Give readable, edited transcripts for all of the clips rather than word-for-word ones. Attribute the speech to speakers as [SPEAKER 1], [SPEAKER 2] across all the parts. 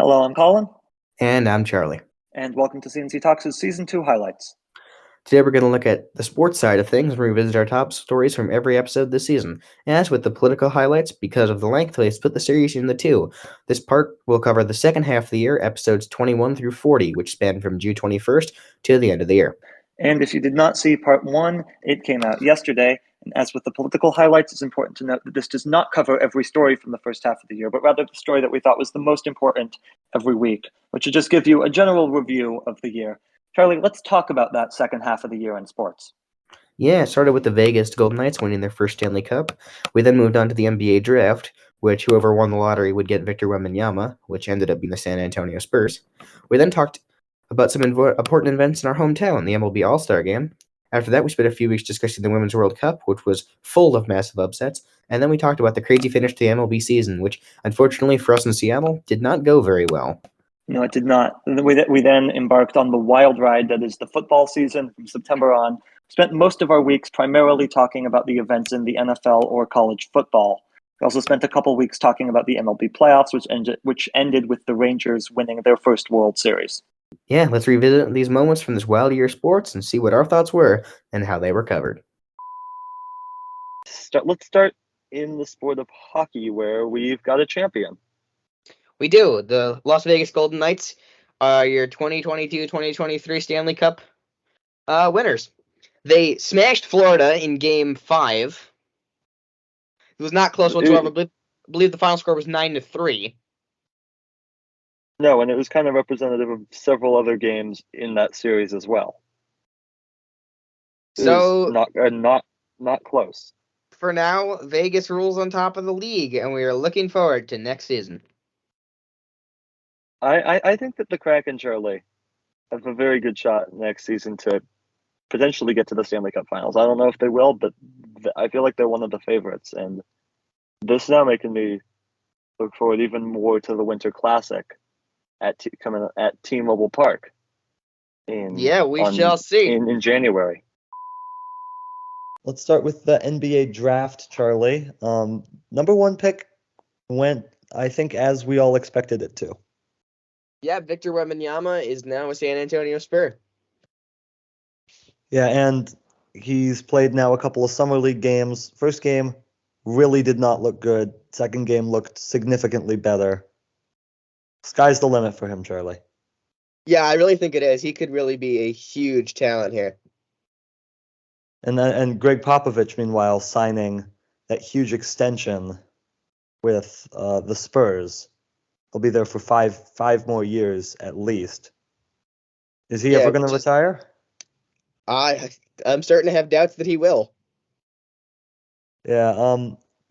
[SPEAKER 1] Hello, I'm Colin,
[SPEAKER 2] And I'm Charlie.
[SPEAKER 1] and welcome to C&C Talks' Season 2 highlights.
[SPEAKER 2] Today we're going to look at the sports side of things and revisit our top stories from every episode this season. As with the political highlights, because of the length, they split the series into two. This part will cover the second half of the year, episodes 21 through 40, which span from June 21st to the end of the year.
[SPEAKER 1] And if you did not see Part 1, it came out yesterday. And as with the political highlights, it's important to note that this does not cover every story from the first half of the year, but rather the story that we thought was the most important every week, which would just give you a general review of the year. Charlie, let's talk about that second half of the year in sports.
[SPEAKER 2] Yeah, it started with the Vegas Golden Knights winning their first Stanley Cup. We then moved on to the NBA draft, which whoever won the lottery would get Victor Wembanyama, which ended up being the San Antonio Spurs. We then talked about some important events in our hometown, the MLB All-Star Game. After that, we spent a few weeks discussing the Women's World Cup, which was full of massive upsets. And then we talked about the crazy finish to the MLB season, which, unfortunately for us in Seattle, did not go very well.
[SPEAKER 1] No, it did not. We then embarked on the wild ride that is the football season from September on. Spent most of our weeks primarily talking about the events in the NFL or college football. We also spent a couple weeks talking about the MLB playoffs, which ended with the Rangers winning their first World Series.
[SPEAKER 2] Yeah, let's revisit these moments from this wild year of sports and see what our thoughts were and how they were covered.
[SPEAKER 1] Let's start in the sport of hockey, where we've got a champion.
[SPEAKER 3] We do. The Las Vegas Golden Knights are your 2022-2023 Stanley Cup winners. They smashed Florida in Game 5. It was not close whatsoever. I believe the final score was 9-3.
[SPEAKER 1] No, and it was kind of representative of several other games in that series as well.
[SPEAKER 3] So
[SPEAKER 1] not close.
[SPEAKER 3] For now, Vegas rules on top of the league, and we are looking forward to next season.
[SPEAKER 1] I think that the Kraken, Charlie, have a very good shot next season to potentially get to the Stanley Cup Finals. I don't know if they will, but I feel like they're one of the favorites, and this now making me look forward even more to the Winter Classic coming at T-Mobile Park.
[SPEAKER 3] Shall see
[SPEAKER 1] in January.
[SPEAKER 4] Let's start with the NBA draft, Charlie. Number one pick went, I think, as we all expected it to.
[SPEAKER 3] Yeah, Victor Wembanyama is now a San Antonio Spur.
[SPEAKER 4] Yeah, and he's played now a couple of Summer League games. First game really did not look good. Second game looked significantly better. Sky's the limit for him, Charlie.
[SPEAKER 3] Yeah, I really think it is. He could really be a huge talent here.
[SPEAKER 4] And Greg Popovich, meanwhile, signing that huge extension with the Spurs. He'll be there for five more years at least. Is he ever going to retire?
[SPEAKER 3] I'm starting to have doubts that he will.
[SPEAKER 4] Yeah.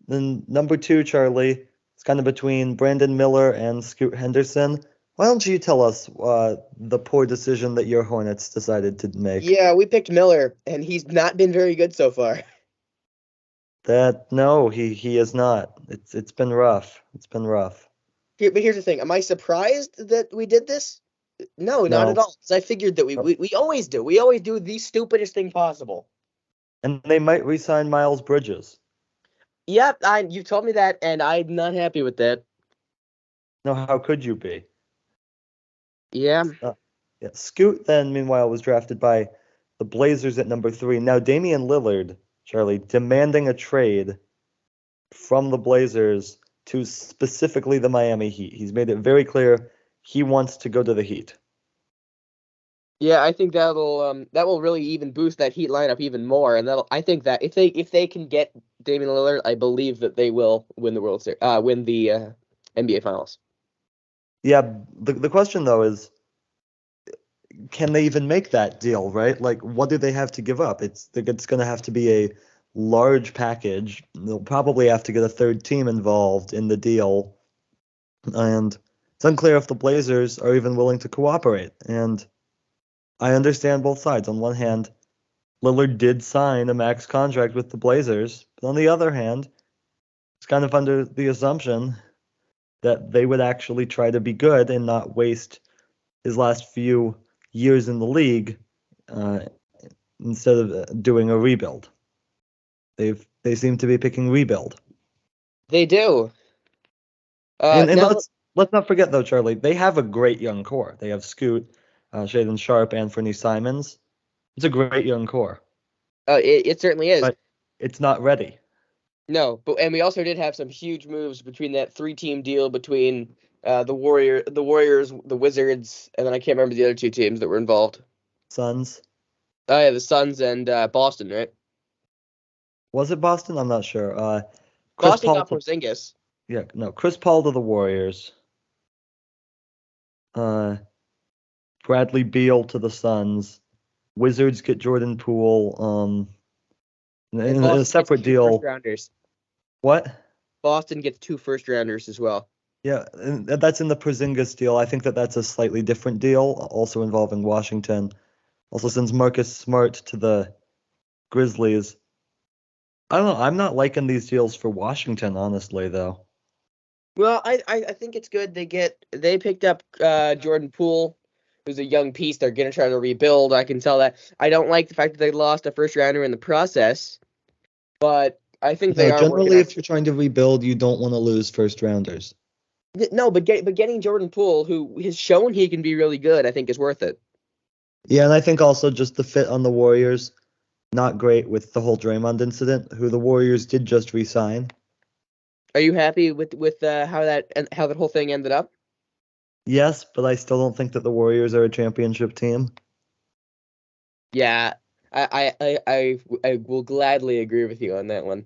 [SPEAKER 4] Then number two, Charlie, it's kind of between Brandon Miller and Scoot Henderson. Why don't you tell us the poor decision that your Hornets decided to make?
[SPEAKER 3] Yeah, we picked Miller, and he's not been very good so far.
[SPEAKER 4] No, he is not. It's been rough. It's been rough.
[SPEAKER 3] But here's the thing: am I surprised that we did this? No, not at all. Because I figured that we always do. We always do the stupidest thing possible.
[SPEAKER 4] And they might re-sign Miles Bridges.
[SPEAKER 3] Yep, you told me that, and I'm not happy with that.
[SPEAKER 4] No, how could you be?
[SPEAKER 3] Yeah.
[SPEAKER 4] Scoot then, meanwhile, was drafted by the Blazers at number 3. Now, Damian Lillard, Charlie, demanding a trade from the Blazers to specifically the Miami Heat. He's made it very clear he wants to go to the Heat.
[SPEAKER 3] Yeah, I think that will really even boost that Heat lineup even more, and I think that if they can get Damian Lillard, I believe that they will win the World Series, win the NBA Finals.
[SPEAKER 4] Yeah, the question though is, can they even make that deal, right? Like, what do they have to give up? It's going to have to be a large package. They'll probably have to get a third team involved in the deal, and it's unclear if the Blazers are even willing to cooperate. And I understand both sides. On one hand, Lillard did sign a max contract with the Blazers, but on the other hand, it's kind of under the assumption that they would actually try to be good and not waste his last few years in the league instead of doing a rebuild. They seem to be picking rebuild.
[SPEAKER 3] They do.
[SPEAKER 4] And let's not forget though, Charlie, they have a great young core. They have Scoot, Shaden Sharp, Anthony Simons. It's a great young core,
[SPEAKER 3] It certainly is.
[SPEAKER 4] but it's not ready.
[SPEAKER 3] No, and we also did have some huge moves between that 3-team deal between the Warriors, the Wizards, and then I can't remember the other 2 teams that were involved.
[SPEAKER 4] Suns.
[SPEAKER 3] Oh yeah, the Suns and Boston, right?
[SPEAKER 4] Was it Boston? I'm not sure.
[SPEAKER 3] Boston got
[SPEAKER 4] to,
[SPEAKER 3] Porzingis.
[SPEAKER 4] yeah, no, Chris Paul to the Warriors. Bradley Beal to the Suns. Wizards get Jordan Poole. In a separate deal.
[SPEAKER 3] First-rounders.
[SPEAKER 4] What?
[SPEAKER 3] Boston gets 2 first-rounders as well.
[SPEAKER 4] Yeah, and that's in the Porzingis deal. I think that's a slightly different deal, also involving Washington. Also sends Marcus Smart to the Grizzlies. I don't know. I'm not liking these deals for Washington, honestly, though.
[SPEAKER 3] Well, I think it's good. They picked up Jordan Poole, who's a young piece. They're gonna try to rebuild. I can tell that. I don't like the fact that they lost a first-rounder in the process, but I think they are
[SPEAKER 4] generally, if you're trying to rebuild, you don't want to lose first rounders.
[SPEAKER 3] No, but getting Jordan Poole, who has shown he can be really good, I think is worth it.
[SPEAKER 4] Yeah, and I think also just the fit on the Warriors, not great with the whole Draymond incident, who the Warriors did just re-sign.
[SPEAKER 3] Are you happy with how that whole thing ended up?
[SPEAKER 4] Yes, but I still don't think that the Warriors are a championship team.
[SPEAKER 3] Yeah, I will gladly agree with you on that one.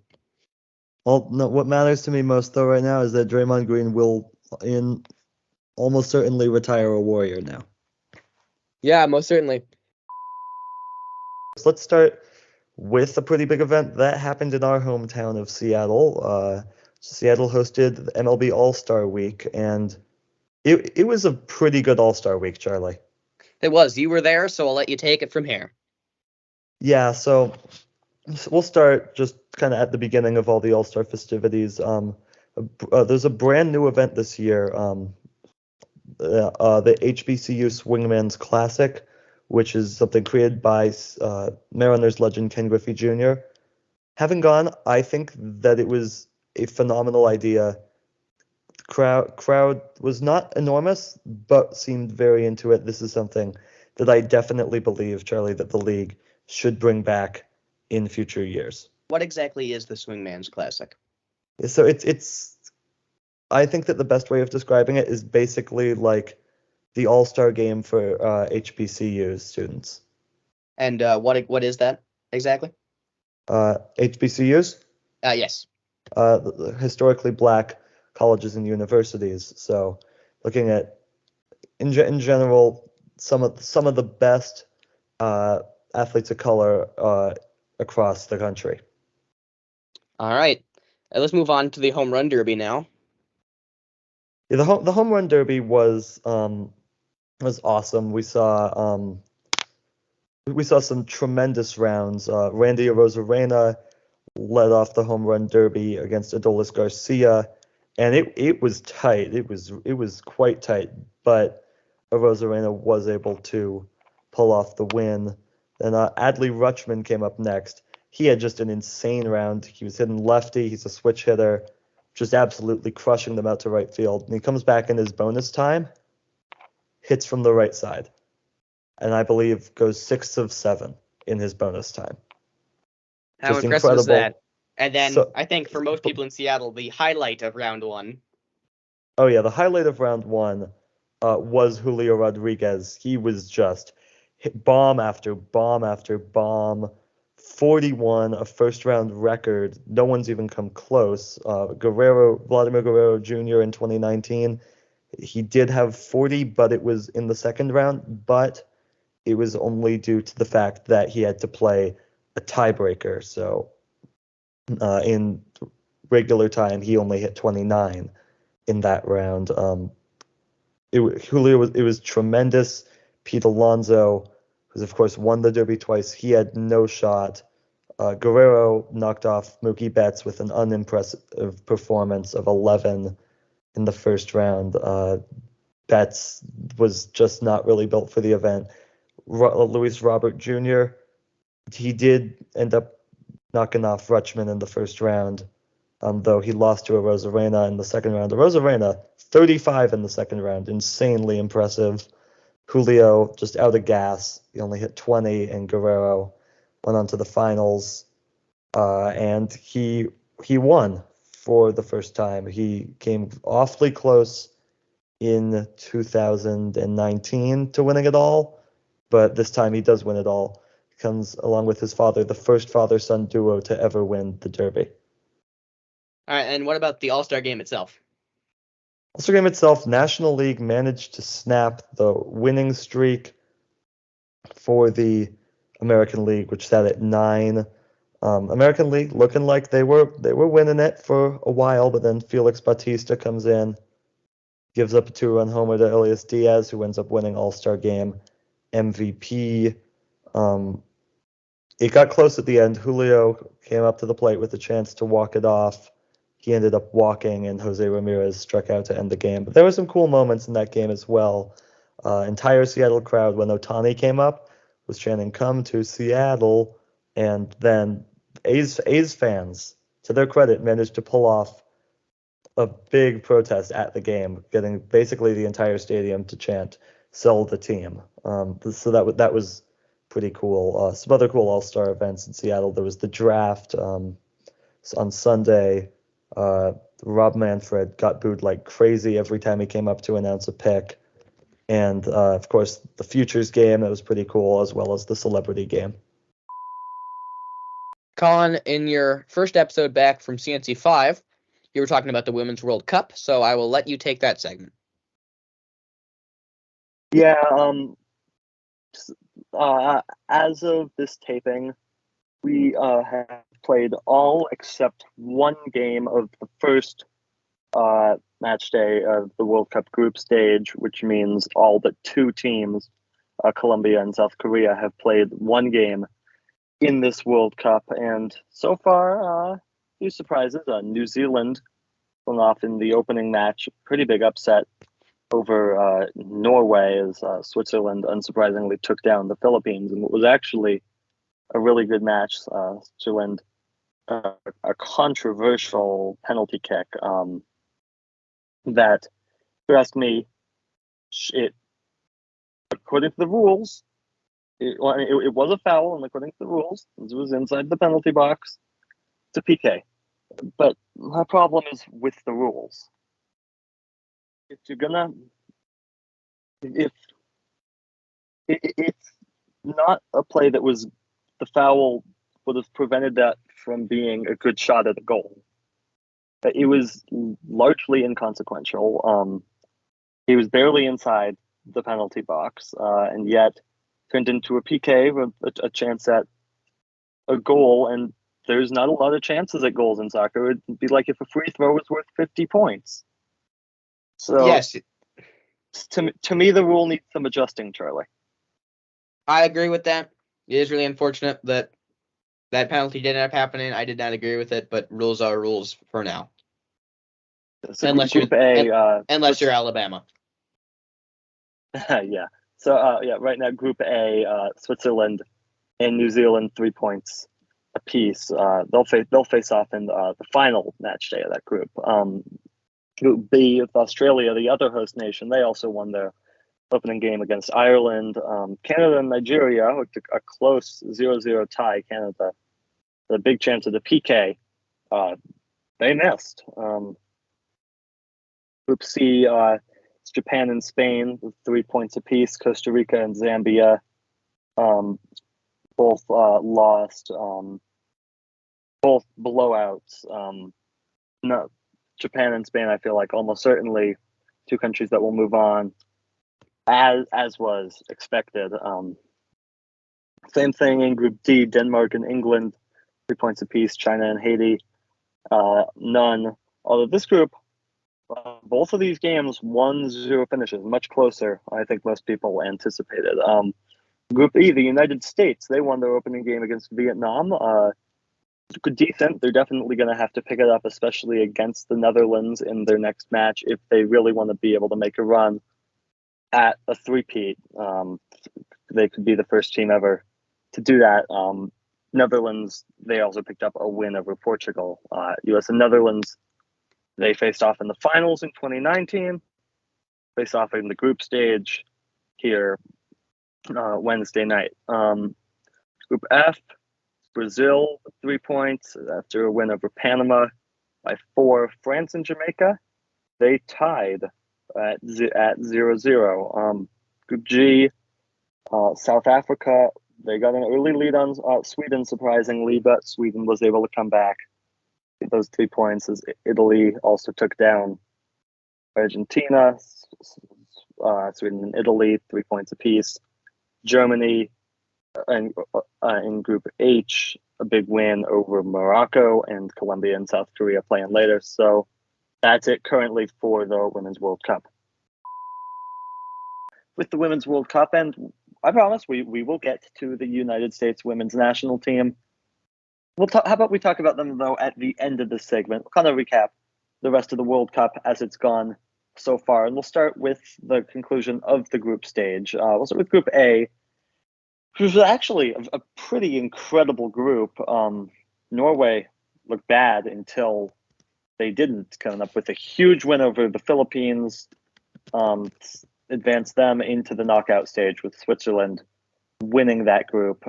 [SPEAKER 4] Well, no, what matters to me most though right now is that Draymond Green will almost certainly retire a Warrior now.
[SPEAKER 3] Yeah, most certainly.
[SPEAKER 4] So let's start with a pretty big event that happened in our hometown of Seattle. Seattle hosted the MLB All-Star Week, and it was a pretty good All-Star Week, Charlie.
[SPEAKER 3] It was. You were there, so I'll let you take it from here.
[SPEAKER 4] Yeah, so we'll start just kind of at the beginning of all the All-Star festivities. There's a brand new event this year, the HBCU Swingman's Classic, which is something created by Mariners legend Ken Griffey Jr. Having gone, I think that it was a phenomenal idea. Crowd was not enormous, but seemed very into it. This is something that I definitely believe, Charlie, that the league should bring back in future years.
[SPEAKER 3] What exactly is the Swingman's Classic?
[SPEAKER 4] So it's I think that the best way of describing it is basically like the All-Star game for HBCU students.
[SPEAKER 3] And what is that exactly?
[SPEAKER 4] HBCUs?
[SPEAKER 3] Yes.
[SPEAKER 4] Historically black colleges and universities. So looking at in general some of the best athletes of color across the country.
[SPEAKER 3] All right. Let's move on to the home run derby now.
[SPEAKER 4] Yeah, the home run derby was awesome. We saw some tremendous rounds. Randy Arozarena led off the home run derby against Adolis Garcia, and it was tight. It was quite tight, but Arozarena was able to pull off the win. Then Adley Rutschman came up next. He had just an insane round. He was hitting lefty. He's a switch hitter, just absolutely crushing them out to right field. And he comes back in his bonus time, hits from the right side, and I believe goes 6 of 7 in his bonus time.
[SPEAKER 3] How
[SPEAKER 4] Just
[SPEAKER 3] impressive is
[SPEAKER 4] incredible.
[SPEAKER 3] that? And then I think for most people in Seattle, the highlight of round one.
[SPEAKER 4] Oh yeah, the highlight of round one was Julio Rodriguez. He was just hit bomb after bomb after bomb. 41, a first round record. No one's even come close. Vladimir Guerrero Jr. in 2019, he did have 40, but it was in the second round. But it was only due to the fact that he had to play a tiebreaker. So in regular time, he only hit 29 in that round. It was tremendous. Pete Alonso, who's of course won the Derby twice, he had no shot. Guerrero knocked off Mookie Betts with an unimpressive performance of 11 in the first round. Betts was just not really built for the event. Luis Robert Jr., he did end up knocking off Rutschman in the first round. though he lost to Arozarena in the second round. Arozarena, 35 in the second round, insanely impressive. Julio just out of gas. He only hit 20, and Guerrero went on to the finals, and he won for the first time. He came awfully close in 2019 to winning it all, but this time he does win it all. Comes along with his father, the first father-son duo to ever win the Derby.
[SPEAKER 3] All right, and what about the All-Star game itself?
[SPEAKER 4] All-Star game itself, National League managed to snap the winning streak for the American League, which sat at 9. American League looking like they were winning it for a while, but then Felix Bautista comes in, gives up a 2-run homer to Elias Diaz, who ends up winning All-Star Game MVP. It got close at the end. Julio came up to the plate with a chance to walk it off. He ended up walking, and Jose Ramirez struck out to end the game. But there were some cool moments in that game as well. Entire Seattle crowd, when Ohtani came up, was chanting, "Come to Seattle." And then A's fans, to their credit, managed to pull off a big protest at the game, getting basically the entire stadium to chant, "Sell the team." So that was pretty cool. Some other cool All-Star events in Seattle. There was the draft on Sunday. Rob Manfred got booed like crazy every time he came up to announce a pick. And, of course, the Futures game, that was pretty cool, as well as the Celebrity game.
[SPEAKER 3] Colin, in your first episode back from C&C 5, you were talking about the Women's World Cup, so I will let you take that segment.
[SPEAKER 1] Yeah, as of this taping, we have played all except one game of the first match day of the World Cup group stage, which means all but 2 teams, Colombia and South Korea, have played one game in this World Cup. And so far, a few surprises. New Zealand went off in the opening match, pretty big upset over Norway, as Switzerland unsurprisingly took down the Philippines, and it was actually a really good match. Switzerland, a controversial penalty kick that, if you ask me, it, according to the rules, it was a foul, and according to the rules, it was inside the penalty box. It's a PK. But my problem is with the rules. If you're gonna, if it's not a play that was, the foul would have prevented that from being a good shot at the goal. It was largely inconsequential. He was barely inside the penalty box, and yet turned into a PK with a chance at a goal. And there's not a lot of chances at goals in soccer. It'd be like if a free throw was worth 50 points. So
[SPEAKER 3] Yes,
[SPEAKER 1] to me, the rule needs some adjusting, Charlie.
[SPEAKER 3] I agree with that. It is really unfortunate that that penalty did end up happening. I did not agree with it, but rules are rules for now.
[SPEAKER 1] So
[SPEAKER 3] Unless
[SPEAKER 1] Group A,
[SPEAKER 3] unless you're Alabama.
[SPEAKER 1] yeah. So right now Group A, Switzerland and New Zealand 3 points apiece. They'll face off in the final match day of that group. Group B with Australia, the other host nation, they also won their opening game against Ireland. Canada and Nigeria, a close 0-0 tie. Canada, the big chance of the PK, they missed. Group C, it's Japan and Spain with 3 points apiece. Costa Rica and Zambia, both lost. Both blowouts. No, Japan and Spain, I feel like almost certainly 2 countries that will move on, as was expected. Same thing in Group D, Denmark and England, 3 points apiece. China and Haiti, none. Although this group, both of these games, 1-0 finishes, much closer, I think most people anticipated. Group E, the United States, they won their opening game against Vietnam. Decent. They're definitely going to have to pick it up, especially against the Netherlands in their next match, if they really want to be able to make a run at a three-peat. They could be the first team ever to do that. Netherlands, they also picked up a win over Portugal. U.S. and Netherlands, they faced off in the finals in 2019, faced off in the group stage here Wednesday night. Group F, Brazil, 3 points after a win over Panama by 4. France and Jamaica, they tied at 0-0. Group G, South Africa, they got an early lead on Sweden, surprisingly, but Sweden was able to come back. Those 3 points as Italy also took down Argentina. Sweden and Italy, 3 points apiece. Germany in Group H, a big win over Morocco, and Colombia and South Korea playing later. So that's it currently for the Women's World Cup. With the Women's World Cup, and I promise we will get to the United States women's national team. How about we talk about them, though, at the end of this segment? We'll kind of recap the rest of the World Cup as it's gone so far. And we'll start with the conclusion of the group stage. We'll start with Group A, which was actually a pretty incredible group. Norway looked bad until they didn't, coming up with a huge win over the Philippines, advanced them into the knockout stage, with Switzerland winning that group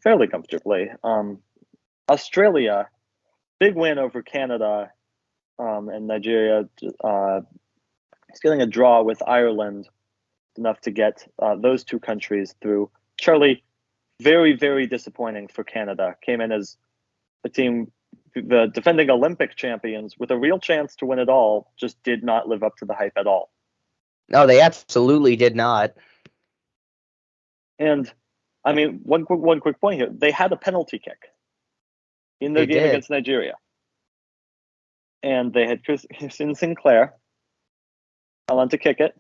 [SPEAKER 1] fairly comfortably. Australia, big win over Canada, and Nigeria is getting a draw with Ireland, enough to get those two countries through. Charlie, very, very disappointing for Canada. Came in as a team, the defending Olympic champions, with a real chance to win it all, just did not live up to the hype at all.
[SPEAKER 3] No, they absolutely did not.
[SPEAKER 1] And, I mean, one quick point here. They had a penalty kick in their game against Nigeria. And they had Christine Sinclair. I want to kick it.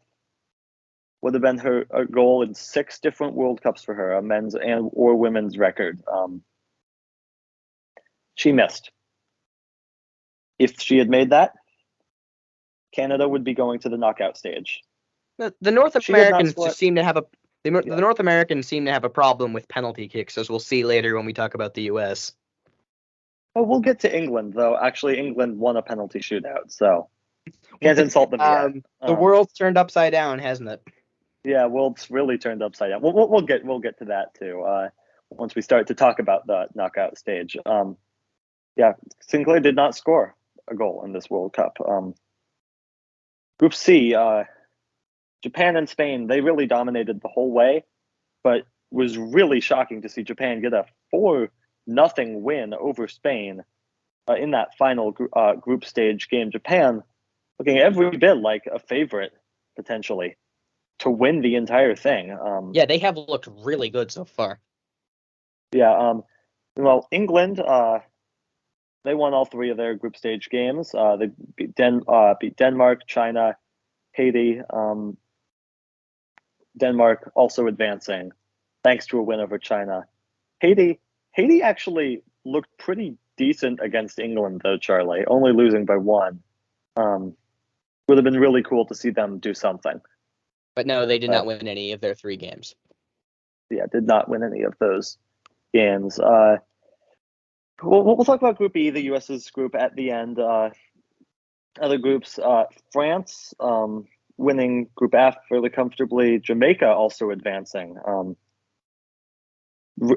[SPEAKER 1] Would have been her goal in 6 different World Cups for her, a men's and or women's record. She missed. If she had made that, Canada would be going to the knockout stage.
[SPEAKER 3] The North Americans just seem to have the North Americans seem to have a problem with penalty kicks, as we'll see later when we talk about the U.S.
[SPEAKER 1] Well, we'll get to England, though. Actually, England won a penalty shootout, so can't insult them yet.
[SPEAKER 3] The world's turned upside down, hasn't it?
[SPEAKER 1] Yeah, world's really turned upside down. We'll get to that too once we start to talk about the knockout stage. Yeah, Sinclair did not score a goal in this World Cup. Group C, Japan and Spain, they really dominated the whole way, but was really shocking to see Japan get a 4-0 win over Spain in that final group stage game. Japan looking every bit like a favorite, potentially, to win the entire thing.
[SPEAKER 3] Yeah, they have looked really good so far.
[SPEAKER 1] Yeah, well, England, they won all 3 of their group stage games. They beat Denmark, China, Haiti. Denmark also advancing thanks to a win over China. Haiti actually looked pretty decent against England, though, Charlie, only losing by 1. Would have been really cool to see them do something.
[SPEAKER 3] But no, they did not win any of their 3 games.
[SPEAKER 1] Yeah, did not win any of those games. We'll talk about Group E, the U.S.'s group, at the end. Other groups, France winning Group F fairly comfortably. Jamaica also advancing.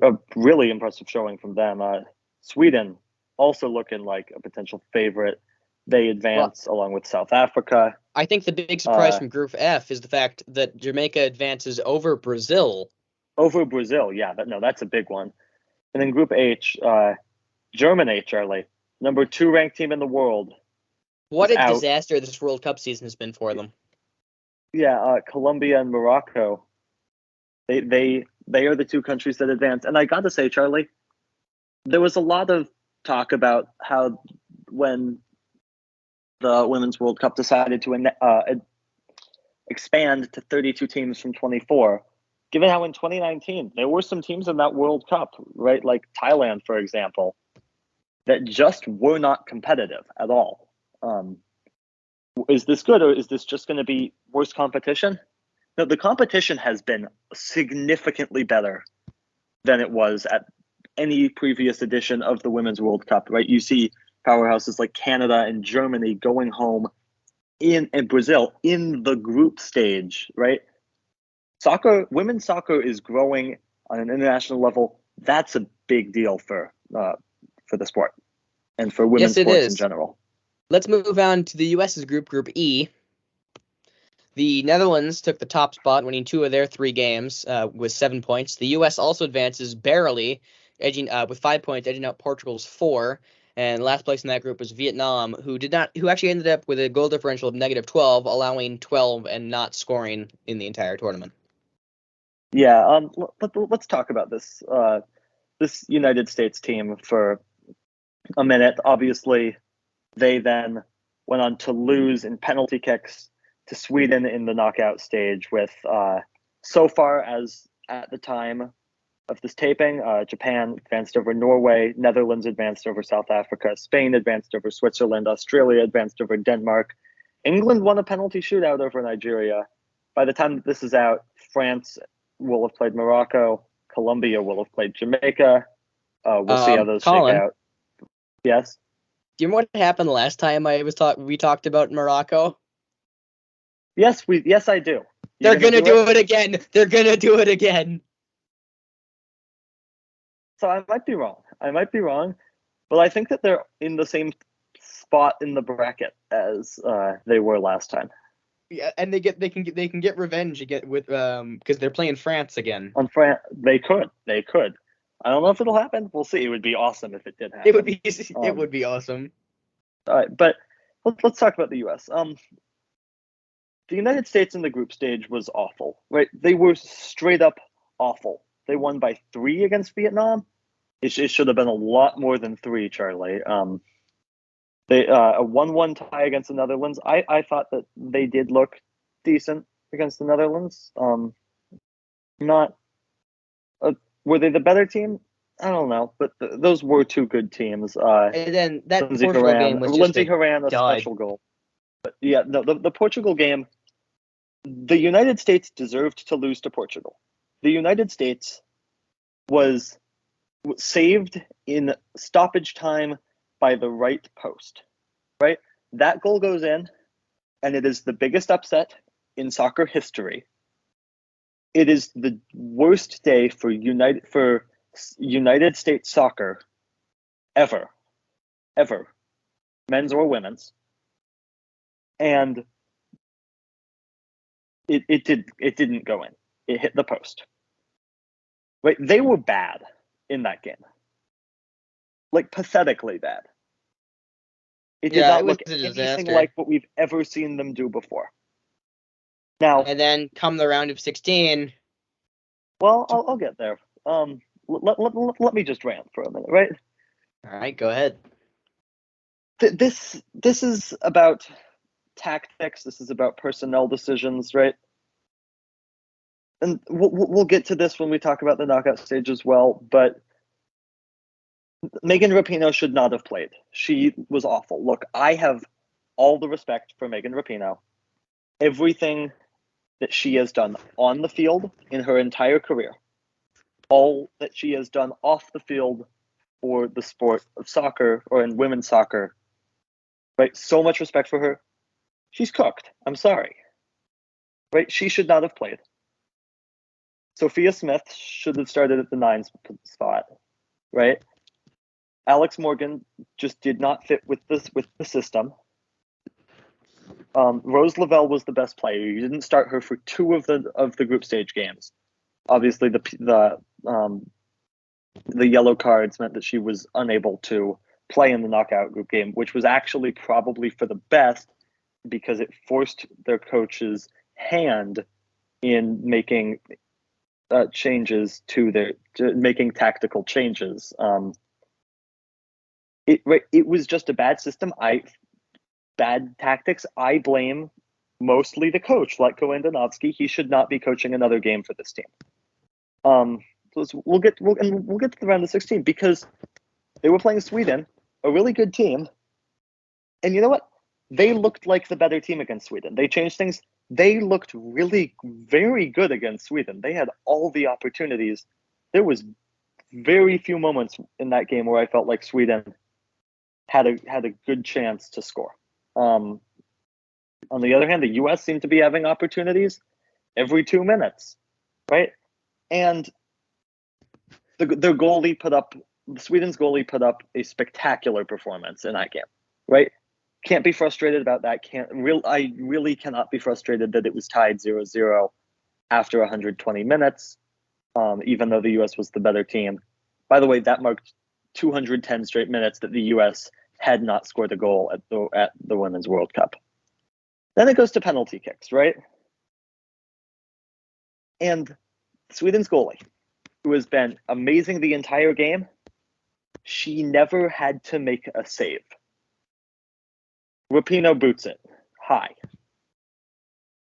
[SPEAKER 1] A really impressive showing from them. Sweden also looking like a potential favorite. They advance along with South Africa.
[SPEAKER 3] I think the big surprise from Group F is the fact that Jamaica advances over Brazil.
[SPEAKER 1] Over Brazil, yeah. That's a big one. And then Group H, Germany, Charlie, number 2 ranked team in the world.
[SPEAKER 3] What a disaster this World Cup season has been for them.
[SPEAKER 1] Yeah, Colombia and Morocco. They are the 2 countries that advance. And I got to say, Charlie, there was a lot of talk about how when the Women's World Cup decided to expand to 32 teams from 24, given how in 2019 there were some teams in that World Cup, right, like Thailand, for example, that just were not competitive at all. Is this good, or is this just going to be worse competition? No, the competition has been significantly better than it was at any previous edition of the Women's World Cup, right? You see powerhouses like Canada and Germany going home and Brazil in the group stage, right? Women's soccer is growing on an international level. That's a big deal for the sport and for women's
[SPEAKER 3] Yes, it
[SPEAKER 1] sports in
[SPEAKER 3] is.
[SPEAKER 1] general.
[SPEAKER 3] Let's move on to the U.S.'s Group E. The Netherlands took the top spot, winning 2 of their 3 games with 7 points. The U.S. also advances barely, edging with 5 points, edging out Portugal's 4. And last place in that group was Vietnam, who actually ended up with a goal differential of -12, allowing 12 and not scoring in the entire tournament.
[SPEAKER 1] Yeah, let's talk about this this United States team for a minute. Obviously, they then went on to lose in penalty kicks to Sweden in the knockout stage with, so far as at the time of this taping, Japan advanced over Norway, Netherlands advanced over South Africa, Spain advanced over Switzerland, Australia advanced over Denmark. England won a penalty shootout over Nigeria. By the time that this is out, France will have played Morocco, Colombia will have played Jamaica. We'll see how those
[SPEAKER 3] Colin,
[SPEAKER 1] shake out. Yes?
[SPEAKER 3] do you remember what happened last time we talked about Morocco?
[SPEAKER 1] Yes, I do.
[SPEAKER 3] They're gonna do it again. They're gonna do it again.
[SPEAKER 1] So I might be wrong, but I think that they're in the same spot in the bracket as they were last time.
[SPEAKER 3] Yeah, and they can get revenge again with because they're playing France again.
[SPEAKER 1] On France, they could. I don't know if it'll happen. We'll see. It would be awesome if it did happen.
[SPEAKER 3] It would be awesome.
[SPEAKER 1] All right, but let's talk about the U.S. The United States in the group stage was awful, right? They were straight up awful. They won by 3 against Vietnam. It should have been a lot more than 3, Charlie. They a 1-1 tie against the Netherlands. I thought that they did look decent against the Netherlands. Were they the better team? I don't know, but those were 2 good teams.
[SPEAKER 3] And then that
[SPEAKER 1] Lindsey
[SPEAKER 3] Portugal
[SPEAKER 1] Horan,
[SPEAKER 3] game was
[SPEAKER 1] Lindsey
[SPEAKER 3] just
[SPEAKER 1] Horan, a
[SPEAKER 3] dud.
[SPEAKER 1] special goal. But yeah, no, the Portugal game, the United States deserved to lose to Portugal. The United States was saved in stoppage time by the right post, right? That goal goes in, and it is the biggest upset in soccer history. It is the worst day for United States soccer ever, men's or women's, and it didn't go in. It hit the post. Right? They were bad in that game, like pathetically bad. It did not look anything like what we've ever seen them do before. Now,
[SPEAKER 3] and then come the round of 16.
[SPEAKER 1] Well, I'll get there. Let me just rant for a minute, right?
[SPEAKER 3] All right, go ahead.
[SPEAKER 1] This is about tactics. This is about personnel decisions, right? And we'll get to this when we talk about the knockout stage as well. But Megan Rapinoe should not have played. She was awful. Look, I have all the respect for Megan Rapinoe. Everything that she has done on the field in her entire career, all that she has done off the field for the sport of soccer or in women's soccer, right? So much respect for her. She's cooked. I'm sorry. Right? She should not have played. Sophia Smith should have started at the 9 spot, right? Alex Morgan just did not fit with the system. Rose Lavelle was the best player. You didn't start her for 2 of the group stage games. Obviously, the yellow cards meant that she was unable to play in the knockout group game, which was actually probably for the best because it forced their coach's hand in making changes making tactical changes. It was just a bad system. Bad tactics. I blame mostly the coach, Latko Andonovski. He should not be coaching another game for this team. So we'll get to the round of 16 because they were playing Sweden, a really good team, and you know what? They looked like the better team against Sweden. They changed things. They looked really very good against Sweden. They had all the opportunities. There was very few moments in that game where I felt like Sweden had a good chance to score. On the other hand, the U.S. seemed to be having opportunities every 2 minutes, right? And their goalie Sweden's goalie put up a spectacular performance in that game, right? Can't be frustrated about that. I really cannot be frustrated that it was tied 0-0 after 120 minutes, even though the U.S. was the better team. By the way, that marked 210 straight minutes that the U.S. had not scored a goal at the Women's World Cup. Then it goes to penalty kicks, right? And Sweden's goalie, who has been amazing the entire game, she never had to make a save. Rapinoe boots it high.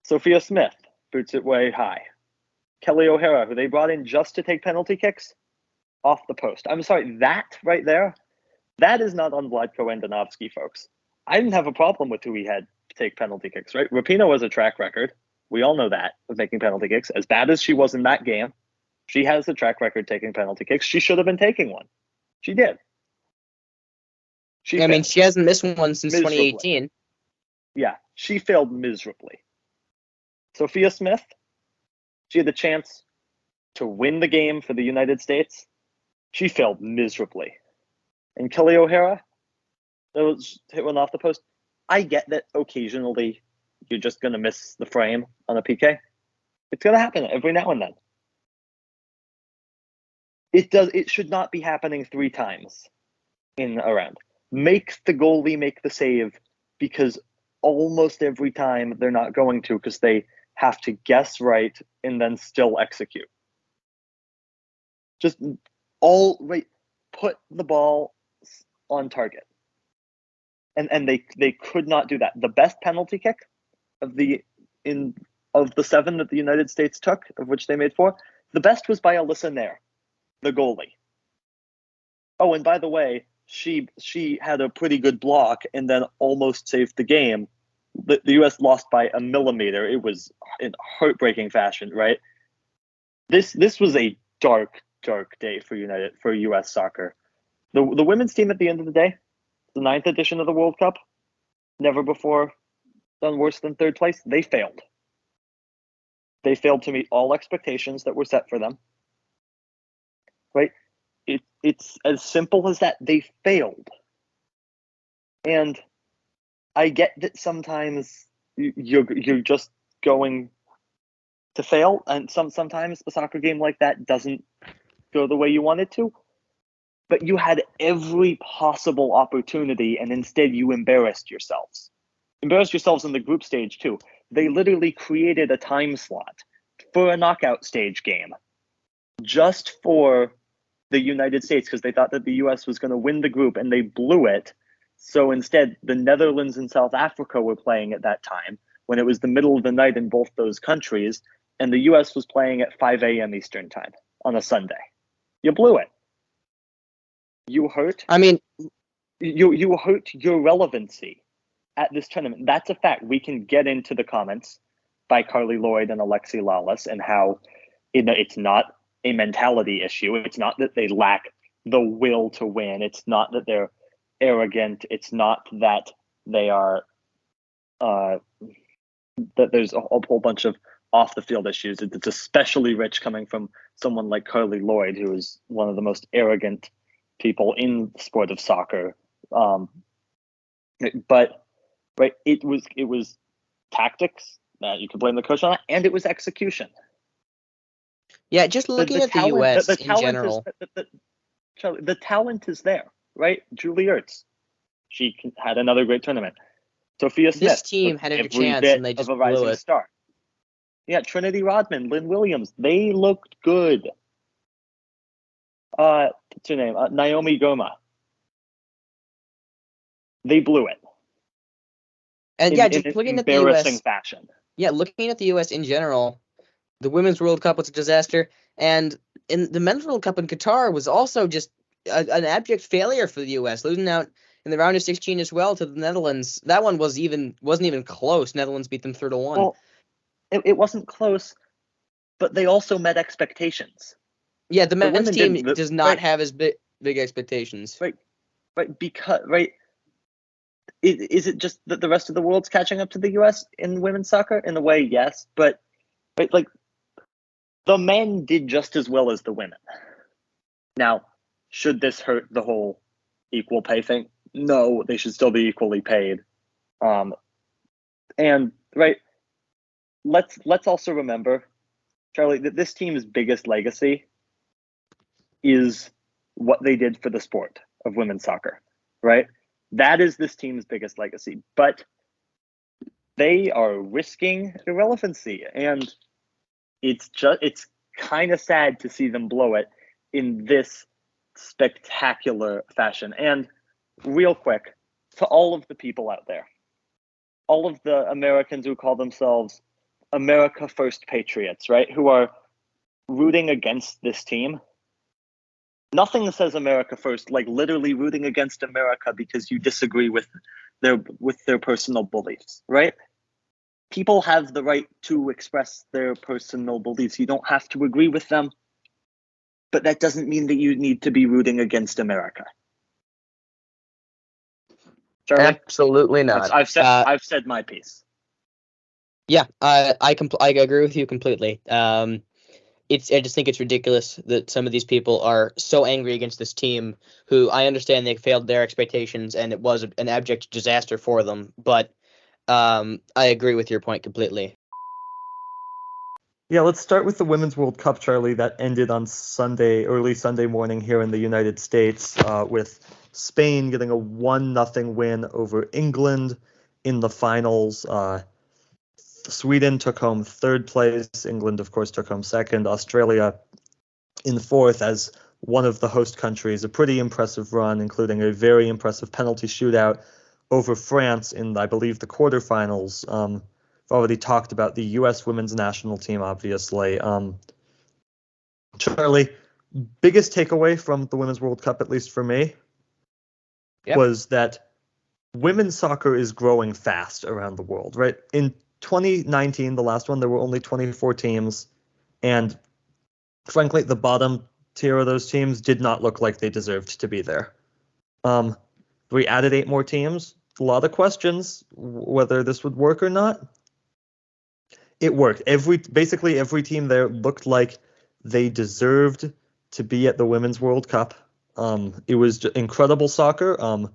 [SPEAKER 1] Sophia Smith boots it way high. Kelly O'Hara, who they brought in just to take penalty kicks, off the post. I'm sorry, that right there, that is not on Vlatko Andonovski, folks. I didn't have a problem with who he had to take penalty kicks, right? Rapinoe has a track record. We all know that, of making penalty kicks. As bad as she was in that game, she has a track record taking penalty kicks. She should have been taking one. She did.
[SPEAKER 3] She hasn't missed one since
[SPEAKER 1] miserably.
[SPEAKER 3] 2018.
[SPEAKER 1] Yeah, she failed miserably. Sophia Smith, she had the chance to win the game for the United States. She failed miserably. And Kelly O'Hara, that was hit one off the post. I get that occasionally you're just going to miss the frame on a PK. It's going to happen every now and then. It should not be happening 3 times in a round. Make the goalie make the save, because almost every time they're not going to, because they have to guess right and then still execute. Just put the ball on target. And they could not do that. The best penalty kick of the 7 that the United States took, of which they made 4, the best was by Alyssa Nair, the goalie. Oh, and by the way, she had a pretty good block and then almost saved the game. The U.S. lost by a millimeter. It was in heartbreaking fashion, right? This was a dark day for U.S. soccer. The women's team at the end of the day, the 9th edition of the World Cup, never before done worse than 3rd place. They failed. They failed to meet all expectations that were set for them. Right? It's as simple as that. They failed. And I get that sometimes you're just going to fail, and sometimes a soccer game like that doesn't go the way you want it to. But you had every possible opportunity, and instead you embarrassed yourselves. Embarrassed yourselves in the group stage too. They literally created a time slot for a knockout stage game just for the United States, because they thought that the US was going to win the group, and they blew it. So instead, the Netherlands and South Africa were playing at that time, when it was the middle of the night in both those countries, and the US was playing at 5 a.m. Eastern time on a Sunday. You blew it. You hurt. You hurt your relevancy at this tournament. That's a fact. We can get into the comments by Carly Lloyd and Alexi Lawless and how it's not a mentality issue. It's not that they lack the will to win. It's not that they're arrogant. It's not that they are that there's a whole bunch of off the field issues. It's especially rich coming from someone like Carly Lloyd, who is one of the most arrogant people in the sport of soccer. But right, it was tactics. You could blame the coach on that, and it was execution.
[SPEAKER 3] Yeah, just looking at the U.S. in general.
[SPEAKER 1] The talent is there, right? Julie Ertz, she had another great tournament. Sophia Smith.
[SPEAKER 3] This team had every chance, and they just blew it.
[SPEAKER 1] Star. Yeah, Trinity Rodman, Lynn Williams, they looked good. What's her name? Naomi Goma. They blew it.
[SPEAKER 3] And just looking at the U.S.
[SPEAKER 1] embarrassing fashion.
[SPEAKER 3] Yeah, looking at the U.S. in general, the Women's World Cup was a disaster, and in the Men's World Cup in Qatar was also just an abject failure for the U.S., losing out in the round of 16 as well to the Netherlands. That one wasn't even close. Netherlands beat them 3-1.
[SPEAKER 1] Well, it wasn't close, but they also met expectations.
[SPEAKER 3] Yeah, the men's
[SPEAKER 1] women
[SPEAKER 3] team
[SPEAKER 1] didn't-
[SPEAKER 3] does not
[SPEAKER 1] right.
[SPEAKER 3] have as big expectations.
[SPEAKER 1] Right, because is it just that the rest of the world's catching up to the U.S. in women's soccer? In a way, yes, but like the men did just as well as the women. Now, should this hurt the whole equal pay thing? No, they should still be equally paid. And right, let's also remember, Charlie, that this team's biggest legacy is what they did for the sport of women's soccer, right? That is this team's biggest legacy, but they are risking irrelevancy, and it's kind of sad to see them blow it in this spectacular fashion. And real quick, to all of the people out there, all of the Americans who call themselves America First Patriots, right, who are rooting against this team, nothing says America First like literally rooting against America because you disagree with their personal beliefs, right? People have the right to express their personal beliefs. You don't have to agree with them, but that doesn't mean that you need to be rooting against America. Charlie?
[SPEAKER 3] Absolutely not.
[SPEAKER 1] I've said my piece.
[SPEAKER 3] Yeah, I agree with you completely. I just think it's ridiculous that some of these people are so angry against this team, who I understand they failed their expectations and it was an abject disaster for them. But I agree with your point completely.
[SPEAKER 4] Yeah, let's start with the Women's World Cup, Charlie, that ended on early Sunday morning here in the United States, with Spain getting a 1-0 win over England in the finals. Sweden took home third place. England, of course, took home second. Australia in fourth as one of the host countries. A pretty impressive run, including a very impressive penalty shootout over France in, I believe, the quarterfinals. I've already talked about the U.S. women's national team, obviously. Charlie, biggest takeaway from the Women's World Cup, at least for me, was that women's soccer is growing fast around the world, right? In 2019, the last one, there were only 24 teams, and frankly, the bottom tier of those teams did not look like they deserved to be there. We added 8 more teams. A lot of questions whether this would work or not. It worked. Basically every team there looked like they deserved to be at the Women's World Cup. It was incredible soccer.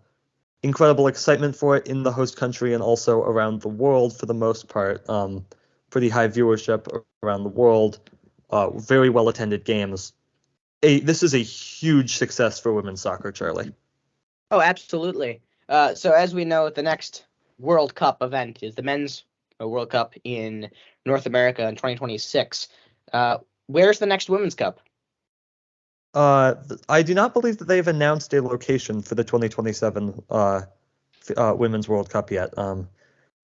[SPEAKER 4] Incredible excitement for it in the host country and also around the world for the most part. Pretty high viewership around the world. Very well attended games. This is a huge success for women's soccer, Charlie.
[SPEAKER 3] Oh, absolutely. So as we know, the next World Cup event is the Men's World Cup in North America in 2026. Where's the next Women's Cup?
[SPEAKER 4] I do not believe that they've announced a location for the 2027 Women's World Cup yet.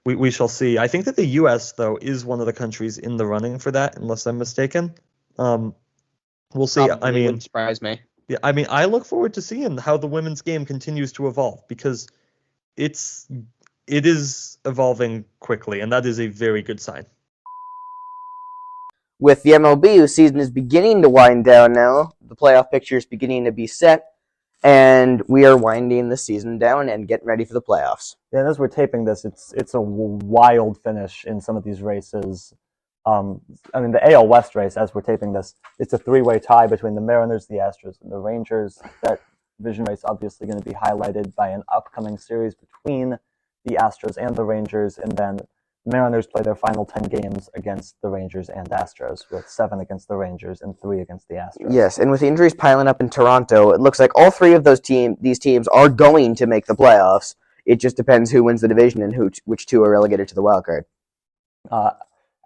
[SPEAKER 4] We shall see. I think that the U.S., though, is one of the countries in the running for that, unless I'm mistaken. We'll see.
[SPEAKER 3] Probably wouldn't surprise me.
[SPEAKER 4] Yeah, I look forward to seeing how the women's game continues to evolve, because it is evolving quickly, and that is a very good sign.
[SPEAKER 2] With the MLB, whose season is beginning to wind down now, the playoff picture is beginning to be set, and we are winding the season down and getting ready for the playoffs.
[SPEAKER 5] Yeah, and as we're taping this, it's a wild finish in some of these races. The AL West race, as we're taping this, it's a 3-way tie between the Mariners, the Astros, and the Rangers. That division race obviously going to be highlighted by an upcoming series between the Astros and the Rangers, and then the Mariners play their final 10 games against the Rangers and Astros, with 7 against the Rangers and 3 against the Astros.
[SPEAKER 2] Yes, and with the injuries piling up in Toronto, it looks like all 3 of these teams are going to make the playoffs. It just depends who wins the division and which 2 are relegated to the wild card.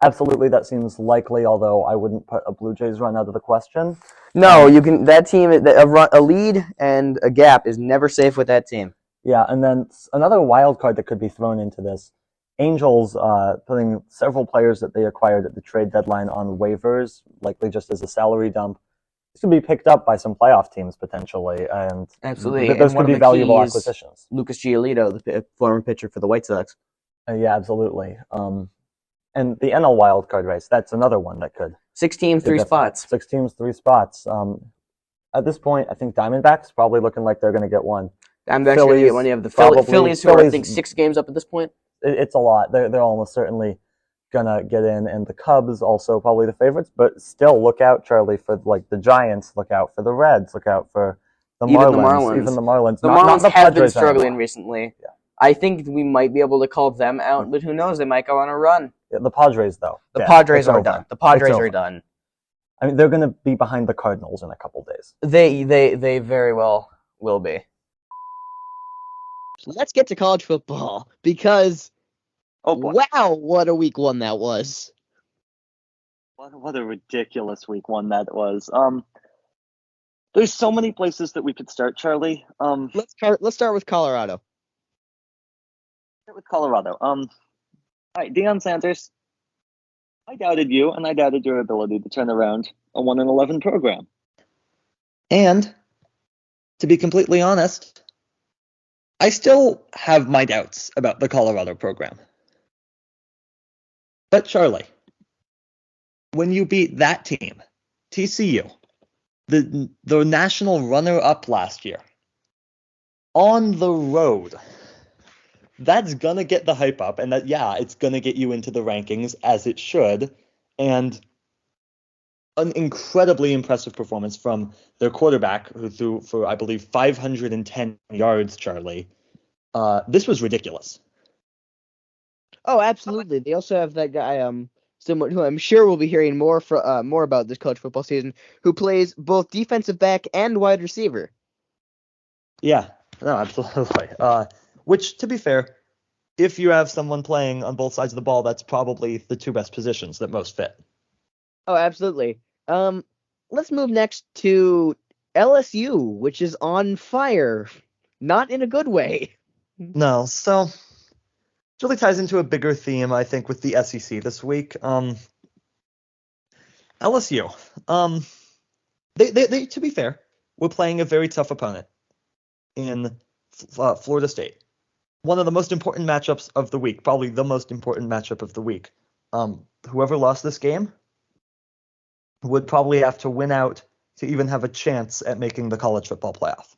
[SPEAKER 5] Absolutely, that seems likely, although I wouldn't put a Blue Jays run out of the question.
[SPEAKER 2] No, you can. That team, a lead and a gap is never safe with that team.
[SPEAKER 5] Yeah, and then another wild card that could be thrown into this. Angels putting several players that they acquired at the trade deadline on waivers, likely just as a salary dump. This could be picked up by some playoff teams potentially, and
[SPEAKER 2] absolutely,
[SPEAKER 5] those could be valuable acquisitions.
[SPEAKER 2] Lucas Giolito, the former pitcher for the White Sox.
[SPEAKER 5] Yeah, absolutely. And the NL wildcard race, that's another one that could
[SPEAKER 2] 6 teams, 3 spots.
[SPEAKER 5] 6 teams, 3 spots. At this point, I think Diamondbacks probably looking like they're going to get one.
[SPEAKER 2] Diamondbacks are going to get one. You have the Phillies, who are, I think, 6 games up at this point.
[SPEAKER 5] It's a lot. They're almost certainly going to get in, and the Cubs also probably the favorites, but still look out, Charlie, for like the Giants, look out for the Reds, look out for the Marlins. Even the Marlins.
[SPEAKER 2] The Marlins have been struggling recently. Yeah. I think we might be able to call them out, but who knows? They might go on a run.
[SPEAKER 5] Yeah, the Padres, though.
[SPEAKER 2] The Padres are done. The Padres are done.
[SPEAKER 5] I mean, they're going to be behind the Cardinals in a couple days.
[SPEAKER 2] They very well will be.
[SPEAKER 3] Let's get to college football because,
[SPEAKER 1] boy.
[SPEAKER 3] Wow, what a week 1 that was.
[SPEAKER 1] What a ridiculous week 1 that was. There's so many places that we could start, Charlie.
[SPEAKER 3] Let's start with Colorado.
[SPEAKER 1] Start with Colorado. All right, Deion Sanders. I doubted you, and I doubted your ability to turn around a 1-11 program.
[SPEAKER 4] And to be completely honest, I still have my doubts about the Colorado program. But Charlie, when you beat that team, TCU, the national runner-up last year, on the road, that's going to get the hype up, and it's going to get you into the rankings, as it should, and an incredibly impressive performance from their quarterback, who threw for, I believe, 510 yards, Charlie. This was ridiculous.
[SPEAKER 3] Oh, absolutely. They also have that guy, someone who I'm sure we'll be hearing more about this college football season, who plays both defensive back and wide receiver.
[SPEAKER 4] Yeah, no, absolutely. Which, to be fair, if you have someone playing on both sides of the ball, that's probably the 2 best positions that most fit.
[SPEAKER 3] Oh, absolutely. Let's move next to LSU, which is on fire. Not in a good way.
[SPEAKER 4] No, so it really ties into a bigger theme, I think, with the SEC this week. LSU. They, to be fair, were playing a very tough opponent in Florida State. One of the most important matchups of the week, probably the most important matchup of the week. Whoever lost this game would probably have to win out to even have a chance at making the college football playoff.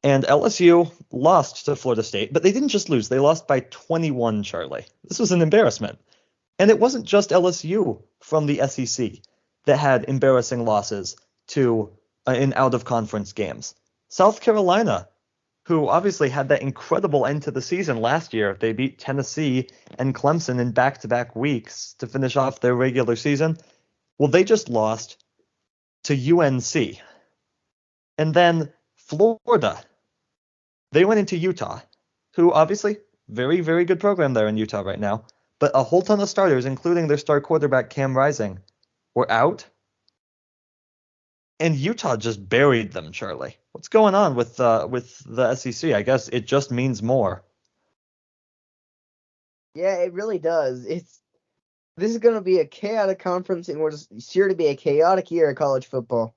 [SPEAKER 4] And LSU lost to Florida State, but they didn't just lose. They lost by 21, Charlie. This was an embarrassment. And it wasn't just LSU from the SEC that had embarrassing losses to in out-of-conference games. South Carolina, who obviously had that incredible end to the season last year. They beat Tennessee and Clemson in back-to-back weeks to finish off their regular season. Well, they just lost to UNC. And then Florida. They went into Utah, who obviously, very, very good program there in Utah right now. But a whole ton of starters, including their star quarterback Cam Rising, were out. And Utah just buried them, Charlie. What's going on with the SEC? I guess it just means more.
[SPEAKER 3] Yeah, it really does. This is going to be a chaotic conference, and we're just sure to be a chaotic year of college football.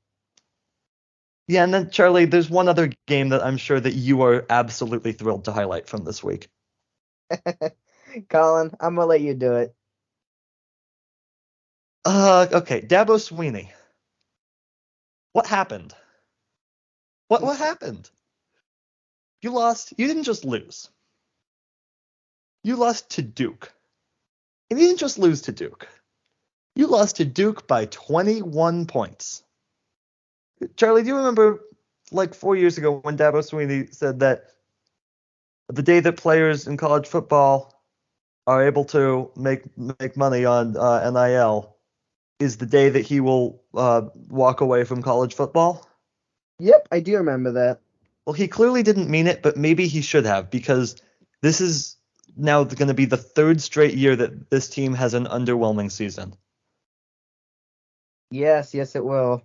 [SPEAKER 4] Yeah, and then, Charlie, there's one other game that I'm sure that you are absolutely thrilled to highlight from this week.
[SPEAKER 3] Colin, I'm going to let you do it.
[SPEAKER 4] Okay, Dabo Swinney. What happened? What happened? You lost. You didn't just lose. You lost to Duke. And you didn't just lose to Duke. You lost to Duke by 21 points. Charlie, do you remember like 4 years ago when Dabo Swinney said that the day that players in college football are able to make money on NIL is the day that he will walk away from college football?
[SPEAKER 3] Yep, I do remember that.
[SPEAKER 4] Well, he clearly didn't mean it, but maybe he should have, because this is now going to be the 3rd straight year that this team has an underwhelming season.
[SPEAKER 3] Yes, it will.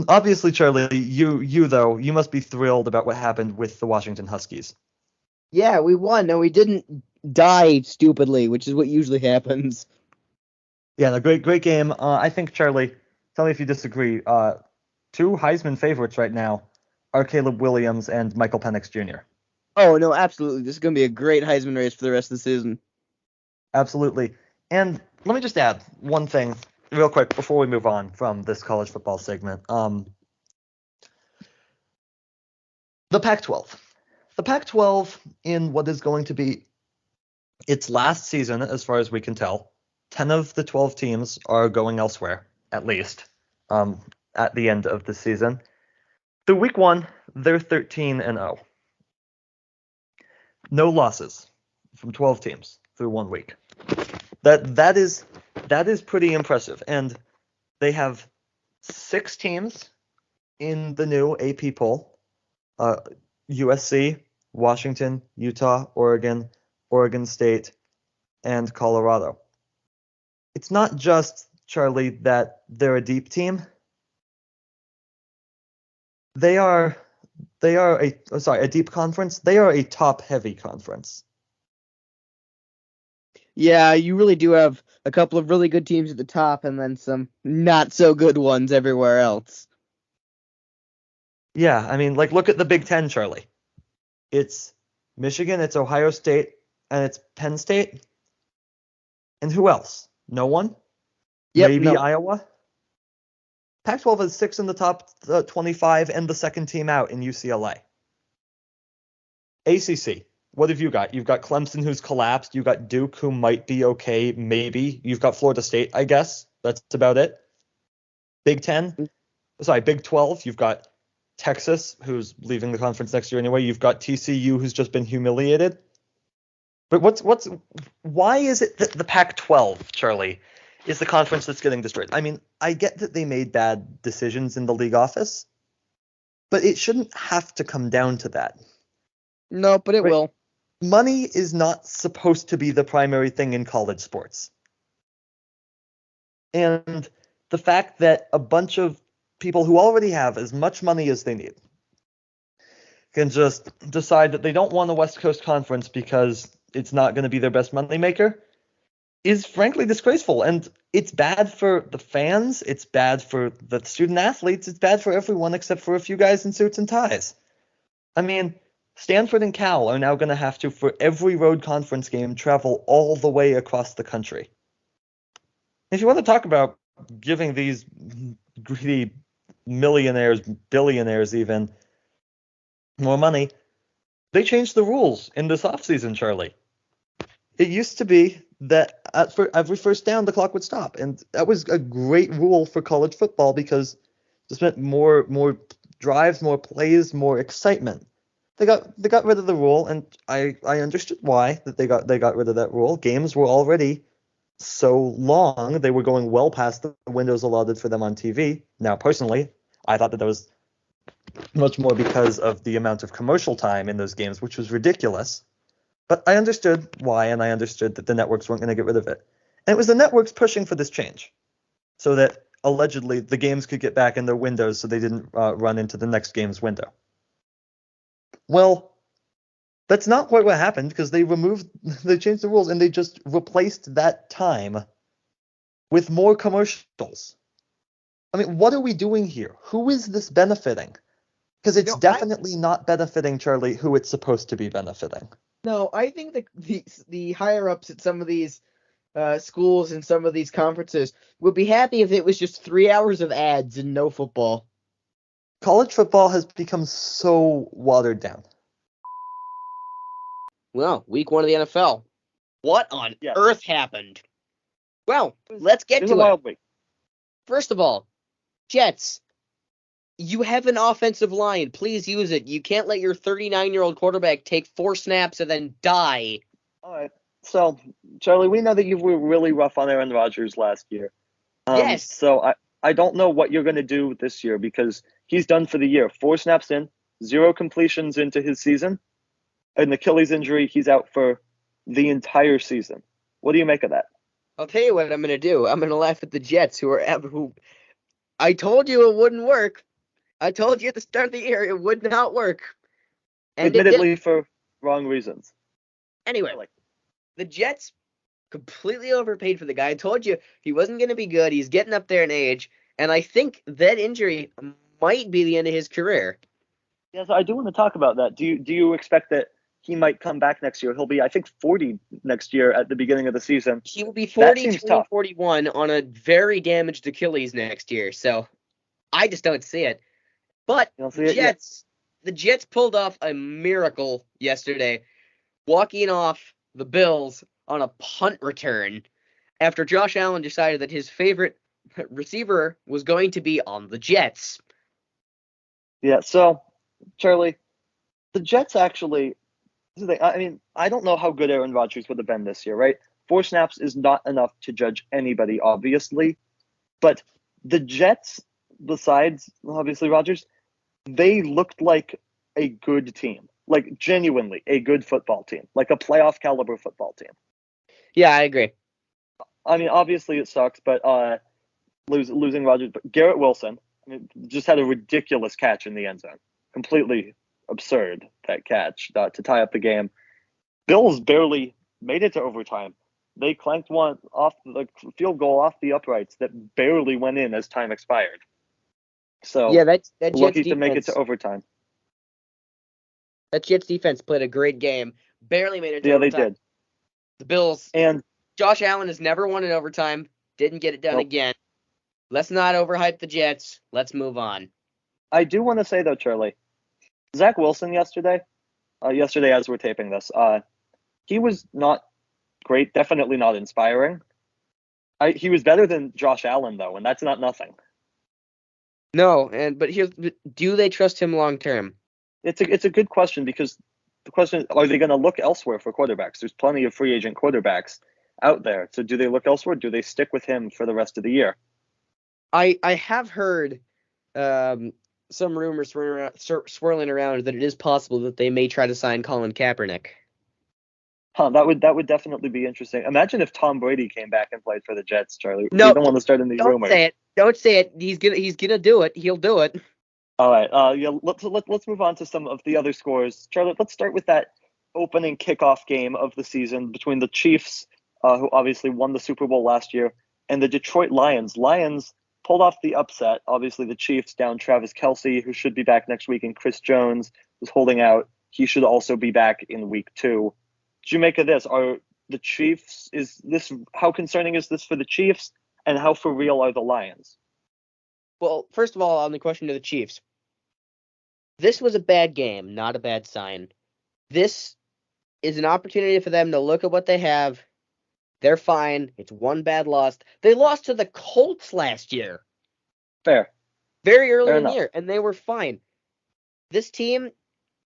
[SPEAKER 4] Obviously, Charlie, you though, you must be thrilled about what happened with the Washington Huskies.
[SPEAKER 3] Yeah, we won, and we didn't die stupidly, which is what usually happens.
[SPEAKER 4] Yeah, a great game. I think, Charlie, tell me if you disagree. 2 Heisman favorites right now are Caleb Williams and Michael Penix Jr.
[SPEAKER 3] Oh, no, absolutely. This is going to be a great Heisman race for the rest of the season.
[SPEAKER 4] Absolutely. And let me just add one thing real quick before we move on from this college football segment. The Pac-12. The Pac-12 in what is going to be its last season, as far as we can tell, 10 of the 12 teams are going elsewhere, at least, at the end of the season. Through week 1, they're 13-0. No losses from 12 teams through 1 week. That is pretty impressive. And they have 6 teams in the new AP poll. USC, Washington, Utah, Oregon, Oregon State, and Colorado. It's not just, Charlie, that they're a deep team. They are a deep conference. They are a top-heavy conference.
[SPEAKER 3] Yeah, you really do have a couple of really good teams at the top and then some not so good ones everywhere else.
[SPEAKER 4] Yeah, I mean, like, look at the Big Ten, Charlie. It's Michigan, it's Ohio State, and it's Penn State. And who else? No one?
[SPEAKER 3] Yep,
[SPEAKER 4] Maybe
[SPEAKER 3] no.
[SPEAKER 4] Iowa? Pac-12 has 6 in the top 25 and the second team out in UCLA. ACC, what have you got? You've got Clemson, who's collapsed. You've got Duke, who might be okay, maybe. You've got Florida State, I guess. That's about it. Big 12, you've got Texas, who's leaving the conference next year anyway. You've got TCU, who's just been humiliated. But why is it that the Pac-12, Charlie, is the conference that's getting destroyed? I mean, I get that they made bad decisions in the league office, but it shouldn't have to come down to that.
[SPEAKER 3] No, but it will.
[SPEAKER 4] Money is not supposed to be the primary thing in college sports. And the fact that a bunch of people who already have as much money as they need can just decide that they don't want a West Coast conference because it's not going to be their best moneymaker is frankly disgraceful. And it's bad for the fans. It's bad for the student athletes. It's bad for everyone except for a few guys in suits and ties. I mean, Stanford and Cal are now going to have to, for every road conference game, travel all the way across the country. If you want to talk about giving these greedy millionaires, billionaires even, more money, they changed the rules in this offseason, Charlie. It used to be that for every first down, the clock would stop. And that was a great rule for college football because it meant more drives, more plays, more excitement. They got rid of the rule, and I understood why that they got rid of that rule. Games were already so long, they were going well past the windows allotted for them on TV. Now, personally, I thought that was much more because of the amount of commercial time in those games, which was ridiculous. But I understood why, and I understood that the networks weren't going to get rid of it. And it was the networks pushing for this change so that allegedly the games could get back in their windows so they didn't run into the next game's window. Well, that's not quite what happened because they changed the rules and they just replaced that time with more commercials. I mean, what are we doing here? Who is this benefiting? Because it's definitely not benefiting, Charlie, who it's supposed to be benefiting.
[SPEAKER 3] No, I think the higher ups at some of these schools and some of these conferences would be happy if it was just 3 hours of ads and no football.
[SPEAKER 4] College football has become so watered down.
[SPEAKER 3] Well, week 1 of the NFL. What on earth happened? Well, let's get to it.
[SPEAKER 1] Week.
[SPEAKER 3] First of all, Jets, you have an offensive line. Please use it. You can't let your 39-year-old quarterback take 4 snaps and then die.
[SPEAKER 1] All right. So, Charlie, we know that you were really rough on Aaron Rodgers last year.
[SPEAKER 3] Yes.
[SPEAKER 1] So I don't know what you're going to do this year because he's done for the year. 4 snaps in, 0 completions into his season. An Achilles injury, he's out for the entire season. What do you make of that?
[SPEAKER 3] I'll tell you what I'm going to do. I'm going to laugh at the Jets who I told you it wouldn't work. I told you at the start of the year it would not work. And
[SPEAKER 1] admittedly for wrong reasons.
[SPEAKER 3] Anyway, the Jets completely overpaid for the guy. I told you he wasn't going to be good. He's getting up there in age. And I think that injury might be the end of his career.
[SPEAKER 1] Yes, I do want to talk about that. Do you expect that he might come back next year. He'll be, I think, 40 next year at the beginning of the season.
[SPEAKER 3] He will be
[SPEAKER 1] That
[SPEAKER 3] 40,
[SPEAKER 1] seems
[SPEAKER 3] turning
[SPEAKER 1] tough.
[SPEAKER 3] 41 on a very damaged Achilles next year. So I just don't see it. But
[SPEAKER 1] You don't see it yet?
[SPEAKER 3] The Jets pulled off a miracle yesterday, walking off the Bills on a punt return after Josh Allen decided that his favorite receiver was going to be on the Jets.
[SPEAKER 1] Yeah, so, Charlie, the Jets actually, I mean, I don't know how good Aaron Rodgers would have been this year, right? 4 snaps is not enough to judge anybody, obviously. But the Jets, besides, obviously, Rodgers, they looked like a good team. Like, genuinely, a good football team. Like a playoff caliber football team.
[SPEAKER 3] Yeah, I agree.
[SPEAKER 1] I mean, obviously it sucks, but losing Rodgers. But Garrett Wilson just had a ridiculous catch in the end zone. Completely absurd, that catch to tie up the game. Bills barely made it to overtime. They clanked one off the field goal off the uprights that barely went in as time expired. So
[SPEAKER 3] Yeah, that Jets
[SPEAKER 1] lucky
[SPEAKER 3] defense,
[SPEAKER 1] to make it to overtime.
[SPEAKER 3] That Jets defense played a great game. Barely made it to
[SPEAKER 1] Yeah, they
[SPEAKER 3] overtime.
[SPEAKER 1] did.
[SPEAKER 3] The Bills,
[SPEAKER 1] And
[SPEAKER 3] Josh Allen has never won in overtime. Didn't get it done
[SPEAKER 1] Nope.
[SPEAKER 3] again. Let's not overhype the Jets. Let's move on.
[SPEAKER 1] I do want to say, though, Charlie, Zach Wilson yesterday as we're taping this, he was not great, definitely not inspiring. He was better than Josh Allen, though, and that's not nothing.
[SPEAKER 3] No, but do they trust him long term?
[SPEAKER 1] It's a good question, because the question is, are they going to look elsewhere for quarterbacks? There's plenty of free agent quarterbacks out there. So do they look elsewhere? Do they stick with him for the rest of the year?
[SPEAKER 3] I have heard some rumors swirling around that it is possible that they may try to sign Colin Kaepernick.
[SPEAKER 1] That would definitely be interesting. Imagine if Tom Brady came back and played for the Jets, Charlie.
[SPEAKER 3] No,
[SPEAKER 1] we don't want to start any rumors.
[SPEAKER 3] Don't say it. He's gonna do it. He'll do it.
[SPEAKER 1] All right. Let's move on to some of the other scores. Charlie, let's start with that opening kickoff game of the season between the Chiefs, who obviously won the Super Bowl last year, and the Detroit Lions. Lions pulled off the upset. Obviously, the Chiefs down Travis Kelce, who should be back next week, and Chris Jones was holding out. He should also be back in week 2. Did you make of this? Are the Chiefs, how concerning is this for the Chiefs, and how for real are the Lions?
[SPEAKER 3] Well, first of all, on the question to the Chiefs, this was a bad game, not a bad sign. This is an opportunity for them to look at what they have. They're fine. It's one bad loss. They lost to the Colts last year.
[SPEAKER 1] Fair.
[SPEAKER 3] Very early
[SPEAKER 1] Fair
[SPEAKER 3] in the
[SPEAKER 1] enough.
[SPEAKER 3] year, and they were fine. This team,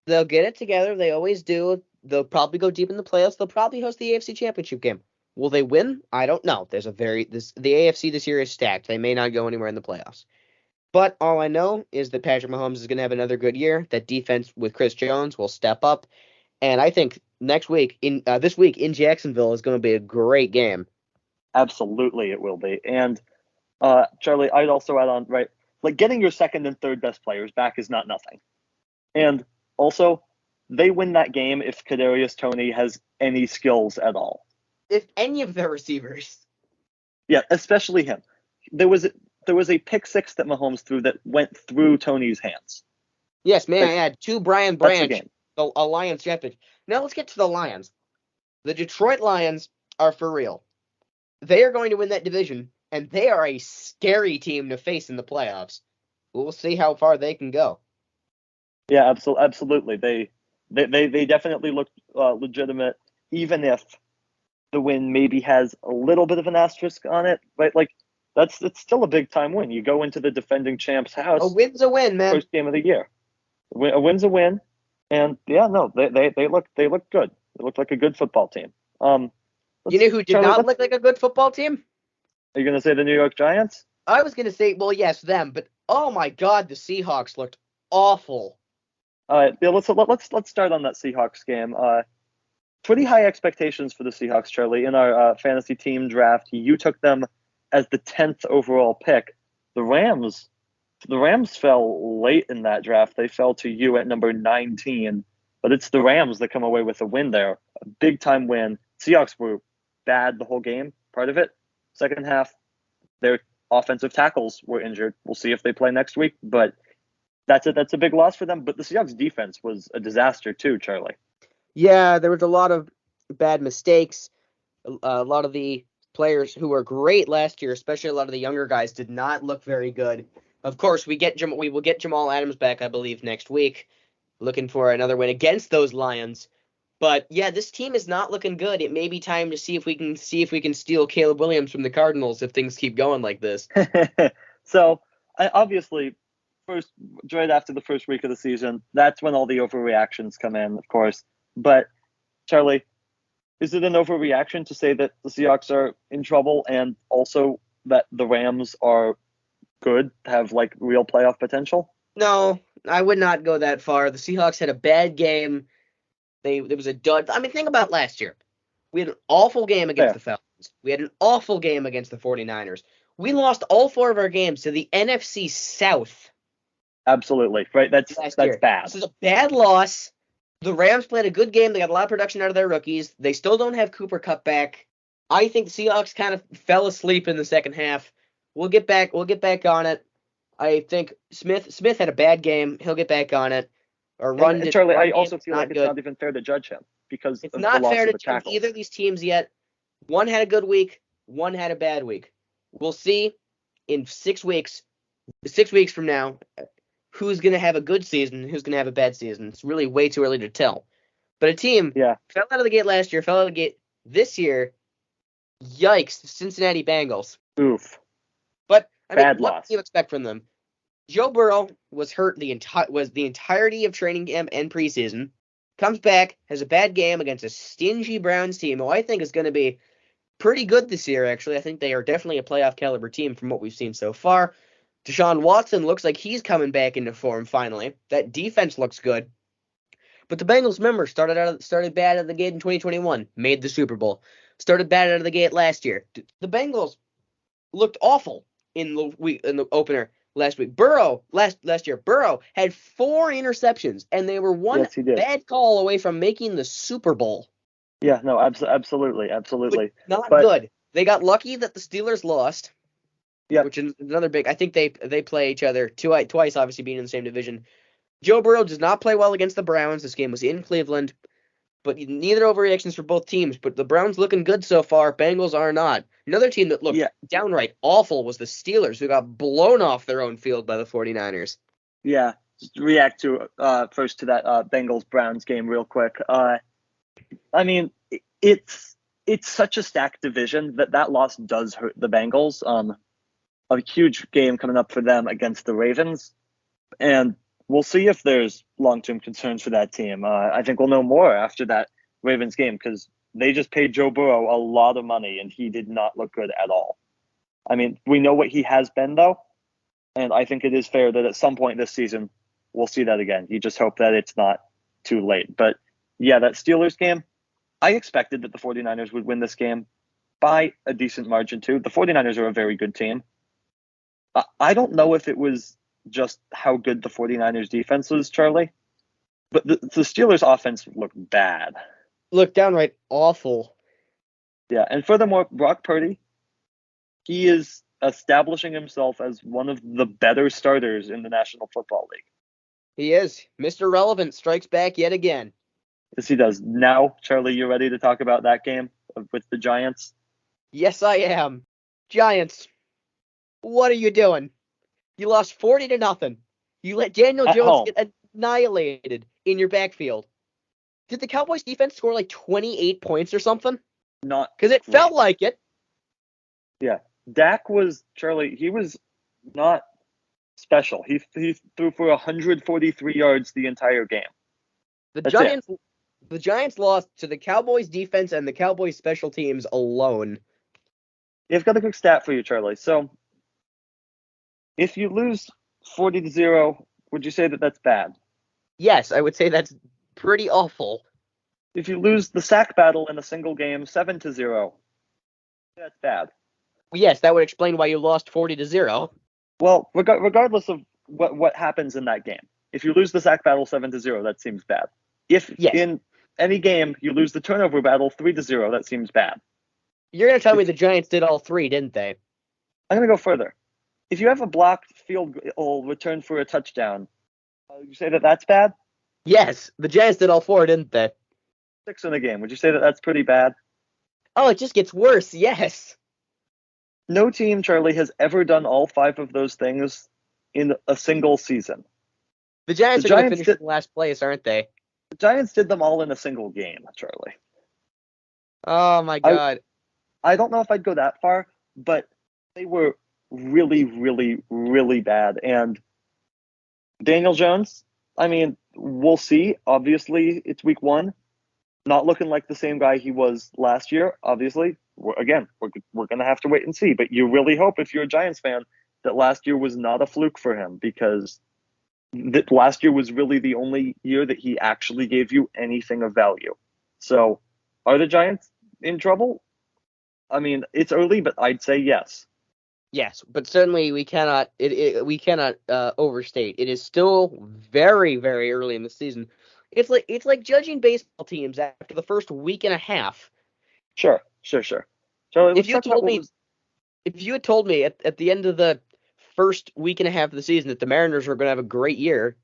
[SPEAKER 3] they'll get it together. They always do. They'll probably go deep in the playoffs. They'll probably host the AFC Championship game. Will they win? I don't know. The AFC this year is stacked. They may not go anywhere in the playoffs. But all I know is that Patrick Mahomes is going to have another good year. That defense with Chris Jones will step up. And I think this week in Jacksonville is going to be a great game.
[SPEAKER 1] Absolutely, it will be. And Charlie, I'd also add on, right, like getting your second and third best players back is not nothing. And also, they win that game if Kadarius Toney has any skills at all.
[SPEAKER 3] If any of their receivers.
[SPEAKER 1] Yeah, especially him. There was a pick six that Mahomes threw that went through Toney's hands.
[SPEAKER 3] Yes, may I add, to Brian
[SPEAKER 1] That's the
[SPEAKER 3] Branch,
[SPEAKER 1] game.
[SPEAKER 3] a Lions champion. Now let's get to the Lions. The Detroit Lions are for real. They are going to win that division, and they are a scary team to face in the playoffs. We'll see how far they can go.
[SPEAKER 1] Yeah, absolutely. They definitely look legitimate, even if the win maybe has a little bit of an asterisk on it. But like, it's still a big time win. You go into the defending champ's house.
[SPEAKER 3] A win's a win, man.
[SPEAKER 1] First game of the year. A win's a win, and yeah, no, they look good. They look like a good football team.
[SPEAKER 3] You know who did
[SPEAKER 1] Charlie,
[SPEAKER 3] not look like a good football team?
[SPEAKER 1] Are you gonna say the New York Giants?
[SPEAKER 3] I was going to say, well, yes, them, but oh my God, the Seahawks looked awful.
[SPEAKER 1] All right, yeah, let's start on that Seahawks game. Pretty high expectations for the Seahawks, Charlie. In our fantasy team draft, you took them as the 10th overall pick. The Rams fell late in that draft. They fell to you at number 19, but it's the Rams that come away with a win there, a big time win. Seahawks were bad the whole game, part of it. Second half, their offensive tackles were injured. We'll see if they play next week, but that's a big loss for them. But the Seahawks defense was a disaster too, Charlie.
[SPEAKER 3] Yeah, there was a lot of bad mistakes. A lot of the players who were great last year, especially a lot of the younger guys, did not look very good. Of course, we will get Jamal Adams back, I believe, next week. Looking for another win against those Lions. But yeah, this team is not looking good. It may be time to see if we can steal Caleb Williams from the Cardinals if things keep going like this.
[SPEAKER 1] So, obviously, right after the first week of the season, that's when all the overreactions come in, of course. But, Charlie, is it an overreaction to say that the Seahawks are in trouble and also that the Rams are good, have like real playoff potential?
[SPEAKER 3] No, I would not go that far. The Seahawks had a bad game. There was a dud. I mean, think about last year. We had an awful game against the Falcons. We had an awful game against the 49ers. We lost all 4 of our games to the NFC South.
[SPEAKER 1] Absolutely. Right. That's bad.
[SPEAKER 3] This is a bad loss. The Rams played a good game. They got a lot of production out of their rookies. They still don't have Cooper Kupp back. I think the Seahawks kind of fell asleep in the second half. We'll get back on it. I think Smith had a bad game. He'll get back on it.
[SPEAKER 1] Charlie, I also feel like it's not even fair to judge him because
[SPEAKER 3] it's not fair to judge either of these teams yet. One had a good week. One had a bad week. We'll see in 6 weeks. 6 weeks from now, who's going to have a good season and who's going to have a bad season. It's really way too early to tell. But a team fell out of the gate last year, fell out of the gate this year. Yikes, Cincinnati Bengals.
[SPEAKER 1] Oof.
[SPEAKER 3] But
[SPEAKER 1] bad
[SPEAKER 3] what
[SPEAKER 1] loss.
[SPEAKER 3] do you expect from them? Joe Burrow was hurt the entirety of training camp and preseason. Comes back, has a bad game against a stingy Browns team, who I think is going to be pretty good this year, actually. I think they are definitely a playoff caliber team from what we've seen so far. Deshaun Watson looks like he's coming back into form finally. That defense looks good. But the Bengals, remember, started bad out of the gate in 2021, made the Super Bowl. Started bad out of the gate last year. The Bengals looked awful in the opener last week. Last year, Burrow had 4 interceptions, and they were one bad call away from making the Super Bowl.
[SPEAKER 1] Yeah, no, absolutely.
[SPEAKER 3] But not good. They got lucky that the Steelers lost.
[SPEAKER 1] Yeah,
[SPEAKER 3] which is another big. I think they play each other twice, obviously being in the same division. Joe Burrow does not play well against the Browns. This game was in Cleveland, but neither overreactions for both teams. But the Browns looking good so far. Bengals are not. Another team that looked downright awful was the Steelers, who got blown off their own field by the 49ers.
[SPEAKER 1] Yeah, just react to first to that Bengals-Browns game real quick. I mean, it's such a stacked division that loss does hurt the Bengals. A huge game coming up for them against the Ravens, and we'll see if there's long-term concerns for that team. I think we'll know more after that Ravens game because they just paid Joe Burrow a lot of money, and he did not look good at all. I mean, we know what he has been, though, and I think it is fair that at some point this season we'll see that again. You just hope that it's not too late. But, yeah, that Steelers game, I expected that the 49ers would win this game by a decent margin, too. The 49ers are a very good team. I don't know if it was just how good the 49ers defense was, Charlie, but the Steelers offense looked bad.
[SPEAKER 3] Looked downright awful.
[SPEAKER 1] Yeah, and furthermore, Brock Purdy, he is establishing himself as one of the better starters in the National Football League.
[SPEAKER 3] He is. Mr. Relevant strikes back yet again.
[SPEAKER 1] Yes, he does. Now, Charlie, you ready to talk about that game with the Giants?
[SPEAKER 3] Yes, I am. Giants. What are you doing? You lost 40-0. You let Daniel Jones get annihilated in your backfield. Did the Cowboys defense score like 28 points or something?
[SPEAKER 1] Not
[SPEAKER 3] because it felt like it.
[SPEAKER 1] Yeah, Dak was he was not special. He threw for 143 yards the entire game.
[SPEAKER 3] The Giants lost to the Cowboys defense and the Cowboys special teams alone.
[SPEAKER 1] I've got a quick stat for you, Charlie. So, if you lose 40-0, would you say that that's bad?
[SPEAKER 3] Yes, I would say that's pretty awful.
[SPEAKER 1] If you lose the sack battle in a single game 7-0, that's bad.
[SPEAKER 3] Yes, that would explain why you lost 40-0.
[SPEAKER 1] Well, regardless of what happens in that game, if you lose the sack battle 7-0, that seems bad. If in any game you lose the turnover battle 3-0, that seems bad.
[SPEAKER 3] You're going to tell me the Giants did all 3, didn't they?
[SPEAKER 1] I'm going to go further. If you have a blocked field goal return for a touchdown, you say that that's bad?
[SPEAKER 3] Yes, the Giants did all 4, didn't they?
[SPEAKER 1] 6 in a game. Would you say that that's pretty bad?
[SPEAKER 3] Oh, it just gets worse. Yes.
[SPEAKER 1] No team, Charlie, has ever done all 5 of those things in a single season.
[SPEAKER 3] The Giants
[SPEAKER 1] The
[SPEAKER 3] are going to
[SPEAKER 1] Giants
[SPEAKER 3] finish
[SPEAKER 1] did-
[SPEAKER 3] in last place, aren't they?
[SPEAKER 1] The Giants did them all in a single game, Charlie.
[SPEAKER 3] Oh my God.
[SPEAKER 1] I don't know if I'd go that far, but they were really, really, really bad. And Daniel Jones, I mean, we'll see. Obviously, it's week 1. Not looking like the same guy he was last year, obviously. We're going to have to wait and see. But you really hope, if you're a Giants fan, that last year was not a fluke for him, because last year was really the only year that he actually gave you anything of value. So, are the Giants in trouble? I mean, it's early, but I'd say yes.
[SPEAKER 3] Yes, but certainly we cannot overstate. It is still very, very early in the season. It's like judging baseball teams after the first week and a half.
[SPEAKER 1] Sure. Charlie,
[SPEAKER 3] If you had told me at the end of the first week and a half of the season that the Mariners were going to have a great year,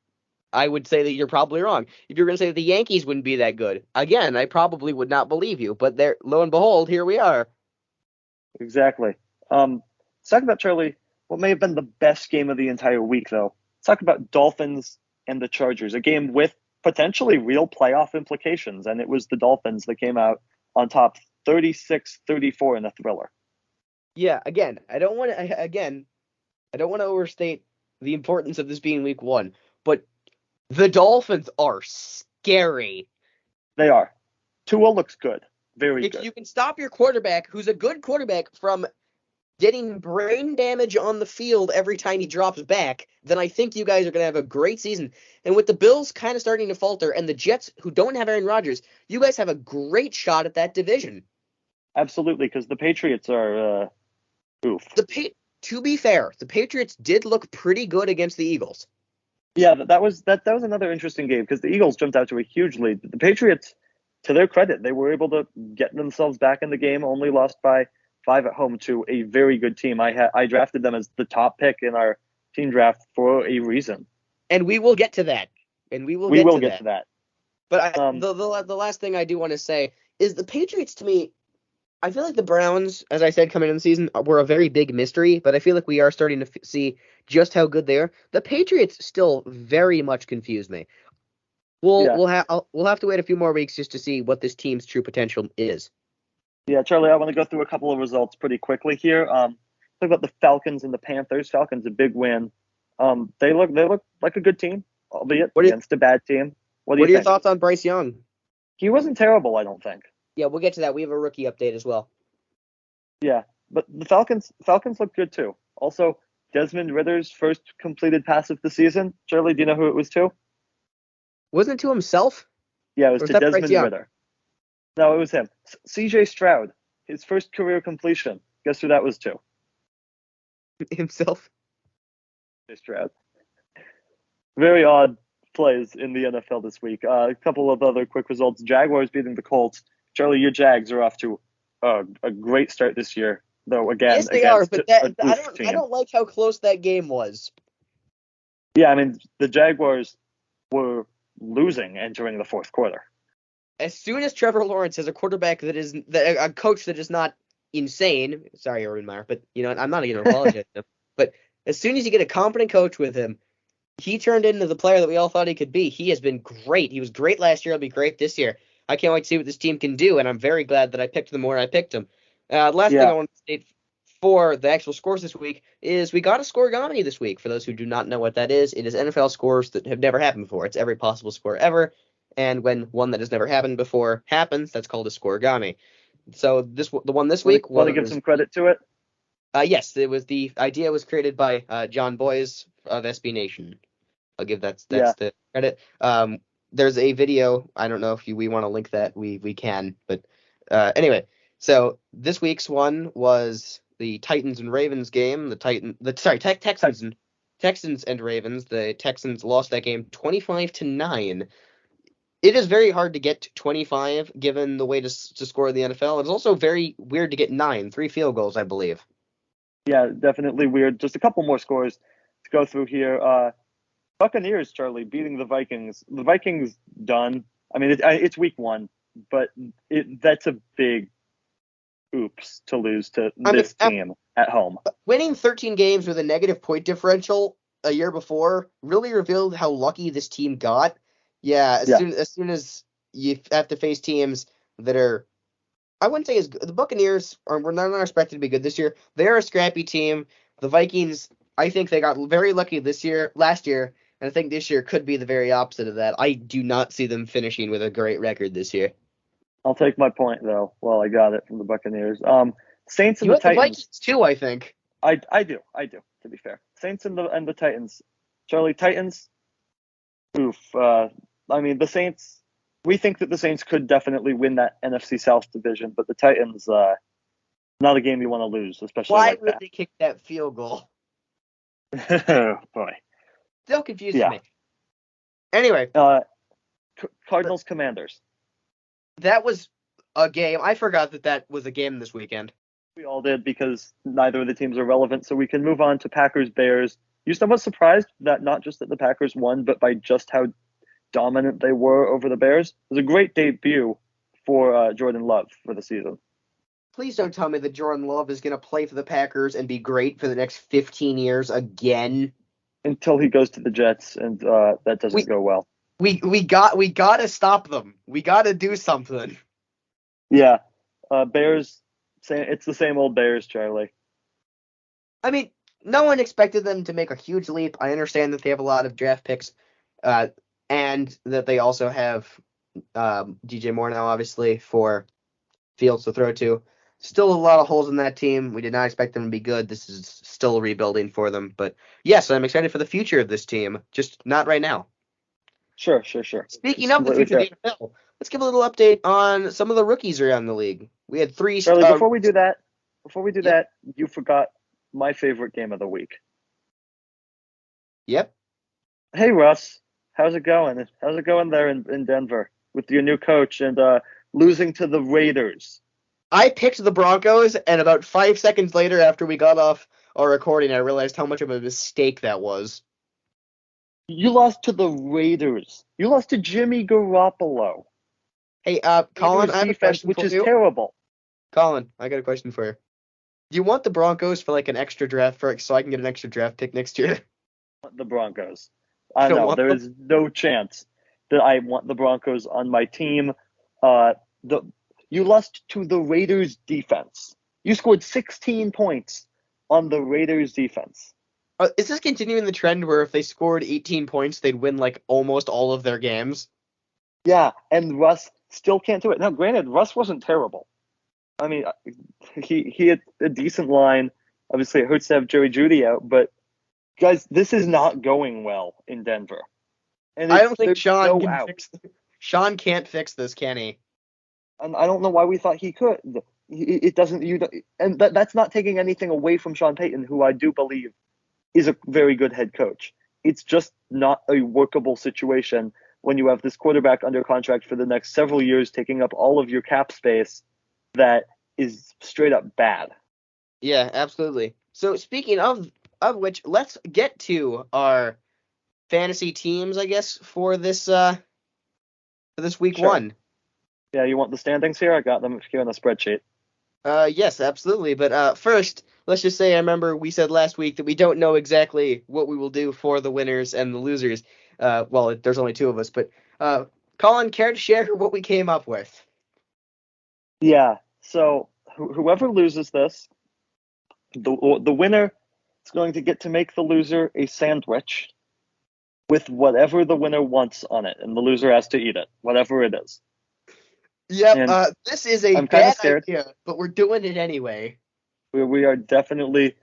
[SPEAKER 3] I would say that you're probably wrong. If you're going to say that the Yankees wouldn't be that good, again, I probably would not believe you. But there, lo and behold, here we are.
[SPEAKER 1] Exactly. Let's talk about, Charlie, what may have been the best game of the entire week, though. Let's talk about Dolphins and the Chargers, a game with potentially real playoff implications, and it was the Dolphins that came out on top 36-34 in a thriller.
[SPEAKER 3] Yeah, again, I don't want to overstate the importance of this being week 1, but the Dolphins are scary.
[SPEAKER 1] They are. Tua looks good. Very
[SPEAKER 3] If
[SPEAKER 1] good.
[SPEAKER 3] you can stop your quarterback, who's a good quarterback, from getting brain damage on the field every time he drops back, then I think you guys are going to have a great season. And with the Bills kind of starting to falter and the Jets, who don't have Aaron Rodgers, you guys have a great shot at that division.
[SPEAKER 1] Absolutely, because the Patriots are oof.
[SPEAKER 3] To be fair, the Patriots did look pretty good against the Eagles.
[SPEAKER 1] Yeah, that was another interesting game, because the Eagles jumped out to a huge lead. The Patriots, to their credit, they were able to get themselves back in the game, only lost by 5 at home to a very good team. I drafted them as the top pick in our team draft for a reason.
[SPEAKER 3] And we will get to that. We will get to that. But the last thing I do want to say is the Patriots, to me, I feel like the Browns, as I said, coming in the season, were a very big mystery, but I feel like we are starting to see just how good they are. The Patriots still very much confuse me. We'll have to wait a few more weeks just to see what this team's true potential is.
[SPEAKER 1] Yeah, Charlie, I want to go through a couple of results pretty quickly here. Talk about the Falcons and the Panthers. Falcons, a big win. They look like a good team, albeit against a bad team. What are
[SPEAKER 3] your thoughts on Bryce Young?
[SPEAKER 1] He wasn't terrible, I don't think.
[SPEAKER 3] Yeah, we'll get to that. We have a rookie update as well.
[SPEAKER 1] Yeah, but the Falcons look good too. Also, Desmond Ritter's first completed pass of the season. Charlie, do you know who it was to?
[SPEAKER 3] Wasn't it to himself?
[SPEAKER 1] Yeah, it was to Desmond Ritter. No, it was him. C.J. Stroud, his first career completion. Guess who that was to?
[SPEAKER 3] Himself.
[SPEAKER 1] C.J. Stroud. Very odd plays in the NFL this week. A couple of other quick results. Jaguars beating the Colts. Charlie, your Jags are off to a great start this year, though. Again,
[SPEAKER 3] yes, they are. But I don't like how close that game was.
[SPEAKER 1] Yeah, I mean, the Jaguars were losing entering the fourth quarter.
[SPEAKER 3] As soon as Trevor Lawrence has a quarterback a coach that is not insane. Sorry, Urban Meyer, but I'm not going to apologize to him. But as soon as you get a competent coach with him, he turned into the player that we all thought he could be. He has been great. He was great last year. He'll be great this year. I can't wait to see what this team can do, and I'm very glad that I picked them where I picked them. Last thing I want to state for the actual scores this week is we got a scoregami this week. For those who do not know what that is, it is NFL scores that have never happened before. It's every possible score ever, and when one that has never happened before happens, that's called a scoregami. So the one this week.
[SPEAKER 1] Want to give some credit to it?
[SPEAKER 3] Yes, the idea was created by John Boyes of SB Nation. I'll give that's the credit. There's a video. I don't know if we want to link that. We can. But anyway, so this week's one was the Titans and Ravens game. Texans and Ravens. The Texans lost that game 25-9. It is very hard to get 25 given the way to score in the NFL. It's also very weird to get 3 field goals, I believe.
[SPEAKER 1] Yeah, definitely weird. Just a couple more scores to go through here. Buccaneers, Charlie, beating the Vikings. The Vikings done. I mean, it's week 1. but that's a big oops to lose to this team at home.
[SPEAKER 3] Winning 13 games with a negative point differential a year before really revealed how lucky this team got. Yeah, as soon as you have to face teams that are, I wouldn't say as good. The Buccaneers were not expected to be good this year. They're a scrappy team. The Vikings, I think they got very lucky last year, and I think this year could be the very opposite of that. I do not see them finishing with a great record this year.
[SPEAKER 1] I'll take my point though. Well, I got it from the Buccaneers. Saints and
[SPEAKER 3] You
[SPEAKER 1] the
[SPEAKER 3] have the
[SPEAKER 1] Titans.
[SPEAKER 3] Vikings too, I think.
[SPEAKER 1] I do. To be fair, Saints and the Titans. Charlie, Titans. Oof. I mean, the Saints. We think that the Saints could definitely win that NFC South division, but the Titans, not a game you want to lose, especially
[SPEAKER 3] Why
[SPEAKER 1] like
[SPEAKER 3] would they kick that field goal?
[SPEAKER 1] that. Oh boy.
[SPEAKER 3] Still confusing me. Anyway,
[SPEAKER 1] Cardinals Commanders.
[SPEAKER 3] that was a game. I forgot that was a game this weekend.
[SPEAKER 1] We all did because neither of the teams are relevant, so we can move on to Packers Bears. You somewhat surprised that not just that the Packers won, but by just how dominant they were over the Bears. It was a great debut for Jordan Love for the season.
[SPEAKER 3] Please don't tell me that Jordan Love is going to play for the Packers and be great for the next 15 years again.
[SPEAKER 1] Until he goes to the Jets, and that doesn't go well.
[SPEAKER 3] We got to stop them. We got to do something.
[SPEAKER 1] Yeah, Bears. It's the same old Bears, Charlie.
[SPEAKER 3] I mean, no one expected them to make a huge leap. I understand that they have a lot of draft picks, and that they also have DJ Moore now, obviously, for Fields to throw to. Still a lot of holes in that team. We did not expect them to be good. This is still rebuilding for them. But yes, I'm excited for the future of this team, just not right now.
[SPEAKER 1] Sure.
[SPEAKER 3] Speaking of the future of the NFL, let's give a little update on some of the rookies around the league. We had three.
[SPEAKER 1] Charlie, before we do that, you forgot my favorite game of the week.
[SPEAKER 3] Yep.
[SPEAKER 1] Hey, Russ. How's it going? How's it going there in Denver with your new coach and losing to the Raiders?
[SPEAKER 3] I picked the Broncos, and about 5 seconds later, after we got off our recording, I realized how much of a mistake that was.
[SPEAKER 1] You lost to the Raiders. You lost to Jimmy Garoppolo.
[SPEAKER 3] Hey, Colin, I have a question
[SPEAKER 1] which
[SPEAKER 3] for
[SPEAKER 1] is
[SPEAKER 3] you.
[SPEAKER 1] terrible.
[SPEAKER 3] Colin, I got a question for you. Do you want the Broncos for like an extra draft so I can get an extra draft pick next year?
[SPEAKER 1] The Broncos. I know there is no chance that I want the Broncos on my team. You lost to the Raiders defense. You scored 16 points on the Raiders defense.
[SPEAKER 3] Is this continuing the trend where if they scored 18 points, they'd win like almost all of their games?
[SPEAKER 1] Yeah, and Russ still can't do it. Now, granted, Russ wasn't terrible. I mean, he had a decent line. Obviously, it hurts to have Jerry Jeudy out, but guys, this is not going well in Denver. And
[SPEAKER 3] I don't think Sean can't fix this, can he?
[SPEAKER 1] And I don't know why we thought he could. It doesn't. And that's not taking anything away from Sean Payton, who I do believe is a very good head coach. It's just not a workable situation when you have this quarterback under contract for the next several years, taking up all of your cap space. That is straight up bad.
[SPEAKER 3] Yeah, absolutely. So speaking of which, let's get to our fantasy teams, I guess, for this week
[SPEAKER 1] Sure.
[SPEAKER 3] 1.
[SPEAKER 1] Yeah, you want the standings here? I got them here on the spreadsheet.
[SPEAKER 3] Yes, absolutely. But first, let's just say I remember we said last week that we don't know exactly what we will do for the winners and the losers. Well, there's only 2 of us, but Colin, care to share what we came up with?
[SPEAKER 1] Yeah, so whoever loses this, the winner is going to get to make the loser a sandwich with whatever the winner wants on it, and the loser has to eat it, whatever it is.
[SPEAKER 3] Yep, this is a
[SPEAKER 1] I'm
[SPEAKER 3] bad
[SPEAKER 1] scared.
[SPEAKER 3] idea, but we're doing it anyway.
[SPEAKER 1] We are definitely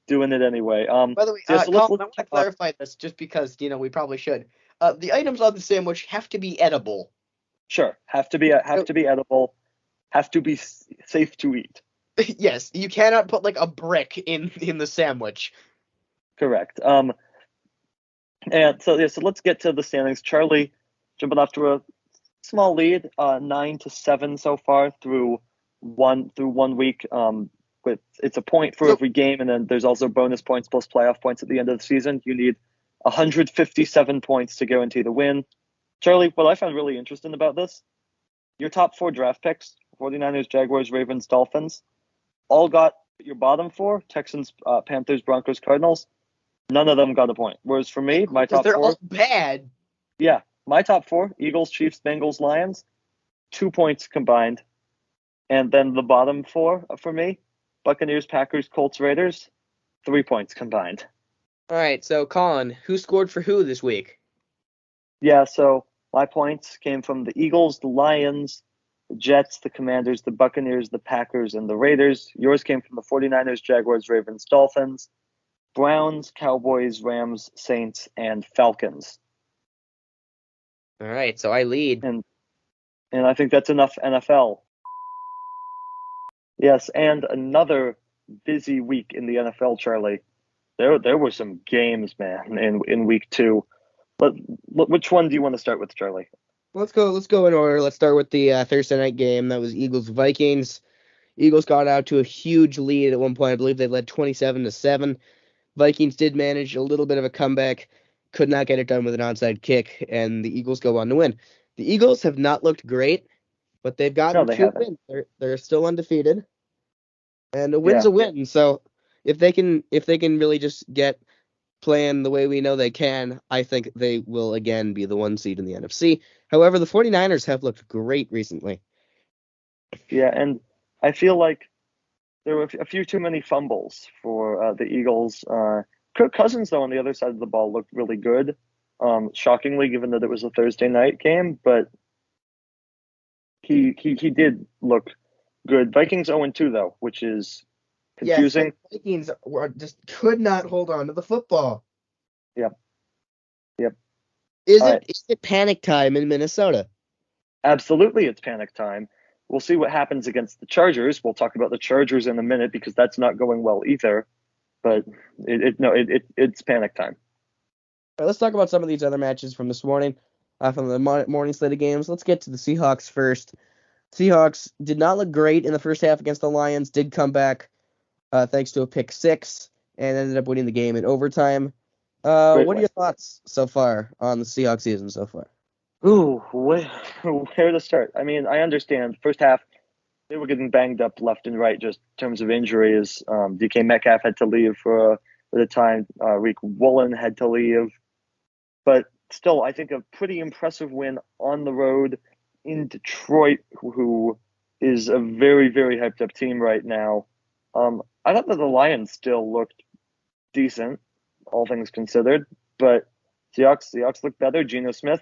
[SPEAKER 1] doing it anyway.
[SPEAKER 3] By the way, Colin, I want to clarify this just because, we probably should. The items on the sandwich have to be edible.
[SPEAKER 1] Sure, have to be edible, have to be safe to eat.
[SPEAKER 3] Yes, you cannot put like a brick in the sandwich.
[SPEAKER 1] Correct. And so let's get to the standings. Charlie jumping off to a small lead, 9-7 so far through one week. It's a point for every game, and then there's also bonus points plus playoff points at the end of the season. You need 157 points to guarantee the win. Charlie, what I found really interesting about this, your top 4 draft picks, 49ers, Jaguars, Ravens, Dolphins, all got your bottom 4, Texans, Panthers, Broncos, Cardinals. None of them got a point. Whereas for me, my top
[SPEAKER 3] they're
[SPEAKER 1] 4,
[SPEAKER 3] all bad.
[SPEAKER 1] yeah, my top 4, Eagles, Chiefs, Bengals, Lions, 2 points combined. And then the bottom 4 for me, Buccaneers, Packers, Colts, Raiders, 3 points combined.
[SPEAKER 3] All right, so Colin, who scored for who this week?
[SPEAKER 1] Yeah, so my points came from the Eagles, the Lions, the Jets, the Commanders, the Buccaneers, the Packers, and the Raiders. Yours came from the 49ers, Jaguars, Ravens, Dolphins, Browns, Cowboys, Rams, Saints, and Falcons.
[SPEAKER 3] All right, so I lead.
[SPEAKER 1] And I think that's enough NFL. Yes, and another busy week in the NFL, Charlie. There were some games, man, in week 2. But which one do you want to start with, Charlie?
[SPEAKER 3] Let's go in order. Let's start with the Thursday night game. That was Eagles-Vikings. Eagles got out to a huge lead at one point. I believe they led 27-7. Vikings did manage a little bit of a comeback, could not get it done with an onside kick, and the Eagles go on to win. The Eagles have not looked great, but they've gotten 2 wins. They're still undefeated, and a win's a win. So if they can really just get playing the way we know they can, I think they will again be the 1 seed in the NFC. However, the 49ers have looked great recently.
[SPEAKER 1] Yeah, and I feel like there were a few too many fumbles for the Eagles. Kirk Cousins, though, on the other side of the ball looked really good, shockingly, given that it was a Thursday night game, but he did look good. Vikings 0-2, though, which is confusing.
[SPEAKER 3] Yes, the Vikings just could not hold on to the football.
[SPEAKER 1] Yep.
[SPEAKER 3] Is it panic time in Minnesota?
[SPEAKER 1] Absolutely, it's panic time. We'll see what happens against the Chargers. We'll talk about the Chargers in a minute because that's not going well either. But it's panic time.
[SPEAKER 3] All right, let's talk about some of these other matches from this morning, from the morning slate of games. Let's get to the Seahawks first. Seahawks did not look great in the first half against the Lions. Did come back thanks to a pick 6 and ended up winning the game in overtime. What are your thoughts so far on the Seahawks season so far?
[SPEAKER 1] Ooh, where to start? I mean, I understand. First half, they were getting banged up left and right just in terms of injuries. DK Metcalf had to leave for a time. Rick Woolen had to leave. But still, I think a pretty impressive win on the road in Detroit, who is a very, very hyped up team right now. I thought that the Lions still looked decent, all things considered, but Seahawks looked better. Geno Smith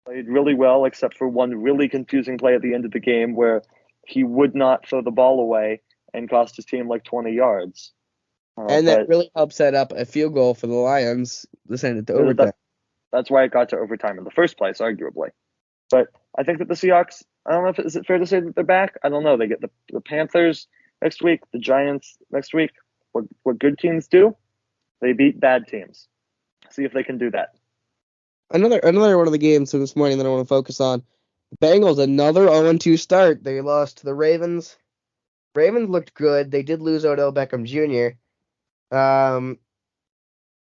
[SPEAKER 1] played really well, except for one really confusing play at the end of the game where he would not throw the ball away and cost his team like 20 yards.
[SPEAKER 3] And that really helped set up a field goal for the Lions to send it to overtime.
[SPEAKER 1] That's why it got to overtime in the first place, arguably. But I think that the Seahawks, I don't know, is it fair to say that they're back? I don't know. They get the Panthers next week, the Giants next week. What good teams do? They beat bad teams. See if they can do that.
[SPEAKER 3] Another one of the games from this morning that I want to focus on. Bengals, another 0-2 start. They lost to the Ravens. Ravens looked good. They did lose Odell Beckham Jr.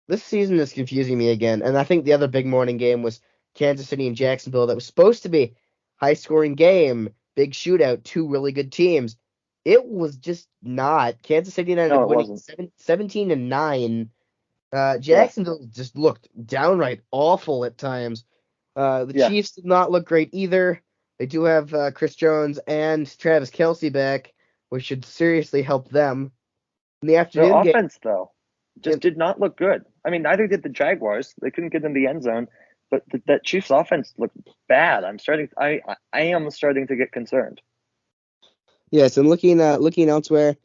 [SPEAKER 3] This season is confusing me again. And I think the other big morning game was Kansas City and Jacksonville. That was supposed to be high-scoring game, big shootout, 2 really good teams. It was just not. Kansas City ended up winning 17-9. Jacksonville just looked downright awful at times. The Chiefs did not look great either. They do have Chris Jones and Travis Kelce back, which should seriously help them. In the afternoon
[SPEAKER 1] Their offense, though, just did not look good. I mean, neither did the Jaguars. They couldn't get in the end zone, but that Chiefs offense looked bad. I am starting to get concerned.
[SPEAKER 3] Yes, and looking elsewhere,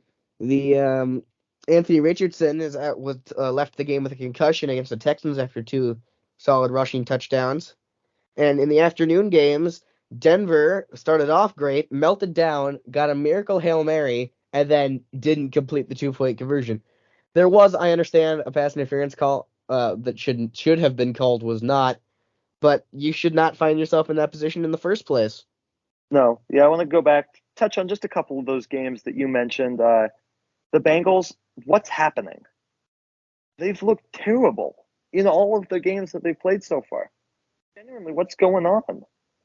[SPEAKER 3] the Anthony Richardson left the game with a concussion against the Texans after 2 solid rushing touchdowns. And in the afternoon games, Denver started off great, melted down, got a miracle Hail Mary, and then didn't complete the 2-point conversion. There was, I understand, a pass interference call that should have been called, was not, but you should not find yourself in that position in the first place.
[SPEAKER 1] No, yeah, I want to go back, touch on just a couple of those games that you mentioned. The Bengals, what's happening? They've looked terrible in all of the games that they've played so far. Genuinely, what's going on?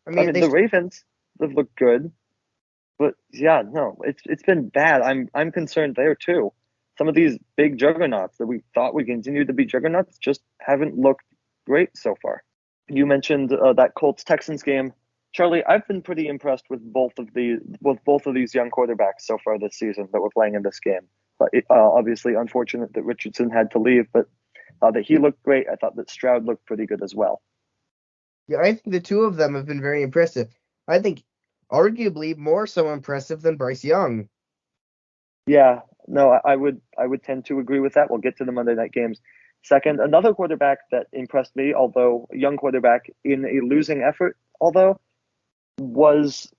[SPEAKER 1] I mean the Ravens, they've looked good. But yeah, no, it's been bad. I'm concerned there too. Some of these big juggernauts that we thought would continue to be juggernauts just haven't looked great so far. You mentioned that Colts Texans game, Charlie. I've been pretty impressed with both of these young quarterbacks so far this season that were playing in this game. But obviously, unfortunate that Richardson had to leave, but that he looked great. I thought that Stroud looked pretty good as well.
[SPEAKER 3] Yeah, I think the two of them have been very impressive. I think arguably more so impressive than Bryce Young.
[SPEAKER 1] Yeah, no, I would tend to agree with that. We'll get to the Monday night games. Second, another quarterback that impressed me, although a young quarterback in a losing effort, was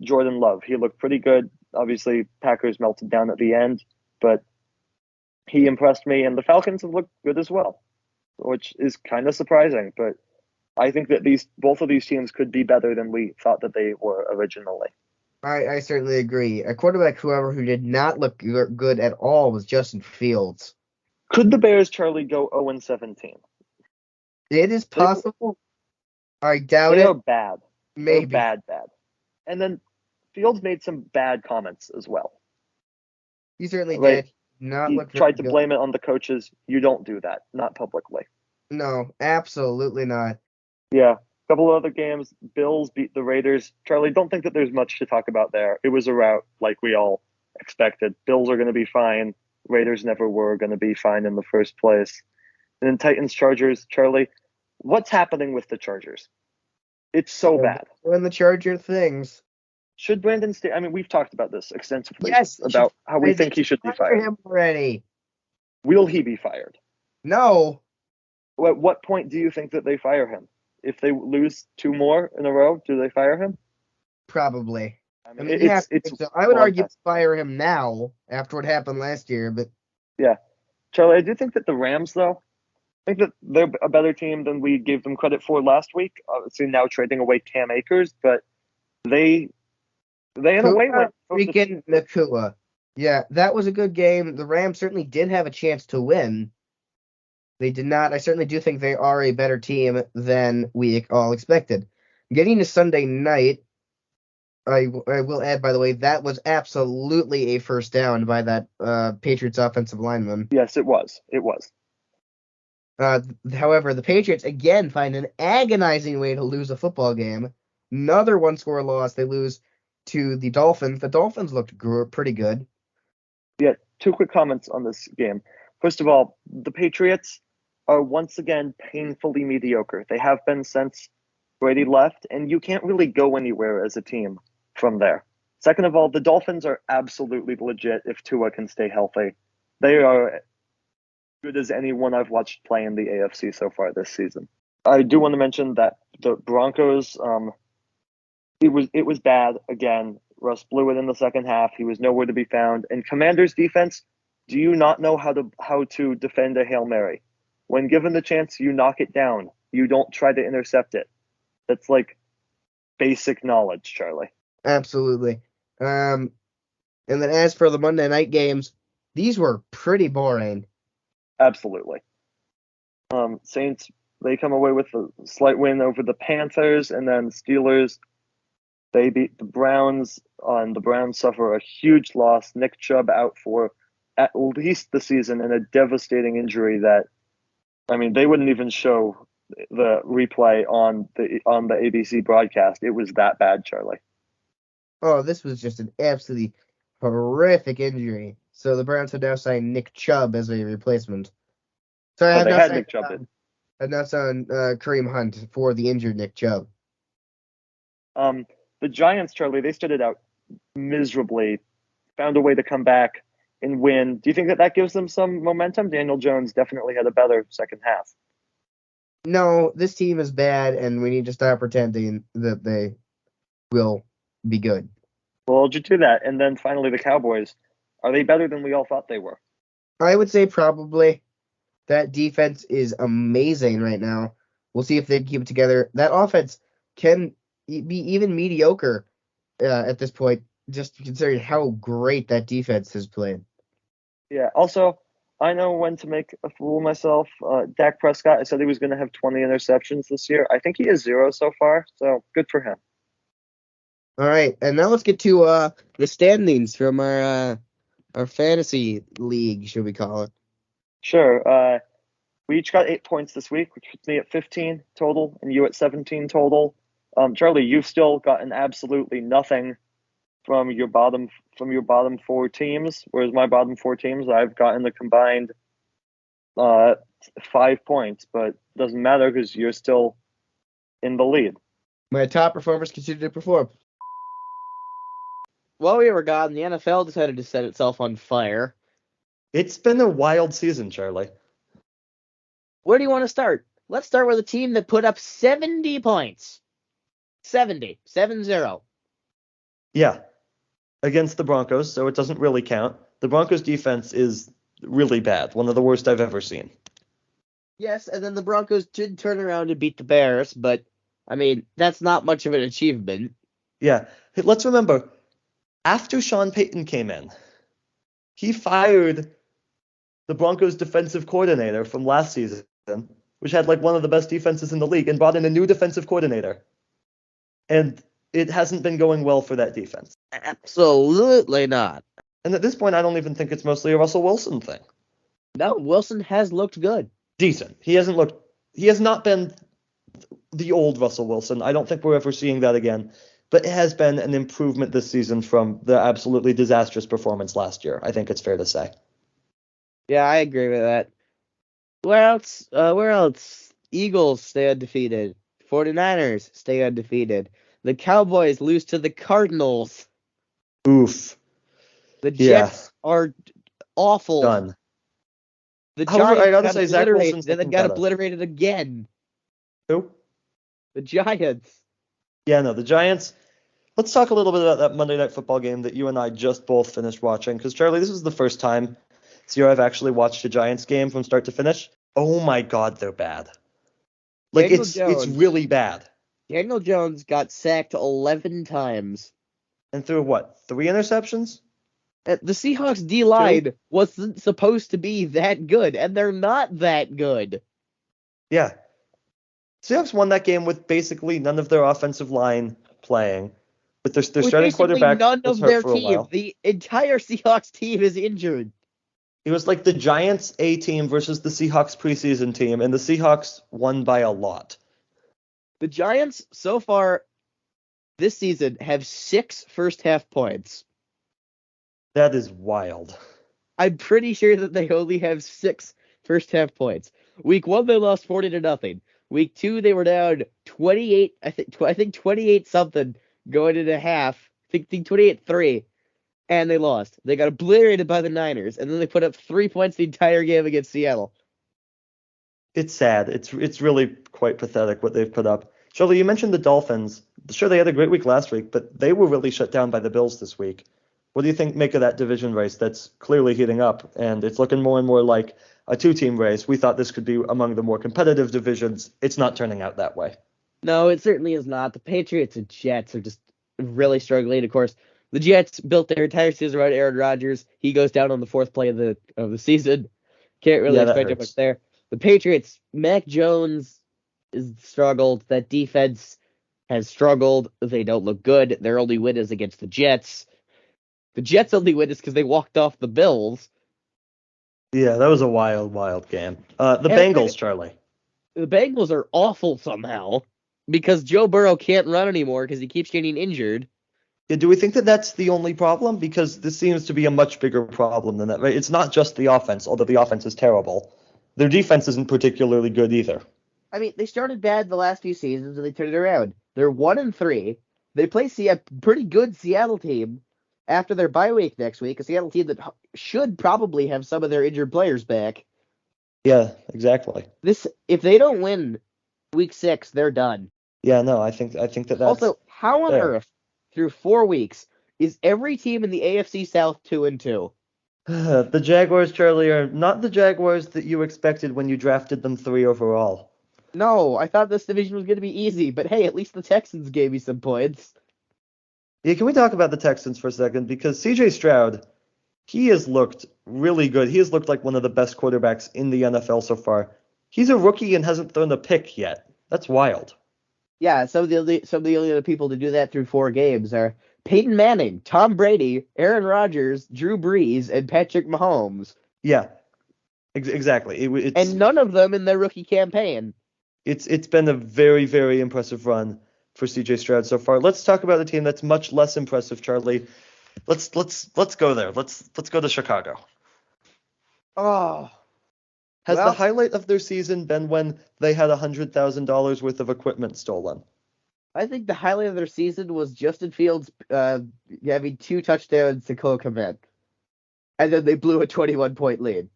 [SPEAKER 1] Jordan Love. He looked pretty good. Obviously, Packers melted down at the end, but he impressed me, and the Falcons have looked good as well, which is kind of surprising. But I think that both of these teams could be better than we thought that they were originally.
[SPEAKER 3] I certainly agree. A quarterback, who did not look good at all was Justin Fields.
[SPEAKER 1] Could the Bears, Charlie, go 0-17?
[SPEAKER 3] It is possible. I doubt
[SPEAKER 1] they
[SPEAKER 3] it.
[SPEAKER 1] are bad.
[SPEAKER 3] Maybe.
[SPEAKER 1] They're bad. And then Fields made some bad comments as well.
[SPEAKER 3] He certainly
[SPEAKER 1] Right.
[SPEAKER 3] did. Not
[SPEAKER 1] He
[SPEAKER 3] look very
[SPEAKER 1] tried to
[SPEAKER 3] good.
[SPEAKER 1] blame it on the coaches. You don't do that, not publicly.
[SPEAKER 3] No, absolutely not.
[SPEAKER 1] Yeah. A couple of other games. Bills beat the Raiders. Charlie, don't think that there's much to talk about there. It was a rout like we all expected. Bills are going to be fine. Raiders never were going to be fine in the first place. And then Titans-Chargers. Charlie, what's happening with the Chargers? It's so bad.
[SPEAKER 3] When the Charger things.
[SPEAKER 1] Should Brandon stay? I mean, we've talked about this extensively.
[SPEAKER 3] Yes,
[SPEAKER 1] about how we think he should be
[SPEAKER 3] fire
[SPEAKER 1] fired.
[SPEAKER 3] him already.
[SPEAKER 1] Will he be fired?
[SPEAKER 3] No.
[SPEAKER 1] At what point do you think that they fire him? If they lose two more in a row, do they fire him?
[SPEAKER 3] Probably.
[SPEAKER 1] I
[SPEAKER 3] I
[SPEAKER 1] mean,
[SPEAKER 3] mean, I would argue
[SPEAKER 1] fantastic.
[SPEAKER 3] fire him now after what happened last year, but
[SPEAKER 1] Yeah. Charlie, I do think that the Rams, though, I think that they're a better team than we gave them credit for last week. Obviously, now trading away Cam Akers, but they in a way went
[SPEAKER 3] freaking Nakua. Yeah, that was a good game. The Rams certainly did have a chance to win. They did not. I certainly do think they are a better team than we all expected. Getting to Sunday night, I will add, by the way, that was absolutely a first down by that Patriots offensive lineman.
[SPEAKER 1] Yes, it was. It was.
[SPEAKER 3] However, the Patriots again find an agonizing way to lose a football game. Another one-score loss. They lose to the Dolphins. The Dolphins looked pretty good.
[SPEAKER 1] Yeah, two quick comments on this game. First of all, the Patriots are once again painfully mediocre. They have been since Brady left, and you can't really go anywhere as a team from there. Second of all, the Dolphins are absolutely legit if Tua can stay healthy. They are good as anyone I've watched play in the AFC so far this season. I do want to mention that the Broncos, it was bad again. Russ blew it in the second half. He was nowhere to be found. And Commanders defense, do you not know how to defend a Hail Mary? When given the chance, you knock it down. You don't try to intercept it. That's like basic knowledge, Charlie.
[SPEAKER 3] Absolutely. And then as for the Monday night games, these were pretty boring.
[SPEAKER 1] Absolutely. Saints, they come away with a slight win over the Panthers, and then Steelers, they beat the Browns. The Browns suffer a huge loss. Nick Chubb out for at least the season and a devastating injury that, I mean, they wouldn't even show the replay on the ABC broadcast. It was that bad, Charlie.
[SPEAKER 3] Oh, this was just an absolutely horrific injury. So the Browns have now signed Nick Chubb as a replacement. Sorry,
[SPEAKER 1] they had Nick Chubb in.
[SPEAKER 3] I've now signed Kareem Hunt for the injured Nick Chubb.
[SPEAKER 1] The Giants, Charlie, they started out miserably, found a way to come back and win. Do you think that gives them some momentum? Daniel Jones definitely had a better second half.
[SPEAKER 3] No, this team is bad, and we need to stop pretending that they will be good.
[SPEAKER 1] Well, hold you to that. And then finally, the Cowboys. Are they better than we all thought they were?
[SPEAKER 3] I would say probably. That defense is amazing right now. We'll see if they keep it together. That offense can be even mediocre at this point, just considering how great that defense has played.
[SPEAKER 1] Yeah. Also, I know when to make a fool of myself. Dak Prescott, I said he was going to have 20 interceptions this year. I think he has 0 so far, so good for him.
[SPEAKER 3] All right, and now let's get to the standings from our fantasy league, should we call it?
[SPEAKER 1] Sure. We each got 8 points this week, which puts me at 15 total, and you at 17 total. Charlie, you've still gotten absolutely nothing from your bottom 4 teams, whereas my bottom 4 teams, I've gotten the combined 5 points, but it doesn't matter because you're still in the lead.
[SPEAKER 3] My top performers continue to perform. While we were gone, the NFL decided to set itself on fire.
[SPEAKER 4] It's been a wild season, Charlie.
[SPEAKER 3] Where do you want to start? Let's start with a team that put up 70 points. 70. 7-0.
[SPEAKER 4] Yeah. Against the Broncos, so it doesn't really count. The Broncos defense is really bad, one of the worst I've ever seen.
[SPEAKER 3] Yes, and then the Broncos did turn around and beat the Bears, but, I mean, that's not much of an achievement.
[SPEAKER 4] Yeah. Hey, let's remember, after Sean Payton came in, he fired the Broncos defensive coordinator from last season, which had like one of the best defenses in the league, and brought in a new defensive coordinator. And it hasn't been going well for that defense.
[SPEAKER 3] Absolutely not.
[SPEAKER 4] And at this point, I don't even think it's mostly a Russell Wilson thing.
[SPEAKER 3] No, Wilson has looked good.
[SPEAKER 4] Decent. He has not been the old Russell Wilson. I don't think we're ever seeing that again. But it has been an improvement this season from the absolutely disastrous performance last year. I think it's fair to say.
[SPEAKER 3] Yeah, I agree with that. Where else? Where else? Eagles stay undefeated. 49ers stay undefeated. The Cowboys lose to the Cardinals.
[SPEAKER 4] Oof.
[SPEAKER 3] The Jets are awful.
[SPEAKER 4] Done.
[SPEAKER 3] The
[SPEAKER 4] However, I
[SPEAKER 3] Giants
[SPEAKER 4] gotta say, Zach Wilson's
[SPEAKER 3] then
[SPEAKER 4] looking
[SPEAKER 3] got
[SPEAKER 4] better.
[SPEAKER 3] obliterated again.
[SPEAKER 4] Who?
[SPEAKER 3] The Giants.
[SPEAKER 4] Yeah, no, the Giants. Let's talk a little bit about that Monday Night Football game that you and I just both finished watching. Because, Charlie, this was the first time this year I've actually watched a Giants game from start to finish. Oh my God, they're bad. Like, it's really bad.
[SPEAKER 3] Daniel Jones got sacked 11 times.
[SPEAKER 4] And threw what? 3 interceptions?
[SPEAKER 3] The Seahawks D-line wasn't supposed to be that good, and they're not that good.
[SPEAKER 4] Yeah. Seahawks won that game with basically none of their offensive line playing. But their starting quarterback
[SPEAKER 3] none
[SPEAKER 4] was
[SPEAKER 3] of
[SPEAKER 4] hurt
[SPEAKER 3] their
[SPEAKER 4] for a
[SPEAKER 3] team.
[SPEAKER 4] while.
[SPEAKER 3] The entire Seahawks team is injured.
[SPEAKER 4] It was like the Giants A team versus the Seahawks preseason team, and the Seahawks won by a lot.
[SPEAKER 3] The Giants, so far this season, have 6 first-half points.
[SPEAKER 4] That is wild.
[SPEAKER 3] I'm pretty sure that they only have 6 first-half points. Week 1, they lost 40-0. Week 2, they were down 28. I think 28 something going into half. I think 28-3, and they lost. They got obliterated by the Niners, and then they put up 3 points the entire game against Seattle.
[SPEAKER 4] It's sad. It's really quite pathetic what they've put up. Charlie, you mentioned the Dolphins. Sure, they had a great week last week, but they were really shut down by the Bills this week. What do you make of that division race that's clearly heating up, and it's looking more and more like a 2-team race? We thought this could be among the more competitive divisions. It's not turning out that way.
[SPEAKER 3] No, it certainly is not. The Patriots and Jets are just really struggling. Of course, the Jets built their entire season around Aaron Rodgers. He goes down on the 4th play of the season. Can't really expect too much there. The Patriots, Mac Jones has struggled. That defense has struggled. They don't look good. Their only win is against the Jets. The Jets' only win is because they walked off the Bills.
[SPEAKER 4] Yeah, that was a wild, wild game. The Bengals, Charlie.
[SPEAKER 3] The Bengals are awful somehow because Joe Burrow can't run anymore because he keeps getting injured.
[SPEAKER 4] Yeah, do we think that that's the only problem? Because this seems to be a much bigger problem than that, right? It's not just the offense, although the offense is terrible. Their defense isn't particularly good either.
[SPEAKER 3] I mean, they started bad the last few seasons and they turned it around. They're 1-3. They play a pretty good Seattle team after their bye week next week, a Seattle team that should probably have some of their injured players back.
[SPEAKER 4] Yeah, exactly.
[SPEAKER 3] If they don't win week 6, they're done.
[SPEAKER 4] Yeah, no, I think that's
[SPEAKER 3] also, how on
[SPEAKER 4] fair.
[SPEAKER 3] earth through 4 weeks is every team in the AFC South 2-2?
[SPEAKER 4] The Jaguars, Charlie, are not the Jaguars that you expected when you drafted them 3 overall.
[SPEAKER 3] No, I thought this division was going to be easy, but hey, at least the Texans gave me some points.
[SPEAKER 4] Yeah, can we talk about the Texans for a second? Because C.J. Stroud, he has looked really good. He has looked like one of the best quarterbacks in the NFL so far. He's a rookie and hasn't thrown a pick yet. That's wild.
[SPEAKER 3] Yeah, some of the only other people to do that through 4 games are Peyton Manning, Tom Brady, Aaron Rodgers, Drew Brees, and Patrick Mahomes.
[SPEAKER 4] Yeah, exactly. It's
[SPEAKER 3] And none of them in their rookie campaign.
[SPEAKER 4] it's been a very, very impressive run for CJ Stroud so far. Let's talk about a team that's much less impressive, Charlie. Let's go there. Let's go to Chicago.
[SPEAKER 3] Oh,
[SPEAKER 4] Has
[SPEAKER 3] well,
[SPEAKER 4] the highlight of their season been when they had $100,000 worth of equipment stolen?
[SPEAKER 3] I think the highlight of their season was Justin Fields having 2 touchdowns to Cole Kmet. And then they blew a 21-point lead.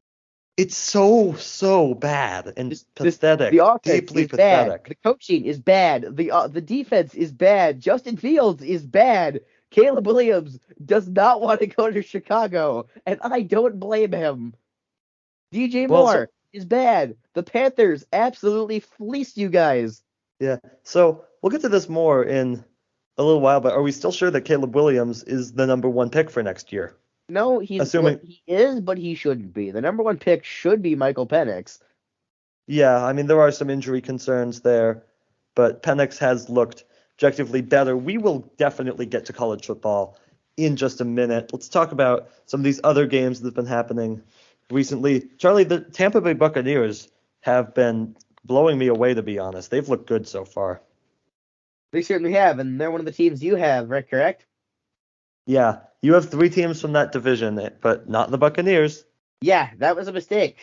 [SPEAKER 4] It's so bad and pathetic.
[SPEAKER 3] The offense
[SPEAKER 4] Deeply
[SPEAKER 3] is
[SPEAKER 4] pathetic.
[SPEAKER 3] bad. The coaching is bad. The defense is bad. Justin Fields is bad. Caleb Williams does not want to go to Chicago, and I don't blame him. DJ Moore is bad. The Panthers absolutely fleeced you guys.
[SPEAKER 4] Yeah. So we'll get to this more in a little while, but are we still sure that Caleb Williams is the number 1 pick for next year?
[SPEAKER 3] No, he is, but he shouldn't be. The number 1 pick should be Michael Penix.
[SPEAKER 4] Yeah, I mean, there are some injury concerns there, but Penix has looked objectively better. We will definitely get to college football in just a minute. Let's talk about some of these other games that have been happening recently. Charlie, the Tampa Bay Buccaneers have been blowing me away, to be honest. They've looked good so far.
[SPEAKER 3] They certainly have, and they're one of the teams you have, right? Correct?
[SPEAKER 4] Yeah, you have 3 teams from that division, but not the Buccaneers.
[SPEAKER 3] Yeah, that was a mistake.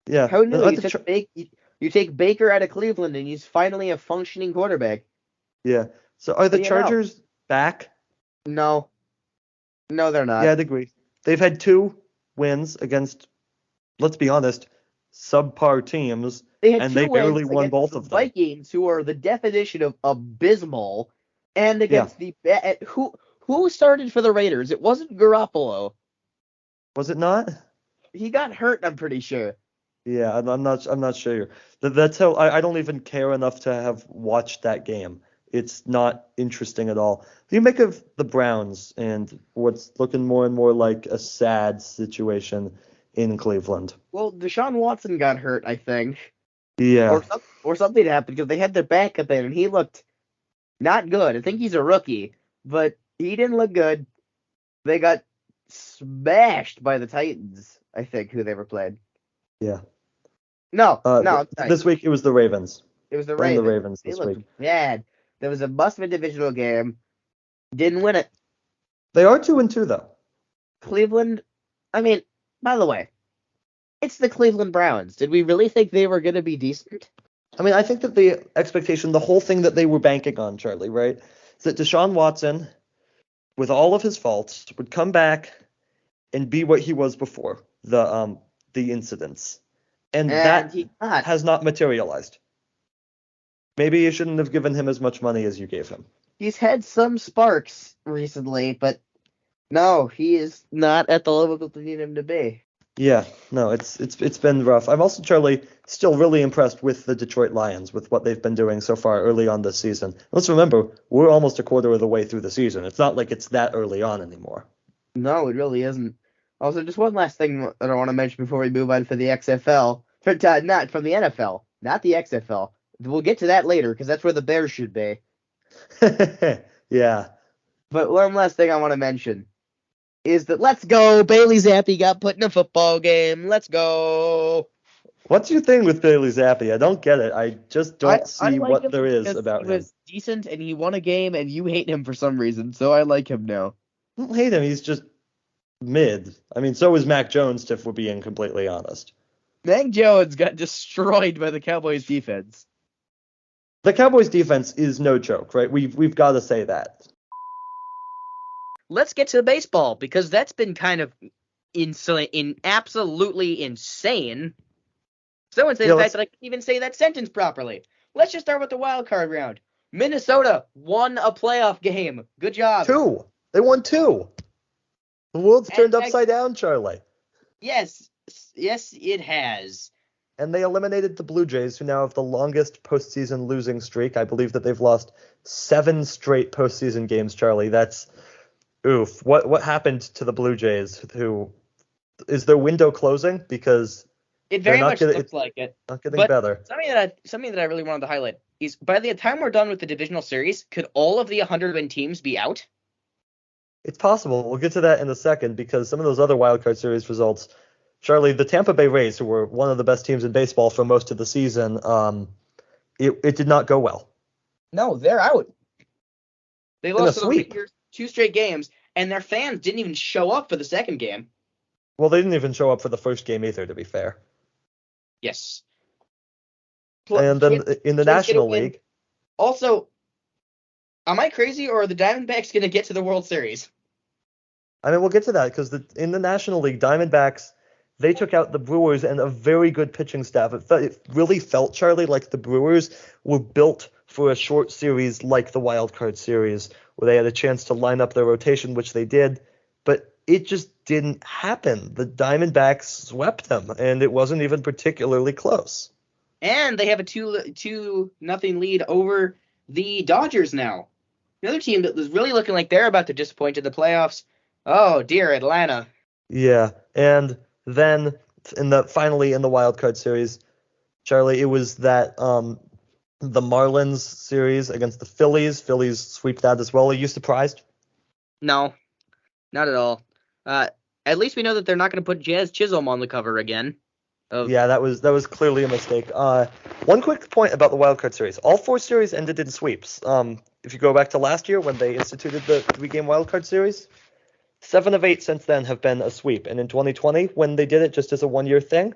[SPEAKER 4] Yeah.
[SPEAKER 3] How knew you take Baker out of Cleveland and he's finally a functioning quarterback?
[SPEAKER 4] Yeah. So are the
[SPEAKER 3] You know.
[SPEAKER 4] Chargers back?
[SPEAKER 3] No, they're not.
[SPEAKER 4] Yeah, I'd agree. They've had 2 wins against, let's be honest, subpar teams, and they barely won both of them.
[SPEAKER 3] Vikings, who are the definition of abysmal, and against who started for the Raiders? It wasn't Garoppolo.
[SPEAKER 4] Was it not?
[SPEAKER 3] He got hurt, I'm pretty sure.
[SPEAKER 4] Yeah, I'm not sure. That's how I don't even care enough to have watched that game. It's not interesting at all. What do you make of the Browns and what's looking more and more like a sad situation in Cleveland?
[SPEAKER 3] Well, Deshaun Watson got hurt, I think.
[SPEAKER 4] Yeah.
[SPEAKER 3] Or something happened because they had their backup in and he looked not good. I think he's a rookie, but he didn't look good. They got smashed by the Titans, I think, who they were playing.
[SPEAKER 4] Yeah.
[SPEAKER 3] No.
[SPEAKER 4] This week it was the Ravens.
[SPEAKER 3] It was the
[SPEAKER 4] Playing
[SPEAKER 3] Ravens.
[SPEAKER 4] the Ravens
[SPEAKER 3] They
[SPEAKER 4] this
[SPEAKER 3] looked
[SPEAKER 4] week.
[SPEAKER 3] bad. There was a must-win divisional game. Didn't win it.
[SPEAKER 4] They are 2-2 though.
[SPEAKER 3] Cleveland, I mean, by the way, it's the Cleveland Browns. Did we really think they were going to be decent?
[SPEAKER 4] I mean, I think that the expectation, the whole thing that they were banking on, Charlie, right, is that Deshaun Watson, with all of his faults, would come back and be what he was before the incidents, and that has not materialized. Maybe you shouldn't have given him as much money as you gave him.
[SPEAKER 3] He's had some sparks recently, but no, he is not at the level that they need him to be.
[SPEAKER 4] Yeah, no, it's been rough. I'm also, Charlie, still really impressed with the Detroit Lions, with what they've been doing so far early on this season. Let's remember, we're almost a quarter of the way through the season. It's not like it's that early on anymore.
[SPEAKER 3] No, it really isn't. Also, just one last thing that I want to mention before we move on for the XFL. Not from the NFL, not the XFL. We'll get to that later because that's where the Bears should be.
[SPEAKER 4] Yeah.
[SPEAKER 3] But one last thing I want to mention is that let's go. Bailey Zappi got put in a football game. Let's go.
[SPEAKER 4] What's your thing with Bailey Zappi? I don't get it. I just don't see
[SPEAKER 3] like
[SPEAKER 4] what there is about him.
[SPEAKER 3] He was decent and he won a game and you hate him for some reason, so I like him now.
[SPEAKER 4] I don't hate him. He's just mid. I mean, so is Mac Jones, if we're being completely honest.
[SPEAKER 3] Mac Jones got destroyed by the Cowboys defense.
[SPEAKER 4] The Cowboys defense is no joke, right? We've got to say that.
[SPEAKER 3] Let's get to baseball because that's been kind of absolutely insane. So insane the fact that I can't even say that sentence properly. Let's just start with the wild card round. Minnesota won a playoff game. Good job.
[SPEAKER 4] 2. They won 2. The world's turned upside down, Charlie.
[SPEAKER 3] Yes, it has.
[SPEAKER 4] And they eliminated the Blue Jays, who now have the longest postseason losing streak. I believe that they've lost 7 straight postseason games, Charlie. That's oof. What happened to the Blue Jays? Who is their window closing? Because
[SPEAKER 3] it very much looks like it.
[SPEAKER 4] Not getting better.
[SPEAKER 3] Something that I really wanted to highlight. is by the time we're done with the divisional series, could all of the 100-win teams be out?
[SPEAKER 4] It's possible. We'll get to that in a second because some of those other wildcard series results, Charlie, the Tampa Bay Rays, who were one of the best teams in baseball for most of the season, it did not go well.
[SPEAKER 3] No, they're out. They
[SPEAKER 4] a
[SPEAKER 3] lost to the
[SPEAKER 4] sweep.
[SPEAKER 3] Rangers 2 straight games, and their fans didn't even show up for the second game.
[SPEAKER 4] Well, they didn't even show up for the first game either, to be fair.
[SPEAKER 3] Yes.
[SPEAKER 4] And then in the National League.
[SPEAKER 3] Also, am I crazy, or are the Diamondbacks going to get to the World Series?
[SPEAKER 4] I mean, we'll get to that because in the National League, Diamondbacks, they took out the Brewers and a very good pitching staff. It really felt, Charlie, like the Brewers were built for a short series like the Wild Card Series, where they had a chance to line up their rotation, which they did, but it just didn't happen. The Diamondbacks swept them, and it wasn't even particularly close.
[SPEAKER 3] And they have a 2-0 lead over the Dodgers now. Another team that was really looking like they're about to disappoint in the playoffs. Oh, dear, Atlanta.
[SPEAKER 4] Yeah, and then finally in the Wild Card Series, Charlie, it was that the Marlins series against the Phillies. Phillies sweep that as well. Are you surprised?
[SPEAKER 3] No, not at all. At least we know that they're not going to put Jazz Chisholm on the cover again.
[SPEAKER 4] Yeah, that was clearly a mistake. One quick point about the Wild Card Series. All 4 series ended in sweeps. If you go back to last year when they instituted the 3-game Wild Card Series, 7 of 8 since then have been a sweep. And in 2020, when they did it just as a one-year thing,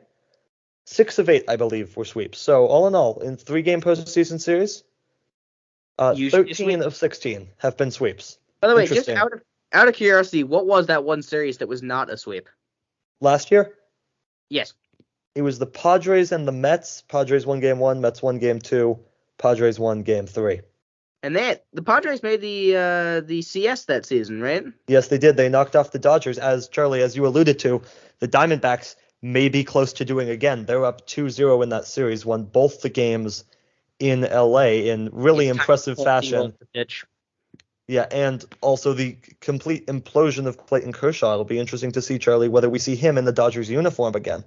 [SPEAKER 4] 6 of 8, I believe, were sweeps. So all in all, in 3-game postseason series, 13 of 16 have been sweeps.
[SPEAKER 3] By the way, just out of curiosity, what was that one series that was not a sweep?
[SPEAKER 4] Last year?
[SPEAKER 3] Yes.
[SPEAKER 4] It was the Padres and the Mets. Padres won game 1, Mets won game 2, Padres won game 3.
[SPEAKER 3] And the Padres made the CS that season, right?
[SPEAKER 4] Yes, they did. They knocked off the Dodgers, as Charlie, as you alluded to. The Diamondbacks may be close to doing again. They're up 2-0 in that series, won both the games in LA in really impressive fashion. Yeah, and also the complete implosion of Clayton Kershaw. It'll be interesting to see, Charlie, whether we see him in the Dodgers uniform again.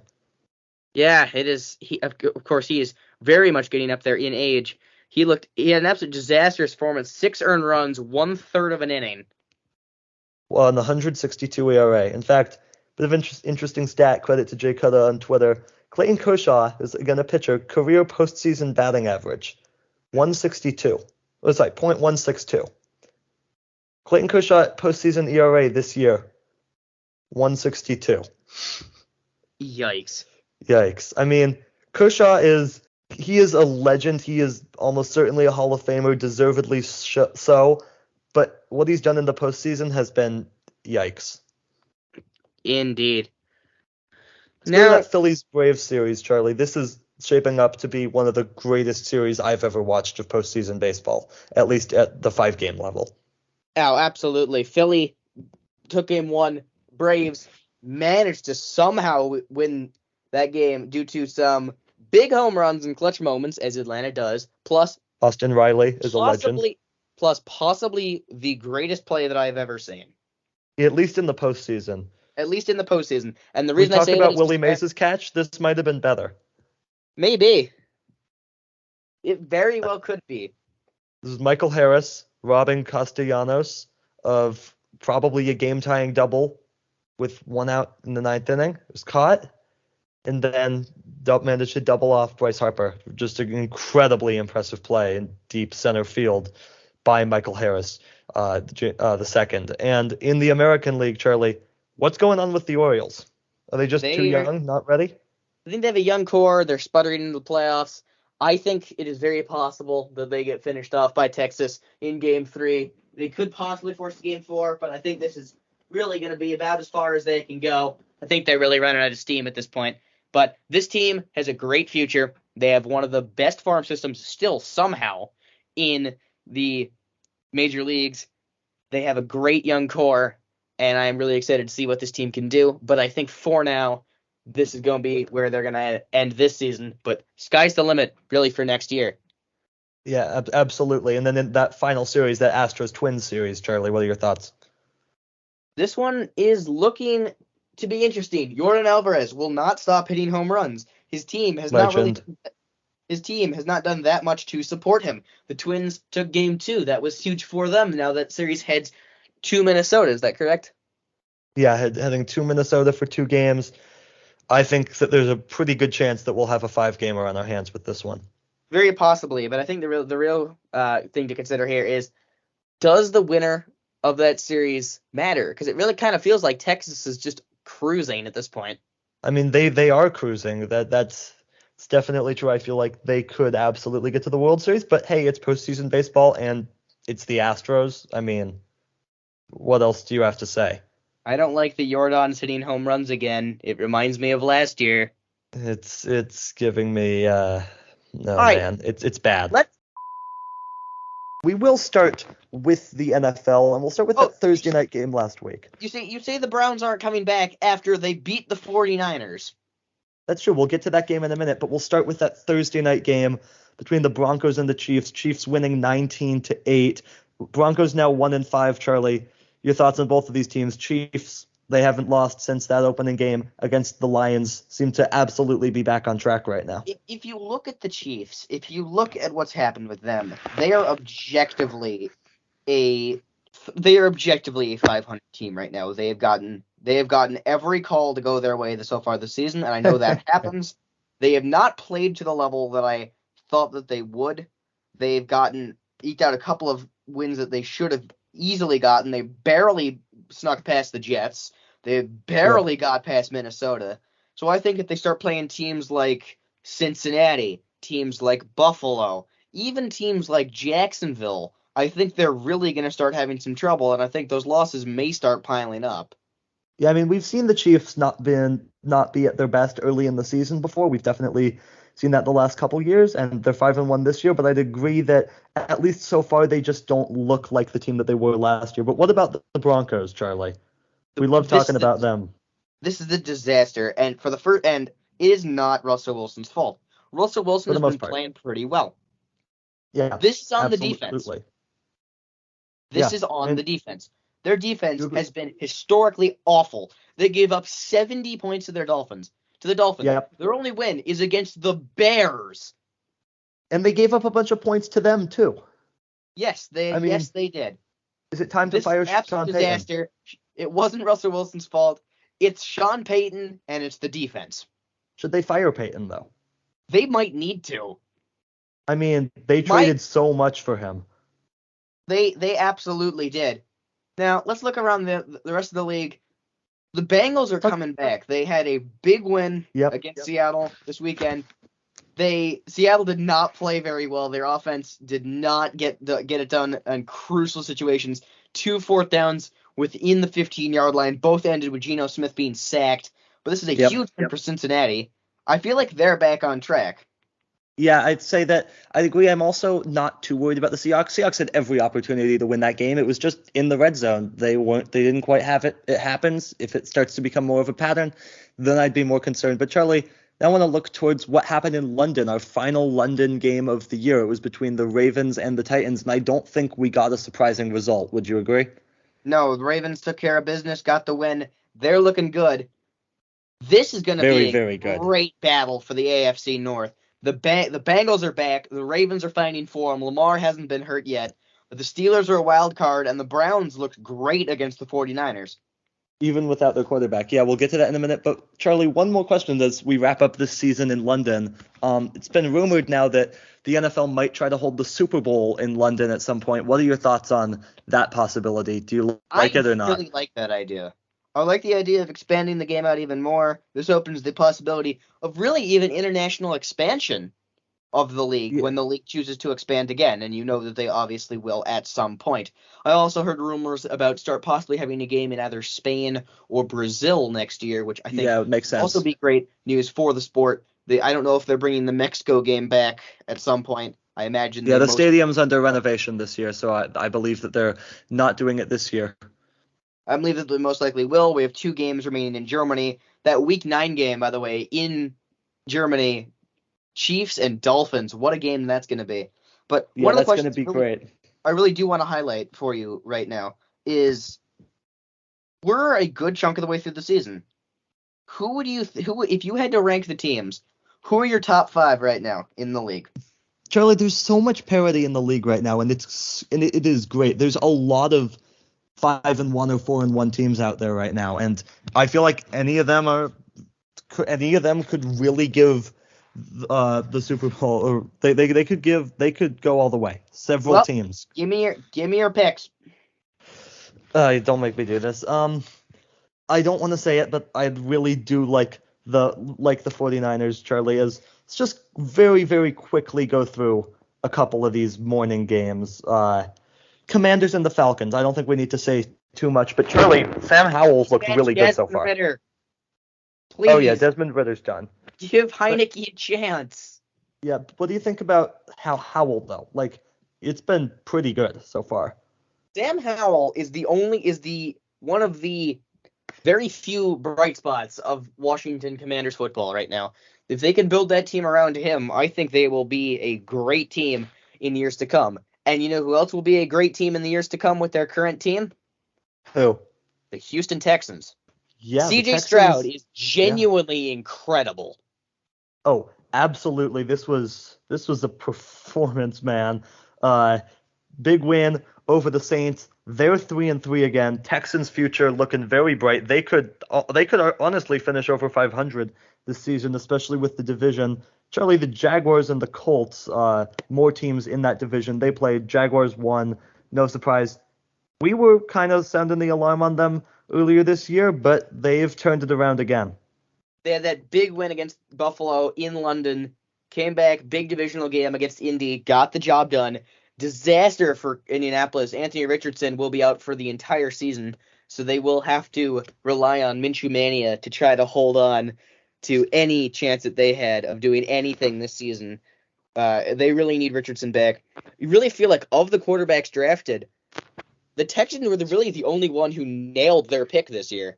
[SPEAKER 3] Yeah, it is. Of course, he is very much getting up there in age. He had an absolute disastrous performance. 6 earned runs, 1/3 of an inning.
[SPEAKER 4] Well, on the 162 ERA. In fact, bit of interesting stat, credit to Jay Cutta on Twitter. Clayton Kershaw is, again, a pitcher, career postseason batting average, 162. Oh, sorry, .162. Clayton Kershaw postseason ERA this year, 162.
[SPEAKER 3] Yikes.
[SPEAKER 4] Yikes. I mean, Kershaw he is a legend. He is almost certainly a Hall of Famer, deservedly so. But what he's done in the postseason has been yikes.
[SPEAKER 3] Indeed.
[SPEAKER 4] Now, that Phillies-Braves series, Charlie, this is shaping up to be one of the greatest series I've ever watched of postseason baseball, at least at the 5-game level.
[SPEAKER 3] Oh, absolutely. Philly took game 1. Braves managed to somehow win that game due to some big home runs and clutch moments, as Atlanta does, plus
[SPEAKER 4] Austin Riley is a legend.
[SPEAKER 3] Plus possibly the greatest play that I've ever seen.
[SPEAKER 4] At least in the postseason.
[SPEAKER 3] At least in the postseason. And the reason
[SPEAKER 4] I
[SPEAKER 3] say
[SPEAKER 4] talk about
[SPEAKER 3] that
[SPEAKER 4] Willie Mays' catch, this might have been better.
[SPEAKER 3] Maybe. It very well could be.
[SPEAKER 4] This is Michael Harris robbing Castellanos of probably a game-tying double with 1 out in the 9th inning. It was caught, and then managed to double off Bryce Harper. Just an incredibly impressive play in deep center field by Michael Harris, the second. And in the American League, Charlie, what's going on with the Orioles? Are they just too young, not ready?
[SPEAKER 3] I think they have a young core. They're sputtering into the playoffs. I think it is very possible that they get finished off by Texas in Game 3. They could possibly force Game 4, but I think this is really going to be about as far as they can go. I think they're really running out of steam at this point. But this team has a great future. They have one of the best farm systems still somehow in the major leagues. They have a great young core, and I'm really excited to see what this team can do. But I think for now, this is going to be where they're going to end this season. But sky's the limit, really, for next year.
[SPEAKER 4] Yeah, absolutely. And then in that final series, that Astros-Twins series, Charlie, what are your thoughts?
[SPEAKER 3] This one is looking to be interesting. Yordan Alvarez will not stop hitting home runs. His team has not really his team has not done that much to support him. The Twins took game 2. That was huge for them. Now that series heads to Minnesota. Is that correct?
[SPEAKER 4] Yeah, heading to Minnesota for 2 games. I think that there's a pretty good chance that we'll have a 5-gamer on our hands with this one.
[SPEAKER 3] Very possibly, but I think the real thing to consider here is, does the winner of that series matter? Because it really kind of feels like Texas is just cruising at this point.
[SPEAKER 4] I mean, they are cruising. That's definitely true. I feel like they could absolutely get to the World Series, but hey, it's postseason baseball and it's the Astros. I mean, what else do you have to say?
[SPEAKER 3] I don't like the Jordans hitting home runs again. It reminds me of last year.
[SPEAKER 4] It's giving me no,
[SPEAKER 3] right.
[SPEAKER 4] man. It's bad.
[SPEAKER 3] Let's
[SPEAKER 4] We will start with the NFL, and we'll start with that Thursday night game last week.
[SPEAKER 3] You say the Browns aren't coming back after they beat the 49ers.
[SPEAKER 4] That's true. We'll get to that game in a minute, but we'll start with that Thursday night game between the Broncos and the Chiefs. Chiefs winning 19-8. Broncos now 1-5. Charlie, your thoughts on both of these teams? Chiefs, they haven't lost since that opening game against the Lions. Seem to absolutely be back on track right now.
[SPEAKER 3] If you look at the Chiefs, if you look at what's happened with them, they are objectively a 500 team right now. They have gotten every call to go their way so far this season, and I know that happens. They have not played to the level that I thought that they would. They've eked out a couple of wins that they should have easily gotten. They barely snuck past the Jets. They barely got past Minnesota. So I think if they start playing teams like Cincinnati, teams like Buffalo, even teams like Jacksonville, I think they're really going to start having some trouble, and I think those losses may start piling up.
[SPEAKER 4] Yeah, I mean, we've seen the Chiefs not be at their best early in the season before. We've definitely seen that the last couple years, and they're 5-1 this year. But I'd agree that at least so far they just don't look like the team that they were last year. But what about the Broncos, Charlie? We love talking about them.
[SPEAKER 3] This is a disaster, and it is not Russell Wilson's fault. Russell Wilson has been playing pretty well.
[SPEAKER 4] Yeah,
[SPEAKER 3] this is on
[SPEAKER 4] absolutely.
[SPEAKER 3] the defense. This is on the defense. Their defense has been historically awful. They gave up 70 points to the Dolphins.
[SPEAKER 4] Yep.
[SPEAKER 3] Their only win is against the Bears.
[SPEAKER 4] And they gave up a bunch of points to them too.
[SPEAKER 3] Yes, they did.
[SPEAKER 4] Is it time to fire Sean Payton?
[SPEAKER 3] Disaster. It wasn't Russell Wilson's fault. It's Sean Payton, and it's the defense.
[SPEAKER 4] Should they fire Payton, though?
[SPEAKER 3] They might need to.
[SPEAKER 4] I mean, they traded so much for him.
[SPEAKER 3] They absolutely did. Now, let's look around the rest of the league. The Bengals are coming back. They had a big win against Seattle this weekend. Seattle did not play very well. Their offense did not get it done in crucial situations. 2 4th downs within the 15-yard line. Both ended with Geno Smith being sacked. But this is a huge win for Cincinnati. I feel like they're back on track.
[SPEAKER 4] Yeah, I'd say that I agree. I'm also not too worried about the Seahawks. Seahawks had every opportunity to win that game. It was just in the red zone. They didn't quite have it. It happens. If it starts to become more of a pattern, then I'd be more concerned. But Charlie, I want to look towards what happened in London, our final London game of the year. It was between the Ravens and the Titans, and I don't think we got a surprising result. Would you agree?
[SPEAKER 3] No, the Ravens took care of business, got the win. They're looking good. This is going to be a
[SPEAKER 4] very good.
[SPEAKER 3] Great battle for the AFC North. The Bengals are back. The Ravens are fighting for them. Lamar hasn't been hurt yet. But the Steelers are a wild card, and the Browns looked great against the 49ers.
[SPEAKER 4] Even without their quarterback. Yeah, we'll get to that in a minute. But, Charlie, one more question as we wrap up this season in London. It's been rumored now that the NFL might try to hold the Super Bowl in London at some point. What are your thoughts on that possibility? Do you like it or not?
[SPEAKER 3] I really like that idea. I like the idea of expanding the game out even more. This opens the possibility of really even international expansion of the league when the league chooses to expand again, and you know that they obviously will at some point. I also heard rumors about possibly having a game in either Spain or Brazil next year, which I think
[SPEAKER 4] it makes sense.
[SPEAKER 3] Also be great news for the sport. I don't know if they're bringing the Mexico game back at some point. I imagine.
[SPEAKER 4] The stadium's under renovation this year, so I believe that they're not doing it this year.
[SPEAKER 3] I believe that they most likely will. We have 2 games remaining in Germany. That Week 9 game, by the way, in Germany, Chiefs and Dolphins. What a game that's going to be. But one of the questions
[SPEAKER 4] that's going to be great.
[SPEAKER 3] I really do want to highlight for you right now is we're a good chunk of the way through the season. If you had to rank the teams, Who are your top 5 right now in the league?
[SPEAKER 4] Charlie, there's so much parity in the league right now, and it is great. There's a lot of 5-1 or 4-1 teams out there right now, and I feel like any of them could really give the Super Bowl, or they could go all the way. Several teams.
[SPEAKER 3] Give me your picks.
[SPEAKER 4] Don't make me do this. I don't want to say it, but I really do like the 49ers, Charlie. Let's just very, very quickly go through a couple of these morning games. Commanders and the Falcons. I don't think we need to say too much, but Charlie, Sam Howell's looked really good so far.
[SPEAKER 3] Ritter. Please.
[SPEAKER 4] Oh yeah, Desmond Ritter's done.
[SPEAKER 3] Give Heineke a chance.
[SPEAKER 4] Yeah, what do you think about Howell though? Like, it's been pretty good so far.
[SPEAKER 3] Sam Howell is one of the very few bright spots of Washington Commanders football right now. If they can build that team around him, I think they will be a great team in years to come. And you know who else will be a great team in the years to come with their current team?
[SPEAKER 4] Who?
[SPEAKER 3] The Houston Texans.
[SPEAKER 4] Yeah,
[SPEAKER 3] CJ Stroud is genuinely incredible.
[SPEAKER 4] Oh, absolutely. This was a performance, man. Big win over the Saints. They're 3-3 again. Texans' future looking very bright. They could honestly finish over 500 this season, especially with the division. Charlie, the Jaguars and the Colts, more teams in that division. They played. Jaguars won. No surprise. We were kind of sounding the alarm on them earlier this year, but they've turned it around again.
[SPEAKER 3] They had that big win against Buffalo in London, came back, big divisional game against Indy, got the job done. Disaster for Indianapolis. Anthony Richardson will be out for the entire season, so they will have to rely on Minshew Mania to try to hold on to any chance that they had of doing anything this season. They really need Richardson back. You really feel like of the quarterbacks drafted, the Texans were really the only one who nailed their pick this year.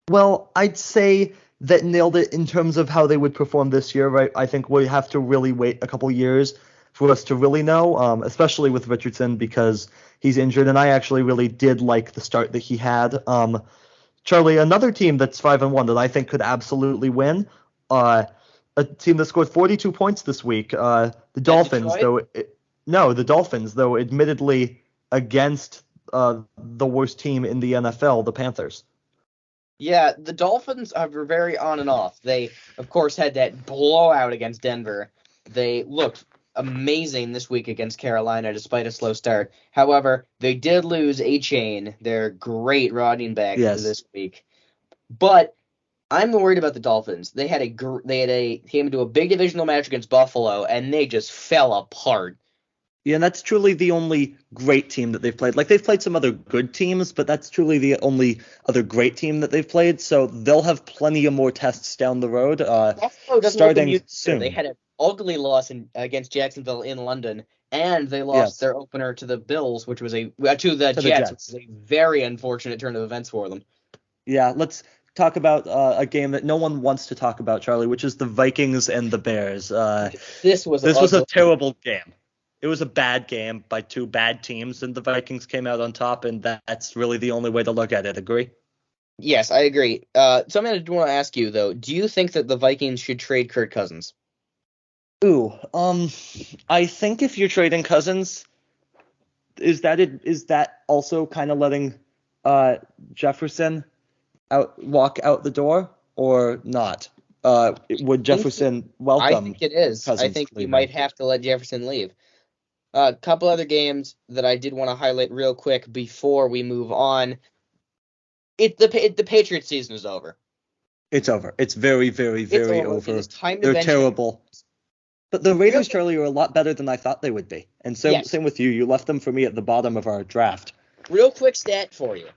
[SPEAKER 4] Well, I'd say that nailed it in terms of how they would perform this year, right? I think we have to really wait a couple years for us to really know, especially with Richardson because he's injured, and I actually really did like the start that he had. Charlie, another team that's 5-1 that I think could absolutely win, a team that scored 42 points this week, the Dolphins, the Dolphins, though admittedly against the worst team in the NFL, the Panthers.
[SPEAKER 3] Yeah, the Dolphins are very on and off. They, of course, had that blowout against Denver. They looked amazing this week against Carolina despite a slow start. However, they did lose A-Chain, their great running back this week. But I'm worried about the Dolphins. They came into a big divisional match against Buffalo, and they just fell apart.
[SPEAKER 4] Yeah, and that's truly the only great team that they've played. Like, they've played some other good teams, but that's truly the only other great team that they've played. So they'll have plenty of more tests down the road. Starting soon.
[SPEAKER 3] They had an ugly loss against Jacksonville in London, and they lost their opener to the Bills, which was to the Jets, which was a very unfortunate turn of events for them.
[SPEAKER 4] Yeah, let's talk about a game that no one wants to talk about, Charlie, which is the Vikings and the Bears. This was a terrible game. It was a bad game by two bad teams, and the Vikings came out on top, and that's really the only way to look at it. Agree?
[SPEAKER 3] Yes, I agree. Something I want to ask you, though. Do you think that the Vikings should trade Kirk Cousins?
[SPEAKER 4] Ooh, I think if you're trading Cousins, is that also kind of letting Jefferson walk out the door or not? Would Jefferson welcome?
[SPEAKER 3] I think it is.
[SPEAKER 4] Cousins
[SPEAKER 3] I think you
[SPEAKER 4] leaving?
[SPEAKER 3] might have to let Jefferson leave. A couple other games that I did want to highlight real quick before we move on. The Patriots season is over.
[SPEAKER 4] It's over. It's very, very, very over.
[SPEAKER 3] It is time to
[SPEAKER 4] They're
[SPEAKER 3] bench
[SPEAKER 4] terrible. But the Raiders, Charlie, are a lot better than I thought they would be. And same with you. You left them for me at the bottom of our draft.
[SPEAKER 3] Real quick stat for you.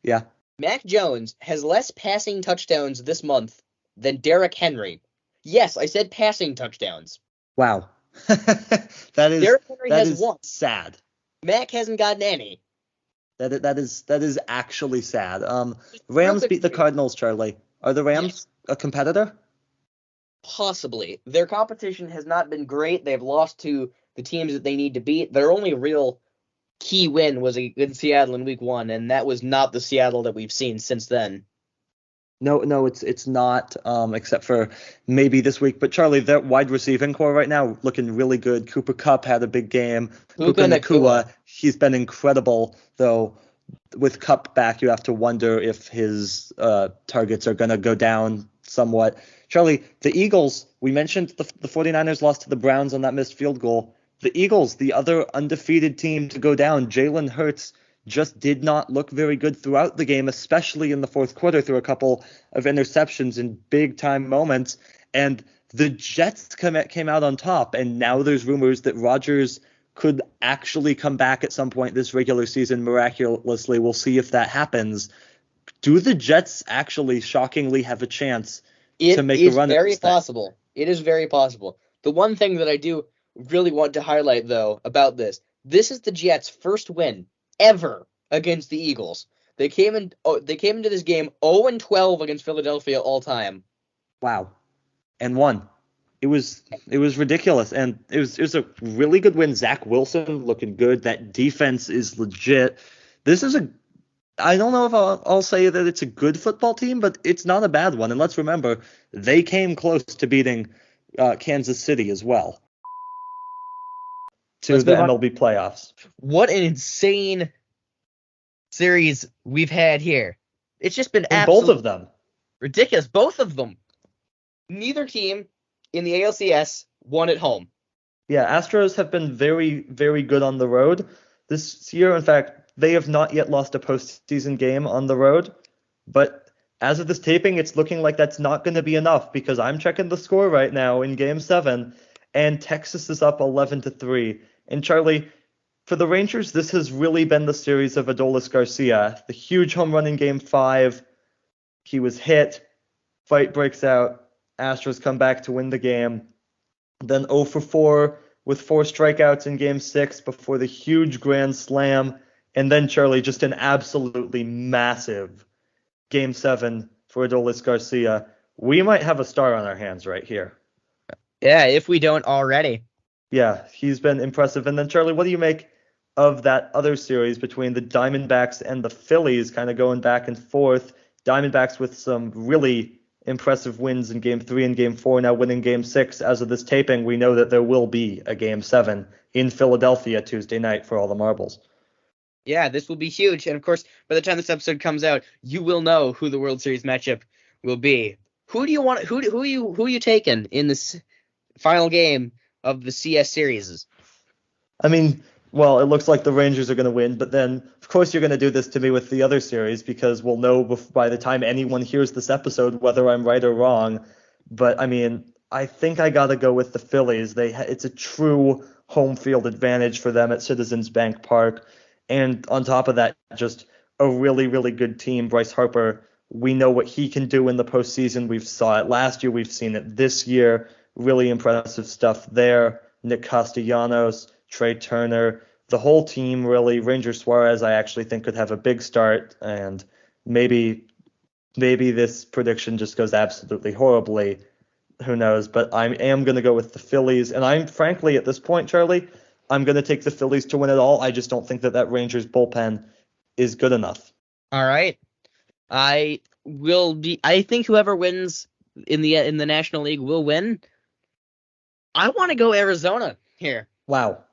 [SPEAKER 4] Yeah.
[SPEAKER 3] Mac Jones has less passing touchdowns this month than Derrick Henry. Yes, I said passing touchdowns.
[SPEAKER 4] Wow. Derrick Henry has one. Sad.
[SPEAKER 3] Mac hasn't gotten any.
[SPEAKER 4] That is actually sad. Rams beat the Cardinals, Charlie. Are the Rams a competitor?
[SPEAKER 3] Possibly. Their competition has not been great. They've lost to the teams that they need to beat. Their only real key win was in Seattle in Week 1, and that was not the Seattle that we've seen since then.
[SPEAKER 4] No, it's not, except for maybe this week. But Charlie, that wide receiving core right now looking really good. Cooper Kupp had a big game.
[SPEAKER 3] Puka Nacua.
[SPEAKER 4] He's been incredible, though. With Kupp back, you have to wonder if his targets are going to go down somewhat. Charlie, the Eagles, we mentioned the 49ers lost to the Browns on that missed field goal. The Eagles, the other undefeated team to go down, Jalen Hurts just did not look very good throughout the game, especially in the fourth quarter through a couple of interceptions in big-time moments. And the Jets came out on top, and now there's rumors that Rodgers could actually come back at some point this regular season miraculously. We'll see if that happens. Do the Jets actually shockingly have a chance to make a run at this thing?
[SPEAKER 3] It is very possible. The one thing that I do really want to highlight, though, about this is the Jets' first win ever against the Eagles. They came into this game 0-12 against Philadelphia all time.
[SPEAKER 4] Wow. And won. It was ridiculous, and it was a really good win. Zach Wilson looking good. That defense is legit. I don't know if I'll say that it's a good football team, but it's not a bad one. And let's remember, they came close to beating Kansas City as well to the MLB playoffs.
[SPEAKER 3] What an insane series we've had here. It's just been absolutely
[SPEAKER 4] both of them
[SPEAKER 3] ridiculous. Both of them. Neither team in the ALCS won at home.
[SPEAKER 4] Yeah, Astros have been very, very good on the road this year. In fact, they have not yet lost a postseason game on the road. But as of this taping, it's looking like that's not going to be enough, because I'm checking the score right now in Game 7, and Texas is up 11-3. And Charlie, for the Rangers, this has really been the series of Adolis Garcia. The huge home run in Game 5. He was hit. Fight breaks out. Astros come back to win the game. Then 0-4 with 4 strikeouts in Game 6 before the huge grand slam. And then, Charlie, just an absolutely massive Game 7 for Adolis Garcia. We might have a star on our hands right here.
[SPEAKER 3] Yeah, if we don't already.
[SPEAKER 4] Yeah, he's been impressive. And then, Charlie, what do you make of that other series between the Diamondbacks and the Phillies, kind of going back and forth? Diamondbacks with some really impressive wins in Game 3 and Game 4, now winning Game 6. As of this taping, we know that there will be a Game 7 in Philadelphia Tuesday night for all the marbles.
[SPEAKER 3] Yeah, this will be huge. And of course, by the time this episode comes out, you will know who the World Series matchup will be. Who do you want? Who are you taking in this final game of the CS series?
[SPEAKER 4] I mean, well, it looks like the Rangers are going to win, but then, of course, you're going to do this to me with the other series, because we'll know by the time anyone hears this episode whether I'm right or wrong. But, I mean, I think I got to go with the Phillies. It's a true home field advantage for them at Citizens Bank Park. And on top of that, just a really, really good team. Bryce Harper, we know what he can do in the postseason. We've saw it last year. We've seen it this year. Really impressive stuff there. Nick Castellanos, Trey Turner, the whole team, really. Ranger Suarez, I actually think, could have a big start, and maybe this prediction just goes absolutely horribly. Who knows? But I am going to go with the Phillies, and I'm frankly, at this point, Charlie, I'm going to take the Phillies to win it all. I just don't think that Rangers bullpen is good enough.
[SPEAKER 3] All right. I think whoever wins in the National League will win. I want to go Arizona here.
[SPEAKER 4] Wow.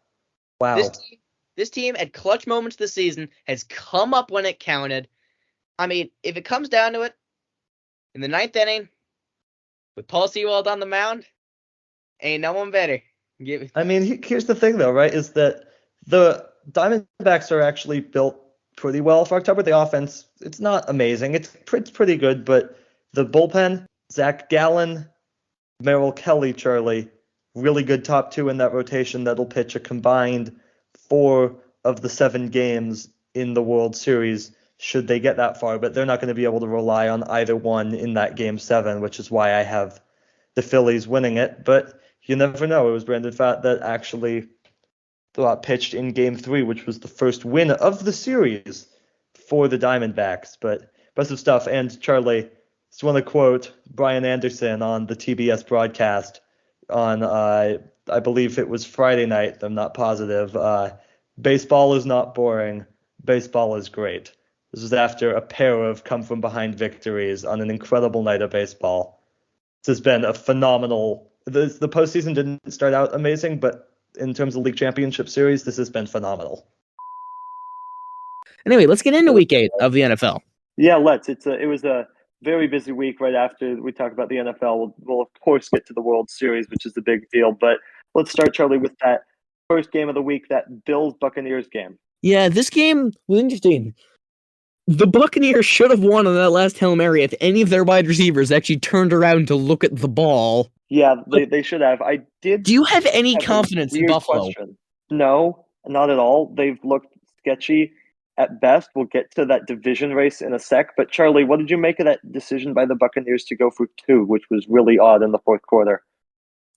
[SPEAKER 3] This team at clutch moments this season has come up when it counted. I mean, if it comes down to it, in the 9th inning, with Paul Sewald on the mound, ain't no one better.
[SPEAKER 4] I mean, here's the thing, though, right, is that the Diamondbacks are actually built pretty well for October. The offense, it's not amazing. It's pretty good, but the bullpen, Zach Gallen, Merrill Kelly, Charlie, really good top 2 in that rotation that'll pitch a combined 4 of the 7 games in the World Series, should they get that far. But they're not going to be able to rely on either one in that Game 7, which is why I have the Phillies winning it. But you never know. It was Brandon Pfaadt that actually pitched in Game 3, which was the first win of the series for the Diamondbacks. But impressive stuff. And Charlie, just want to quote Brian Anderson on the TBS broadcast on, I believe it was Friday night. I'm not positive. Baseball is not boring. Baseball is great. This was after a pair of come-from-behind victories on an incredible night of baseball. This has been a phenomenal... The postseason didn't start out amazing, but in terms of league championship series, this has been phenomenal.
[SPEAKER 6] Anyway, let's get into week 8 of the NFL.
[SPEAKER 1] Yeah, let's. It was a very busy week right after we talk about the NFL. We'll of course get to the World Series, which is the big deal. But let's start, Charlie, with that first game of the week, that Bills-Buccaneers game.
[SPEAKER 6] Yeah, this game was interesting. The Buccaneers should have won on that last Hail Mary if any of their wide receivers actually turned around to look at the ball.
[SPEAKER 1] Yeah, they should have.
[SPEAKER 6] Do you have any
[SPEAKER 1] have a
[SPEAKER 6] confidence in
[SPEAKER 1] weird
[SPEAKER 6] Buffalo?
[SPEAKER 1] question. No, not at all. They've looked sketchy at best. We'll get to that division race in a sec. But Charlie, what did you make of that decision by the Buccaneers to go for 2, which was really odd in the fourth quarter?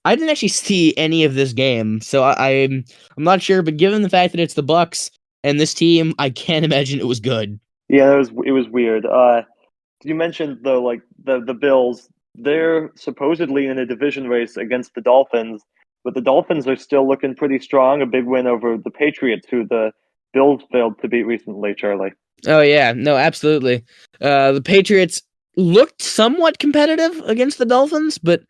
[SPEAKER 6] I didn't actually see any of this game, so I'm not sure. But given the fact that it's the Bucs and this team, I can't imagine it was good.
[SPEAKER 1] Yeah, it was weird. You mentioned though, like the Bills, they're supposedly in a division race against the Dolphins, but the Dolphins are still looking pretty strong. A big win over the Patriots, who the Bills failed to beat recently, Charlie.
[SPEAKER 6] Oh yeah, no, absolutely. The Patriots looked somewhat competitive against the Dolphins, but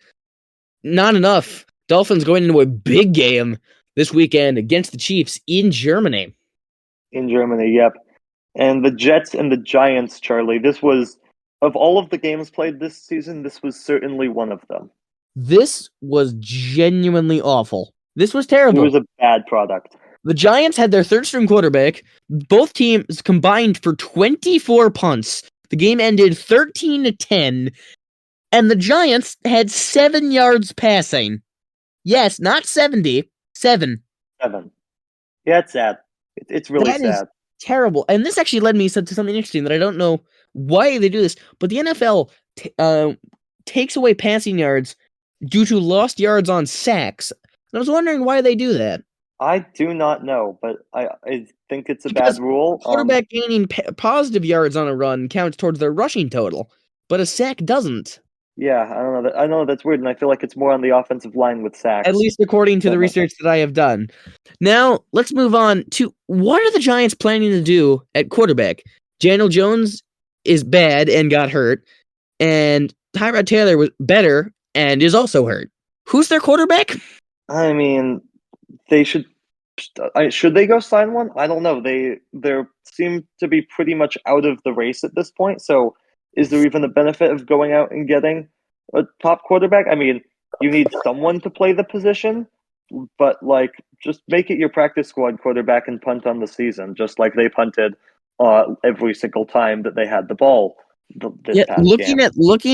[SPEAKER 6] not enough. Dolphins going into a big game this weekend against the Chiefs in Germany.
[SPEAKER 1] In Germany, yep. And the Jets and the Giants, Charlie, this was, of all of the games played this season, this was certainly one of them.
[SPEAKER 6] This was genuinely awful. This was terrible.
[SPEAKER 1] It was a bad product.
[SPEAKER 6] The Giants had their third-string quarterback. Both teams combined for 24 punts. The game ended 13-10, and the Giants had 7 yards passing. Yes, not 70, 7.
[SPEAKER 1] 7. Yeah, it's sad. It's really
[SPEAKER 6] That is
[SPEAKER 1] sad.
[SPEAKER 6] terrible. And this actually led me to something interesting that I don't know why they do this, but the NFL takes away passing yards due to lost yards on sacks. And I was wondering why they do that.
[SPEAKER 1] I do not know, but I think it's a
[SPEAKER 6] Because
[SPEAKER 1] bad rule.
[SPEAKER 6] Quarterback gaining positive yards on a run counts towards their rushing total, but a sack doesn't.
[SPEAKER 1] Yeah, I don't know. I know that's weird, and I feel like it's more on the offensive line with sacks.
[SPEAKER 6] At least according to the research that I have done. Now, let's move on to what are the Giants planning to do at quarterback? Daniel Jones is bad and got hurt, and Tyrod Taylor was better and is also hurt. Who's their quarterback?
[SPEAKER 1] I mean, they should they go sign one? I don't know. They seem to be pretty much out of the race at this point. So, is there even a benefit of going out and getting a top quarterback? I mean, you need someone to play the position, but like just make it your practice squad quarterback and punt on the season, just like they punted every single time that they had the ball.
[SPEAKER 6] Looking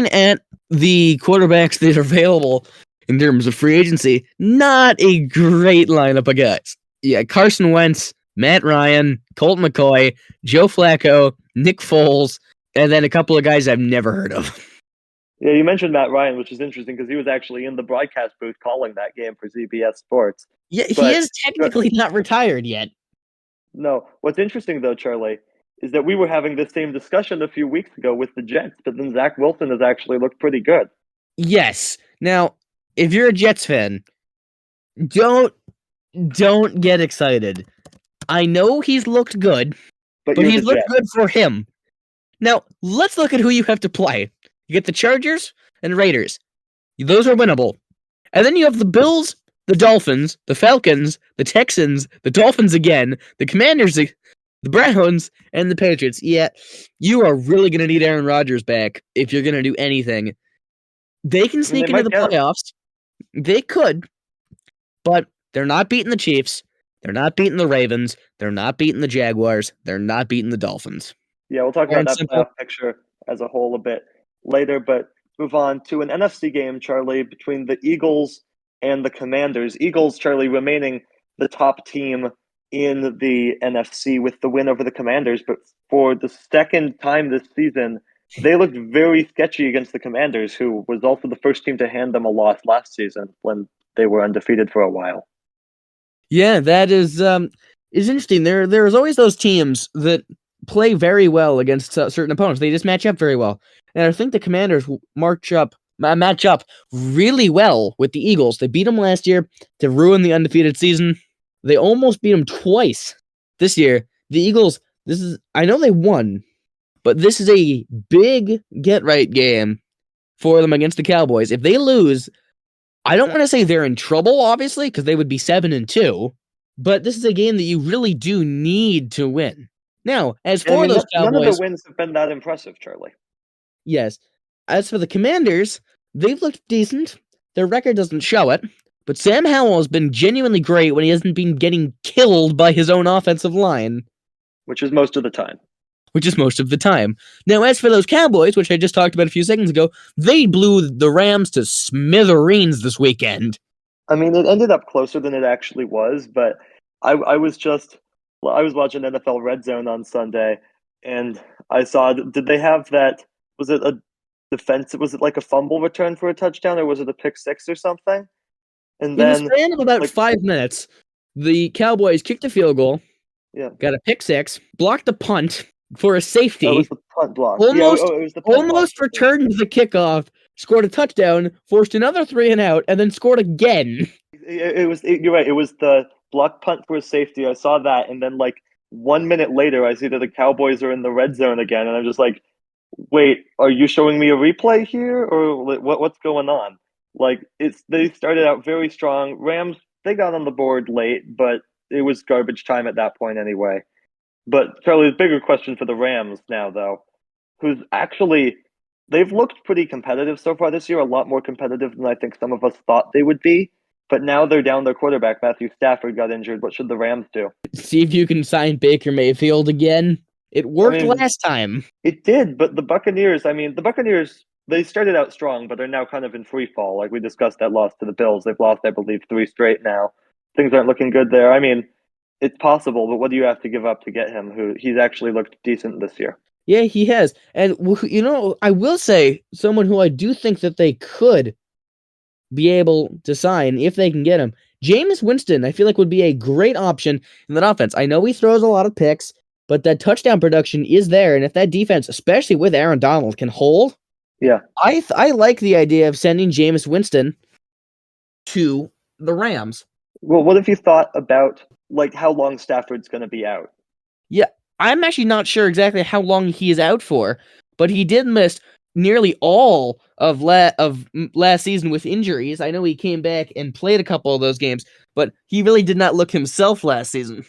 [SPEAKER 6] at the quarterbacks that are available in terms of free agency, not a great lineup of guys. Yeah, Carson Wentz, Matt Ryan, Colt McCoy, Joe Flacco, Nick Foles, and then a couple of guys I've never heard of.
[SPEAKER 1] Yeah, you mentioned Matt Ryan, which is interesting because he was actually in the broadcast booth calling that game for CBS Sports.
[SPEAKER 6] Yeah, he is technically not retired yet.
[SPEAKER 1] No. What's interesting, though, Charlie, is that we were having this same discussion a few weeks ago with the Jets, but then Zach Wilson has actually looked pretty good.
[SPEAKER 6] Yes. Now, if you're a Jets fan, don't get excited. I know he's looked good, but he's looked good for him. Now, let's look at who you have to play. You get the Chargers and Raiders. Those are winnable. And then you have the Bills, the Dolphins, the Falcons, the Texans, the Dolphins again, the Commanders, the Browns, and the Patriots. Yeah, you are really going to need Aaron Rodgers back if you're going to do anything. They can sneak into the playoffs. They could, but they're not beating the Chiefs. They're not beating the Ravens. They're not beating the Jaguars. They're not beating the Dolphins.
[SPEAKER 1] Yeah, we'll talk about that playoff picture as a whole a bit later, but move on to an NFC game, Charlie, between the Eagles and the Commanders. Eagles, Charlie, remaining the top team in the NFC with the win over the Commanders, but for the second time this season, they looked very sketchy against the Commanders, who was also the first team to hand them a loss last season when they were undefeated for a while.
[SPEAKER 6] Yeah, that is interesting. There's always those teams that play very well against certain opponents. They just match up very well. And I think the Commanders match up really well with the Eagles. They beat them last year to ruin the undefeated season. They almost beat them twice this year. The Eagles, I know they won but this is a big get-right game for them against the Cowboys. If they lose, I don't want to say they're in trouble, obviously, because they would be 7-2, but this is a game that you really do need to win. Now, as for those
[SPEAKER 1] none of
[SPEAKER 6] Cowboys,
[SPEAKER 1] the wins have been that impressive, Charlie.
[SPEAKER 6] yes. As for the Commanders, they've looked decent. Their record doesn't show it, but Sam Howell has been genuinely great when he hasn't been getting killed by his own offensive line.
[SPEAKER 1] Which is most of the time.
[SPEAKER 6] Now, as for those Cowboys, which I just talked about a few seconds ago, they blew the Rams to smithereens this weekend.
[SPEAKER 1] I mean, it ended up closer than it actually was, but I was watching NFL Red Zone on Sunday, and I saw, did they have that, was it a defensive, was it like a fumble return for a touchdown, or was it a pick six or something? And then,
[SPEAKER 6] in the span of about 5 minutes, the Cowboys kicked a field goal, got a pick six, blocked a punt for a safety.
[SPEAKER 1] That was the punt block.
[SPEAKER 6] Almost returned the kickoff, scored a touchdown, forced another 3 and out, and then scored again.
[SPEAKER 1] You're right. It was the block punt for a safety. I saw that, and then 1 minute later, I see that the Cowboys are in the red zone again, and I'm just like, wait, are you showing me a replay here, or what's going on? They started out very strong. Rams, they got on the board late, but it was garbage time at that point anyway. But Charlie, the bigger question for the Rams now, though, who's actually, they've looked pretty competitive so far this year, a lot more competitive than I think some of us thought they would be. But now they're down their quarterback. Matthew Stafford got injured. What should the Rams do?
[SPEAKER 6] See if you can sign Baker Mayfield again. It worked last time.
[SPEAKER 1] It did, but the Buccaneers, they started out strong, but they're now kind of in free fall. Like we discussed that loss to the Bills. They've lost, I believe, 3 straight now. Things aren't looking good there. I mean, it's possible, but what do you have to give up to get him? He's actually looked decent this year.
[SPEAKER 6] Yeah, he has. And, I will say, someone who I do think that they could be able to sign, if they can get him, Jameis Winston, I feel like would be a great option in that offense. I know he throws a lot of picks, but that touchdown production is there, and if that defense, especially with Aaron Donald, can hold, I like the idea of sending Jameis Winston to the Rams.
[SPEAKER 1] Well, what have you thought about how long Stafford's going to be out?
[SPEAKER 6] Yeah, I'm actually not sure exactly how long he is out for, but he did miss nearly all of last season with injuries. I know he came back and played a couple of those games, but he really did not look himself last season.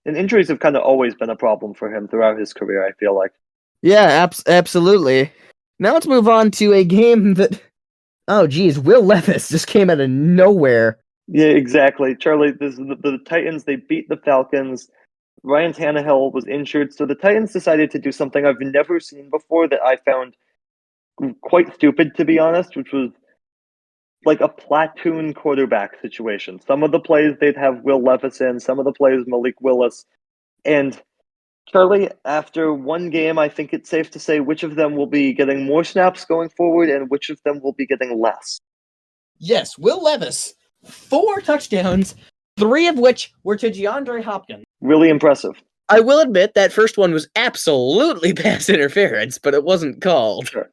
[SPEAKER 1] And injuries have kind of always been a problem for him throughout his career, I feel like.
[SPEAKER 6] Yeah, absolutely. Now let's move on to a game that, Will Levis just came out of nowhere.
[SPEAKER 1] Yeah, exactly. Charlie, the Titans, they beat the Falcons. Ryan Tannehill was injured, so the Titans decided to do something I've never seen before that I found quite stupid, to be honest, which was like a platoon quarterback situation. Some of the plays they'd have Will Levis in, some of the plays Malik Willis. And Charlie, after one game, I think it's safe to say which of them will be getting more snaps going forward and which of them will be getting less.
[SPEAKER 6] Yes, Will Levis, 4 touchdowns, 3 of which were to DeAndre Hopkins.
[SPEAKER 1] Really impressive.
[SPEAKER 6] I will admit that first one was absolutely pass interference, but it wasn't called.
[SPEAKER 1] Sure.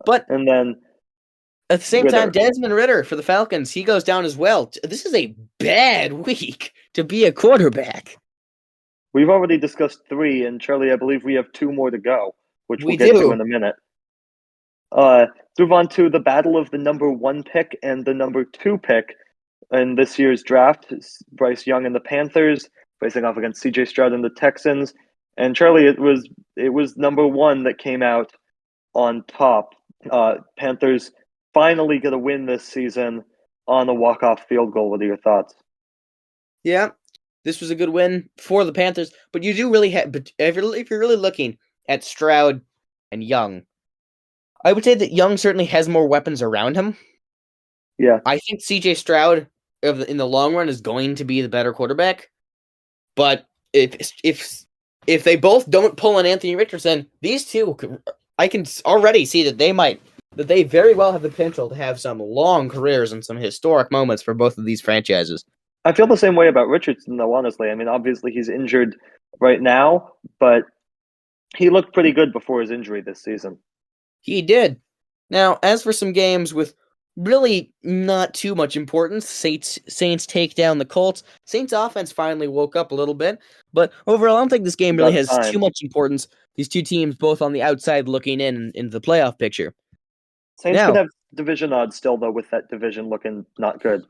[SPEAKER 6] But
[SPEAKER 1] and then
[SPEAKER 6] at the same time, Desmond Ridder for the Falcons, he goes down as well. This is a bad week to be a quarterback.
[SPEAKER 1] We've already discussed 3, and Charlie, I believe we have 2 more to go, which we'll get to in a minute. Move on to the battle of the number 1 pick and the number 2 pick in this year's draft. Bryce Young and the Panthers facing off against C.J. Stroud and the Texans. And Charlie, it was number 1 that came out on top. Panthers finally get a win this season on a walk-off field goal. What are your thoughts?
[SPEAKER 6] Yeah, this was a good win for the Panthers, but you do really have. But if you're really looking at Stroud and Young, I would say that Young certainly has more weapons around him.
[SPEAKER 1] Yeah,
[SPEAKER 6] I think C.J. Stroud in the long run is going to be the better quarterback, but if they both don't pull an Anthony Richardson, these two, I can already see that they very well have the potential to have some long careers and some historic moments for both of these franchises.
[SPEAKER 1] I feel the same way about Richardson, though, honestly. I mean, obviously he's injured right now, but he looked pretty good before his injury this season.
[SPEAKER 6] He did. Now, as for some games with really not too much importance. Saints take down the Colts. Saints offense finally woke up a little bit, but overall, I don't think this game really has too much importance. These two teams both on the outside looking into the playoff picture.
[SPEAKER 1] Saints could have division odds still, though, with that division looking not good.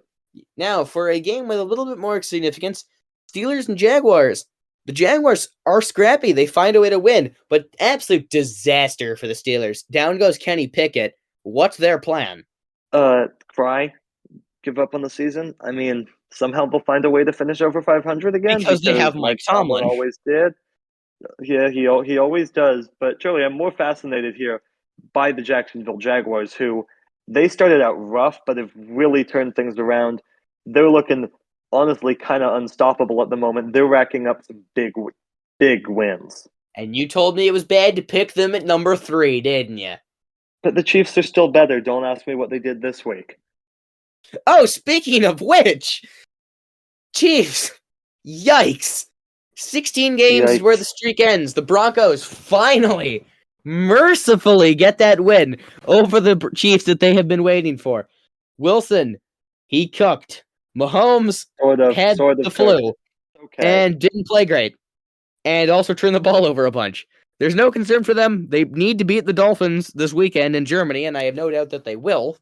[SPEAKER 6] Now, for a game with a little bit more significance, Steelers and Jaguars. The Jaguars are scrappy. They find a way to win, but absolute disaster for the Steelers. Down goes Kenny Pickett. What's their plan?
[SPEAKER 1] Cry, give up on the season. I mean, somehow they'll find a way to finish over 500 again
[SPEAKER 6] because they have Mike Tomlin.
[SPEAKER 1] Always did. Yeah, he always does. But Charlie, I'm more fascinated here by the Jacksonville Jaguars, who they started out rough, but have really turned things around. They're looking honestly kind of unstoppable at the moment. They're racking up some big wins.
[SPEAKER 6] And you told me it was bad to pick them at number 3, didn't you?
[SPEAKER 1] But the Chiefs are still better. Don't ask me what they did this week.
[SPEAKER 6] Oh, speaking of which, Chiefs, yikes. 16 games is where the streak ends. The Broncos finally, mercifully get that win over the Chiefs that they have been waiting for. Wilson, he cooked. Mahomes had the flu and didn't play great. And also turned the ball over a bunch. There's no concern for them. They need to beat the Dolphins this weekend in Germany, and I have no doubt that they will.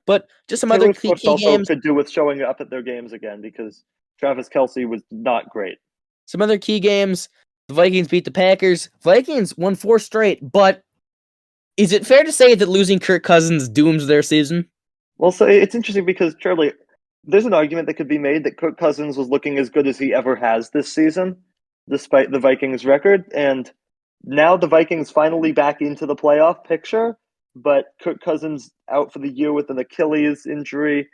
[SPEAKER 6] But just some other key games
[SPEAKER 1] could do with showing up at their games again, because Travis Kelce was not great.
[SPEAKER 6] Some other key games. The Vikings beat the Packers. Vikings won 4 straight, but is it fair to say that losing Kirk Cousins dooms their season?
[SPEAKER 1] Well, so it's interesting because, Charlie, there's an argument that could be made that Kirk Cousins was looking as good as he ever has this season, despite the Vikings record, and now the Vikings finally back into the playoff picture, but Kirk Cousins out for the year with an Achilles injury.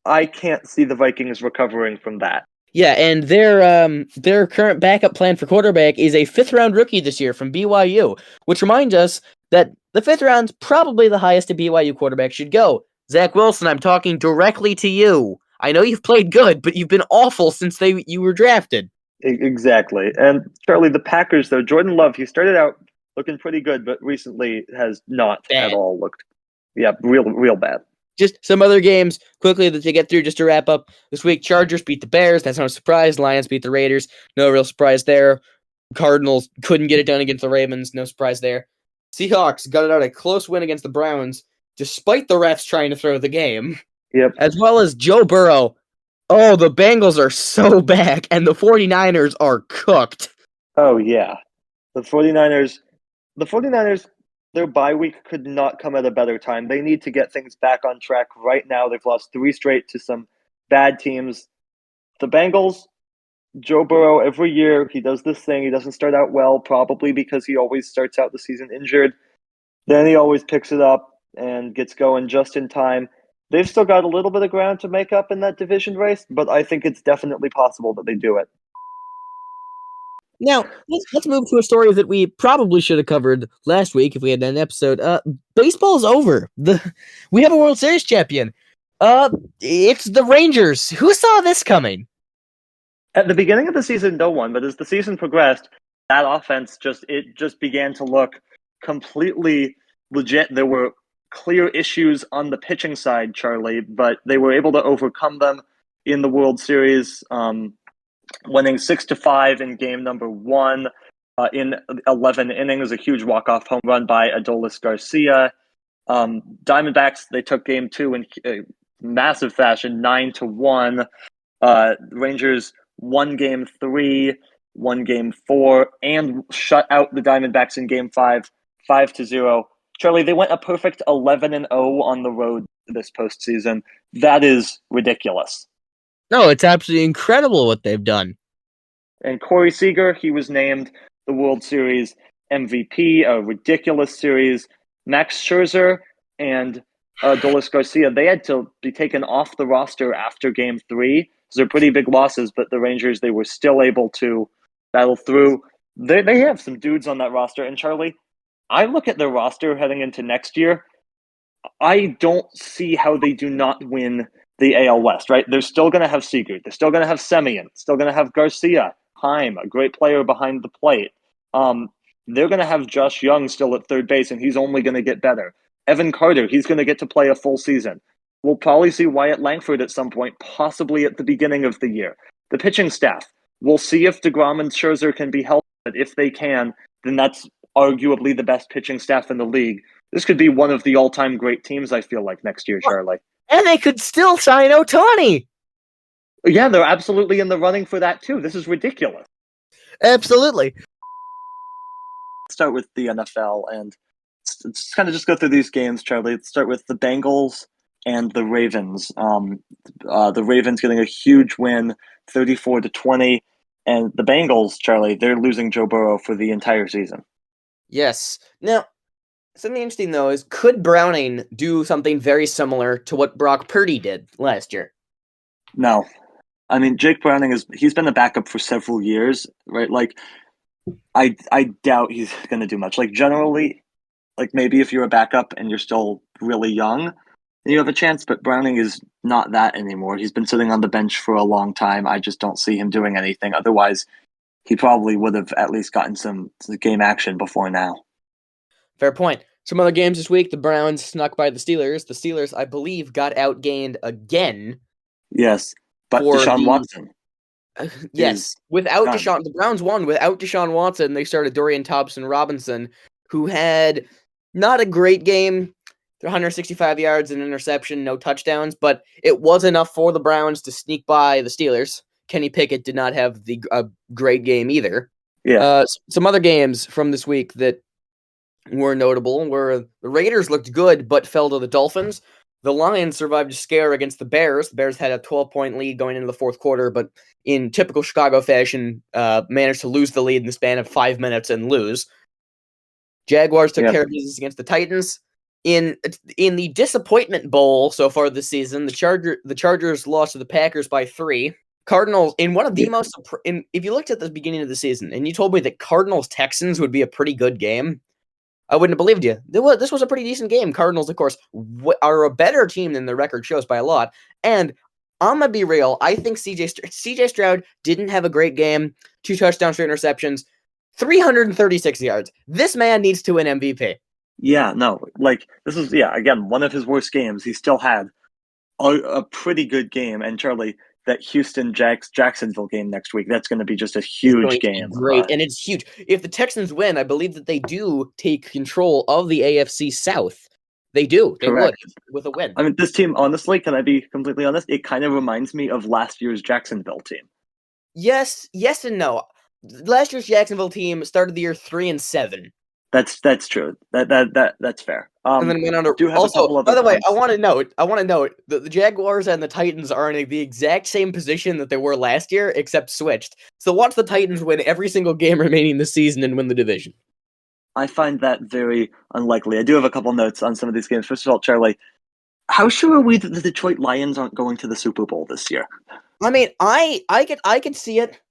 [SPEAKER 1] I can't see the Vikings recovering from that.
[SPEAKER 6] Yeah, and their current backup plan for quarterback is a 5th-round rookie this year from BYU, which reminds us that the 5th round's probably the highest a BYU quarterback should go. Zach Wilson, I'm talking directly to you. I know you've played good, but you've been awful since you were drafted.
[SPEAKER 1] Exactly. And Charlie, the Packers, though, Jordan Love, he started out looking pretty good, but recently has not at all looked, real bad.
[SPEAKER 6] Just some other games quickly to get through just to wrap up this week. Chargers beat the Bears. That's not a surprise. Lions beat the Raiders. No real surprise there. Cardinals couldn't get it done against the Ravens. No surprise there. Seahawks got it out a close win against the Browns, despite the refs trying to throw the game.
[SPEAKER 1] Yep.
[SPEAKER 6] As well as Joe Burrow. Oh, the Bengals are so back, and the 49ers are cooked.
[SPEAKER 1] Oh, yeah. The 49ers, their bye week could not come at a better time. They need to get things back on track right now. They've lost 3 straight to some bad teams. The Bengals, Joe Burrow, every year he does this thing. He doesn't start out well, probably because he always starts out the season injured. Then he always picks it up and gets going just in time. They've still got a little bit of ground to make up in that division race, but I think it's definitely possible that they do it.
[SPEAKER 6] Now, let's move to a story that we probably should have covered last week if we had an episode. Baseball's over. We have a World Series champion. It's the Rangers. Who saw this coming?
[SPEAKER 1] At the beginning of the season, no one, but as the season progressed, that offense just began to look completely legit. There were clear issues on the pitching side, Charlie, but they were able to overcome them in the World Series, winning 6-5 in game number 1 in 11 innings, a huge walk-off home run by Adolis Garcia. Diamondbacks, they took game 2 in massive fashion, 9-1. Rangers won game 3, won game 4, and shut out the Diamondbacks in game 5, 5-0. Charlie, they went a perfect 11-0 on the road this postseason. That is ridiculous.
[SPEAKER 6] No, it's absolutely incredible what they've done.
[SPEAKER 1] And Corey Seager, he was named the World Series MVP, a ridiculous series. Max Scherzer and Adolis Garcia, they had to be taken off the roster after Game 3. So they're pretty big losses, but the Rangers, they were still able to battle through. They have some dudes on that roster. And Charlie, I look at their roster heading into next year. I don't see how they do not win the AL West, right? They're still going to have Seager. They're still going to have Semien. Still going to have Garcia, Heim, a great player behind the plate. They're going to have Josh Young still at third base, and he's only going to get better. Evan Carter, he's going to get to play a full season. We'll probably see Wyatt Langford at some point, possibly at the beginning of the year. The pitching staff, we'll see if DeGrom and Scherzer can be healthy. But if they can, then that's arguably the best pitching staff in the league. This could be one of the all-time great teams, I feel like, next year, Charlie.
[SPEAKER 6] And they could still sign Ohtani.
[SPEAKER 1] Yeah, they're absolutely in the running for that, too. This is ridiculous.
[SPEAKER 6] Absolutely.
[SPEAKER 1] Let's start with the NFL, and let's kind of just go through these games, Charlie. Let's start with the Bengals and the Ravens. The Ravens getting a huge win, 34-20. And the Bengals, Charlie, they're losing Joe Burrow for the entire season.
[SPEAKER 3] Yes. Now, something interesting, though, is could Browning do something very similar to what Brock Purdy did last year?
[SPEAKER 1] No. I mean, Jake Browning, he's been a backup for several years, right? Like, I doubt he's going to do much. Like, generally, like, maybe if you're a backup and you're still really young, then you have a chance, but Browning is not that anymore. He's been sitting on the bench for a long time. I just don't see him doing anything. Otherwise, he probably would have at least gotten some game action before now.
[SPEAKER 3] Fair point. Some other games this week, the Browns snuck by the Steelers. The Steelers, I believe, got outgained again.
[SPEAKER 1] Yes, but Deshaun Watson.
[SPEAKER 3] Yes, without Deshaun, the Browns won without Deshaun Watson. They started Dorian Thompson-Robinson, who had not a great game. 165 yards, an interception, no touchdowns, but it was enough for the Browns to sneak by the Steelers. Kenny Pickett did not have a great game either.
[SPEAKER 1] Yeah.
[SPEAKER 3] Some other games from this week that were notable were the Raiders looked good but fell to the Dolphins. The Lions survived a scare against the Bears. The Bears had a 12-point lead going into the fourth quarter, but in typical Chicago fashion, managed to lose the lead in the span of 5 minutes and lose. Jaguars took care of business against the Titans. In the disappointment bowl so far this season, the Chargers lost to the Packers by 3. Cardinals, in one of the most, if you looked at the beginning of the season and you told me that Cardinals-Texans would be a pretty good game, I wouldn't have believed you. This was a pretty decent game. Cardinals, of course, are a better team than the record shows by a lot. And I'm going to be real. I think CJ Stroud didn't have a great game. 2 touchdowns, 3 interceptions, 336 yards. This man needs to win MVP.
[SPEAKER 1] Yeah, no. Like, this is, again, one of his worst games. He still had a pretty good game. And Charlie, that Houston-Jacksonville game next week, that's going to be just a huge game.
[SPEAKER 3] Great, and it's huge. If the Texans win, I believe that they do take control of the AFC South. They do. They would, with a win.
[SPEAKER 1] I mean, this team, honestly, can I be completely honest? It kind of reminds me of last year's Jacksonville team.
[SPEAKER 3] Yes and no. Last year's Jacksonville team started the year 3-7.
[SPEAKER 1] That's true. That's fair.
[SPEAKER 3] And then went on to also. By the way, I want to note that the Jaguars and the Titans are in the exact same position that they were last year, except switched. So watch the Titans win every single game remaining this season and win the division.
[SPEAKER 1] I find that very unlikely. I do have a couple notes on some of these games. First of all, Charlie, how sure are we that the Detroit Lions aren't going to the Super Bowl this year?
[SPEAKER 3] I mean, I could see it.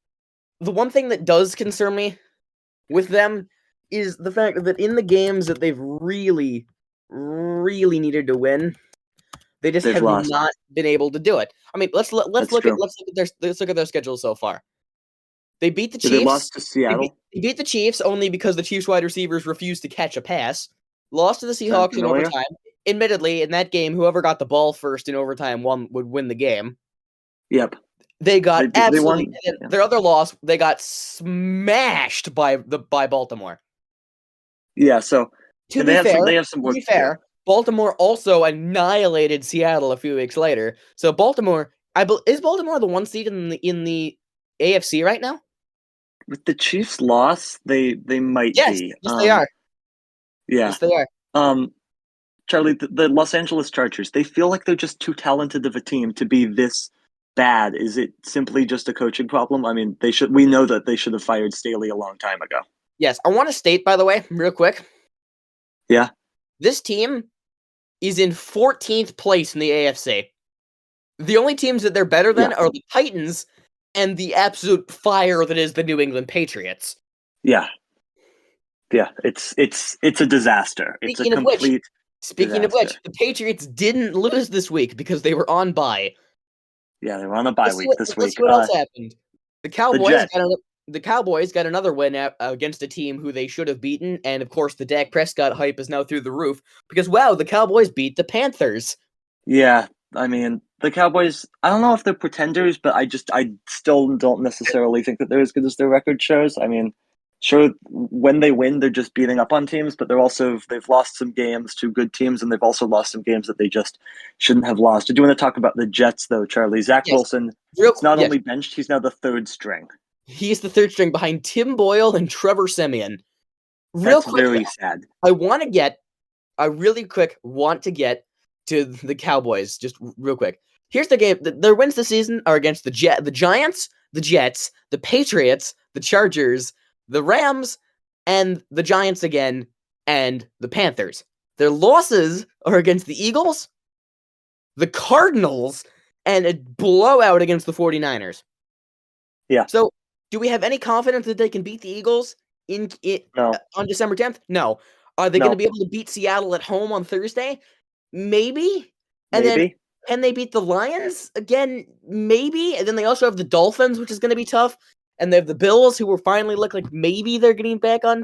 [SPEAKER 3] The one thing that does concern me with them is the fact that in the games that they've really, really needed to win, they just have not been able to do it. I mean, let's look at their schedule so far. They beat the Chiefs.
[SPEAKER 1] They lost to Seattle.
[SPEAKER 3] They beat the Chiefs only because the Chiefs wide receivers refused to catch a pass. Lost to the Seahawks in overtime. Admittedly, in that game, whoever got the ball first in overtime would win the game.
[SPEAKER 1] Yep.
[SPEAKER 3] They got their other loss. They got smashed by Baltimore.
[SPEAKER 1] Yeah. So they have some work.
[SPEAKER 3] To be fair, Baltimore also annihilated Seattle a few weeks later. So Baltimore, is Baltimore the 1 seed in the AFC right now?
[SPEAKER 1] With the Chiefs' loss, they might be.
[SPEAKER 3] Yes, they are.
[SPEAKER 1] Yeah.
[SPEAKER 3] Yes, they are.
[SPEAKER 1] Charlie, the Los Angeles Chargers, they feel like they're just too talented of a team to be this bad. Is it simply just a coaching problem? I mean, we know that they should have fired Staley a long time ago.
[SPEAKER 3] Yes, I want to state, by the way, real quick.
[SPEAKER 1] Yeah.
[SPEAKER 3] This team is in 14th place in the AFC. The only teams that they're better than are the Titans and the absolute fire that is the New England Patriots.
[SPEAKER 1] Yeah. Yeah, it's a disaster. It's a complete
[SPEAKER 3] Speaking of which, the Patriots didn't lose this week because they were on bye.
[SPEAKER 1] Yeah, they were on a bye week this week.
[SPEAKER 3] What else happened? The Cowboys the Cowboys got another win against a team who they should have beaten, and of course the Dak Prescott hype is now through the roof because wow, the Cowboys beat the Panthers.
[SPEAKER 1] Yeah, I mean the Cowboys. I don't know if they're pretenders, but I still don't necessarily think that they're as good as their record shows. I mean, sure, when they win, they're just beating up on teams, but they've lost some games to good teams, and they've also lost some games that they just shouldn't have lost. I do want to talk about the Jets, though, Charlie. Zach Wilson is not only benched; he's now the third string.
[SPEAKER 3] He's the third string behind Tim Boyle and Trevor Siemian.
[SPEAKER 1] That's very sad.
[SPEAKER 3] I really quick want to get to the Cowboys just real quick. Here's the game. Their wins this season are against the Giants, the Jets, the Patriots, the Chargers, the Rams, and the Giants again, and the Panthers. Their losses are against the Eagles, the Cardinals, and a blowout against the 49ers.
[SPEAKER 1] Yeah.
[SPEAKER 3] So, do we have any confidence that they can beat the Eagles on December 10th? No. Are they going to be able to beat Seattle at home on Thursday? Maybe. And then can they beat the Lions again? Maybe. And then they also have the Dolphins, which is going to be tough. And they have the Bills, who will finally look like maybe they're getting back on.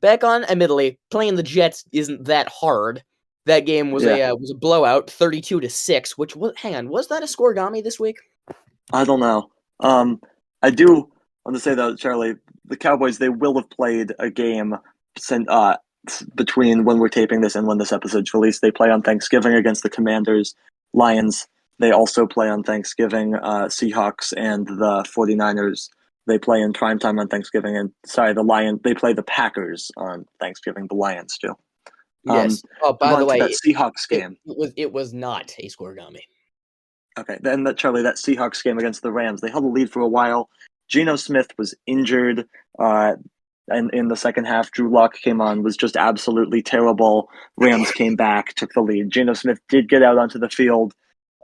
[SPEAKER 3] Admittedly, playing the Jets isn't that hard. That game was a blowout, 32-6. Which was was that a scoregami this week?
[SPEAKER 1] I don't know. I do want to say though, Charlie, the Cowboys, they will have played a game between when we're taping this and when this episode's released. They play on Thanksgiving against the Commanders, Lions. They also play on Thanksgiving, Seahawks and the 49ers. They play in primetime on Thanksgiving. And they play the Packers on Thanksgiving, the Lions do.
[SPEAKER 3] Yes. By the way,
[SPEAKER 1] that Seahawks game.
[SPEAKER 3] It was not a scoregami.
[SPEAKER 1] Okay, then Charlie, that Seahawks game against the Rams, they held a lead for a while. Geno Smith was injured, and in the second half, Drew Lock came on, was just absolutely terrible. Rams came back, took the lead. Geno Smith did get out onto the field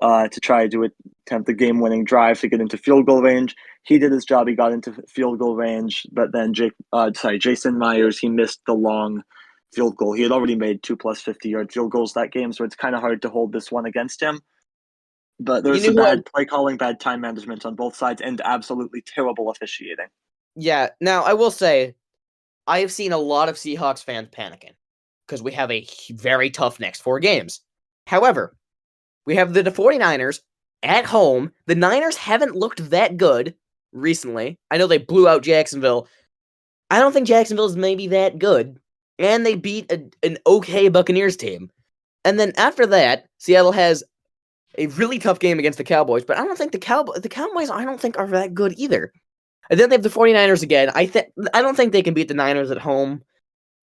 [SPEAKER 1] to try to attempt the game-winning drive to get into field goal range. He did his job. He got into field goal range, but then Jason Myers, he missed the long field goal. He had already made 2+ 50-yard field goals that game, so it's kind of hard to hold this one against him. But there was some bad play calling, bad time management on both sides, and absolutely terrible officiating.
[SPEAKER 3] Yeah, now I will say, I have seen a lot of Seahawks fans panicking because we have a very tough next 4 games. However, we have the 49ers at home. The Niners haven't looked that good recently. I know they blew out Jacksonville. I don't think Jacksonville is maybe that good. And they beat an okay Buccaneers team. And then after that, Seattle has a really tough game against the Cowboys, but I don't think the Cowboys I don't think are that good either. And then they have the 49ers again. I don't think they can beat the Niners at home.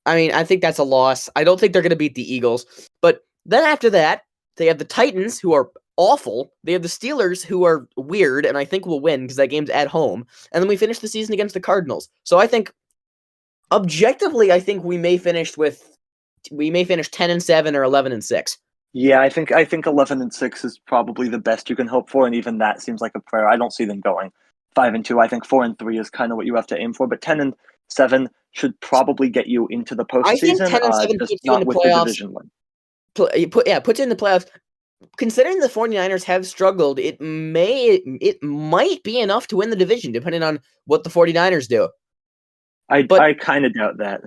[SPEAKER 3] I mean, I think that's a loss. I don't think they're going to beat the Eagles. But then after that, they have the Titans, who are awful. They have the Steelers, who are weird, and I think will win because that game's at home. And then we finish the season against the Cardinals. So I think, objectively, I think we may finish 10-7 or 11-6.
[SPEAKER 1] Yeah, I think 11-6 is probably the best you can hope for, and even that seems like a prayer. I don't see them going 5-2. I think 4-3 is kind of what you have to aim for, but 10-7 should probably get you into the postseason.
[SPEAKER 3] I think 10-7 puts you in the playoffs.
[SPEAKER 1] Division win.
[SPEAKER 3] Puts you in the playoffs. Considering the 49ers have struggled, it might be enough to win the division, depending on what the 49ers do.
[SPEAKER 1] I kind of doubt that.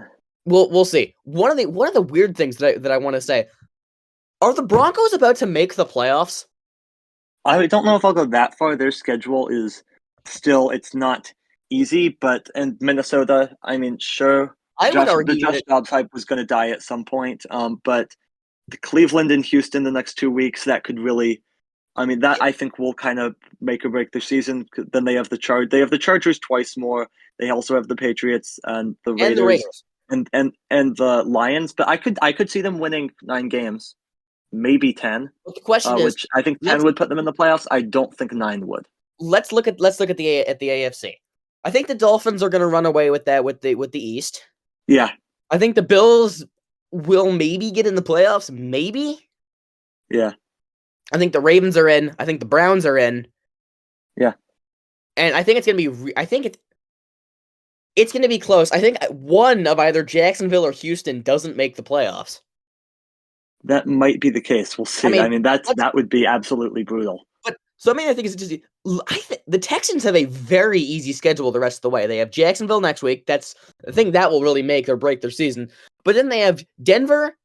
[SPEAKER 3] We'll see. One of the weird things that I want to say. Are the Broncos about to make the playoffs?
[SPEAKER 1] I don't know if I'll go that far. Their schedule is still, it's not easy, and Minnesota, I mean, sure.
[SPEAKER 3] I would argue
[SPEAKER 1] the Josh Dobbs hype was going to die at some point, but the Cleveland and Houston the next 2 weeks, that could really, I mean, that I think will kind of make or break their season. Then they have the Chargers twice more. They also have the Patriots and the Raiders and the Lions, but I could see them winning 9 games. Maybe 10.
[SPEAKER 3] But the question is,
[SPEAKER 1] which I think 10 would put them in the playoffs. I don't think 9 would.
[SPEAKER 3] Let's look at the AFC. I think the Dolphins are going to run away with that with the East.
[SPEAKER 1] Yeah.
[SPEAKER 3] I think the Bills will maybe get in the playoffs. Maybe.
[SPEAKER 1] Yeah.
[SPEAKER 3] I think the Ravens are in. I think the Browns are in.
[SPEAKER 1] Yeah.
[SPEAKER 3] And I think it's going to be. It's going to be close. I think one of either Jacksonville or Houston doesn't make the playoffs.
[SPEAKER 1] That might be the case. We'll see. I mean that would be absolutely brutal.
[SPEAKER 2] So, I mean, I think it's just the Texans have a very easy schedule the rest of the way. They have Jacksonville next week. That's the thing that will really make or break their season. But then they have Denver,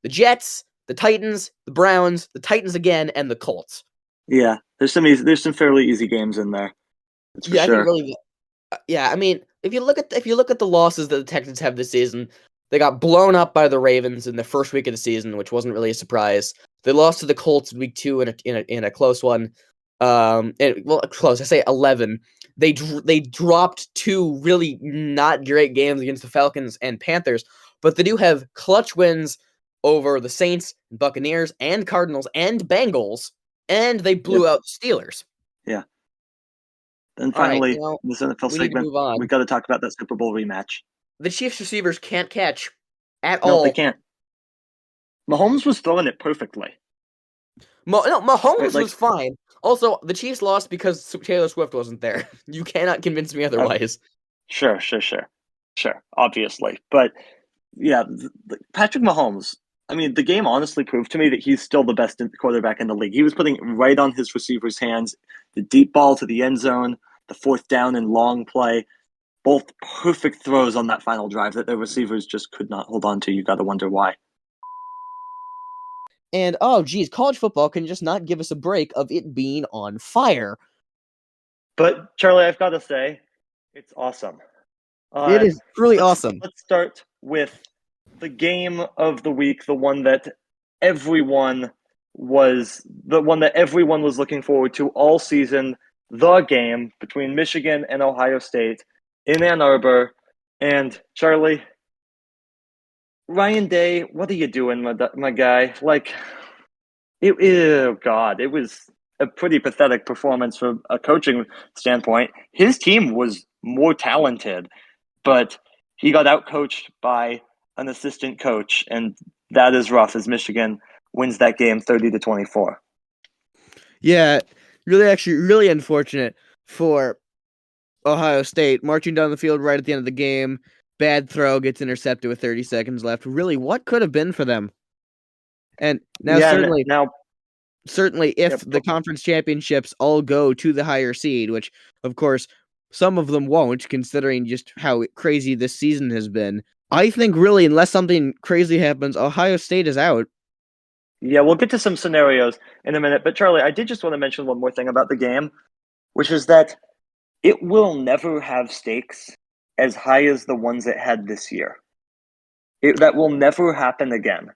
[SPEAKER 2] the Jets, the Titans, the Browns, the Titans again, and the Colts.
[SPEAKER 1] Yeah, there's some fairly easy games in there. That's for
[SPEAKER 2] Yeah,
[SPEAKER 1] sure.
[SPEAKER 2] I think really. Yeah, I mean, if you look at the losses that the Texans have this season, they got blown up by the Ravens in the first week of the season, which wasn't really a surprise. They lost to the Colts in week 2 in a close one. Close. I say 11. They dropped 2 really not great games against the Falcons and Panthers, but they do have clutch wins over the Saints, Buccaneers, and Cardinals and Bengals, and they blew out the Steelers.
[SPEAKER 1] Yeah. And finally,
[SPEAKER 2] All right,
[SPEAKER 1] this NFL
[SPEAKER 2] we need to
[SPEAKER 1] segment,
[SPEAKER 2] move on.
[SPEAKER 1] we got to talk about that Super Bowl rematch.
[SPEAKER 2] The Chiefs receivers can't catch at
[SPEAKER 1] No,
[SPEAKER 2] all.
[SPEAKER 1] they can't. Mahomes was throwing it perfectly.
[SPEAKER 2] Mahomes was fine. Also, the Chiefs lost because Taylor Swift wasn't there. You cannot convince me otherwise.
[SPEAKER 1] Sure, obviously. But yeah, Patrick Mahomes, I mean, the game honestly proved to me that he's still the best quarterback in the league. He was putting it right on his receivers' hands, the deep ball to the end zone, the 4th down and long play, both perfect throws on that final drive that the receivers just could not hold on to. You got to wonder why.
[SPEAKER 2] And, oh, geez, college football can just not give us a break of it being on fire.
[SPEAKER 1] But, Charlie, I've got to say, it's awesome.
[SPEAKER 2] It is really awesome.
[SPEAKER 1] Let's start with the game of the week, the one that everyone was looking forward to all season, the game between Michigan and Ohio State in Ann Arbor. And, Charlie, Ryan Day, what are you doing, my guy? Like, it was a pretty pathetic performance from a coaching standpoint. His team was more talented, but he got outcoached by an assistant coach, and that is rough as Michigan wins that game 30-24.
[SPEAKER 6] Yeah, really unfortunate for Ohio State. Marching down the field right at the end of the game. Bad throw, gets intercepted with 30 seconds left. Really, what could have been for them? And now certainly if the conference championships all go to the higher seed, which of course some of them won't, considering just how crazy this season has been, I think really, unless something crazy happens, Ohio State is out.
[SPEAKER 1] Yeah, we'll get to some scenarios in a minute. But Charlie, I did just want to mention one more thing about the game, which is that it will never have stakes as high as the ones it had this year. That will never happen again,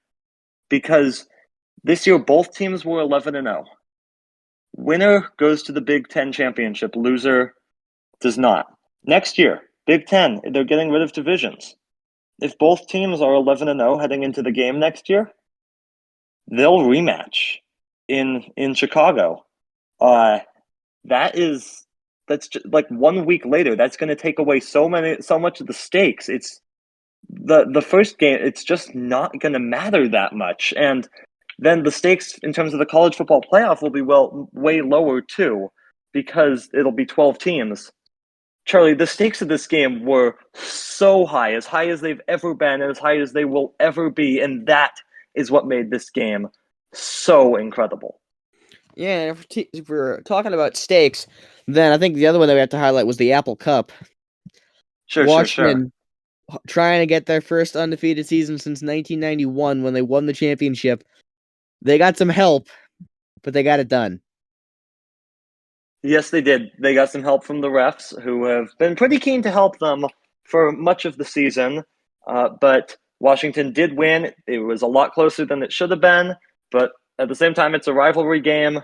[SPEAKER 1] because this year both teams were 11-0. Winner goes to the Big Ten championship. Loser does not. Next year, Big Ten, they're getting rid of divisions. If both teams are 11-0 heading into the game next year, they'll rematch in Chicago. That's just like 1 week later. That's going to take away so much of the stakes. It's the first game. It's just not going to matter that much, and then the stakes in terms of the college football playoff will be way lower too, because it'll be 12 teams. Charlie, the stakes of this game were so high as they've ever been, and as high as they will ever be, and that is what made this game so incredible.
[SPEAKER 6] Yeah, if we're talking about stakes, then I think the other one that we have to highlight was the Apple Cup. Washington trying to get their first undefeated season since 1991 when they won the championship. They got some help, but they got it done.
[SPEAKER 1] Yes, they did. They got some help from the refs, who have been pretty keen to help them for much of the season. But Washington did win. It was a lot closer than it should have been, but at the same time, it's a rivalry game.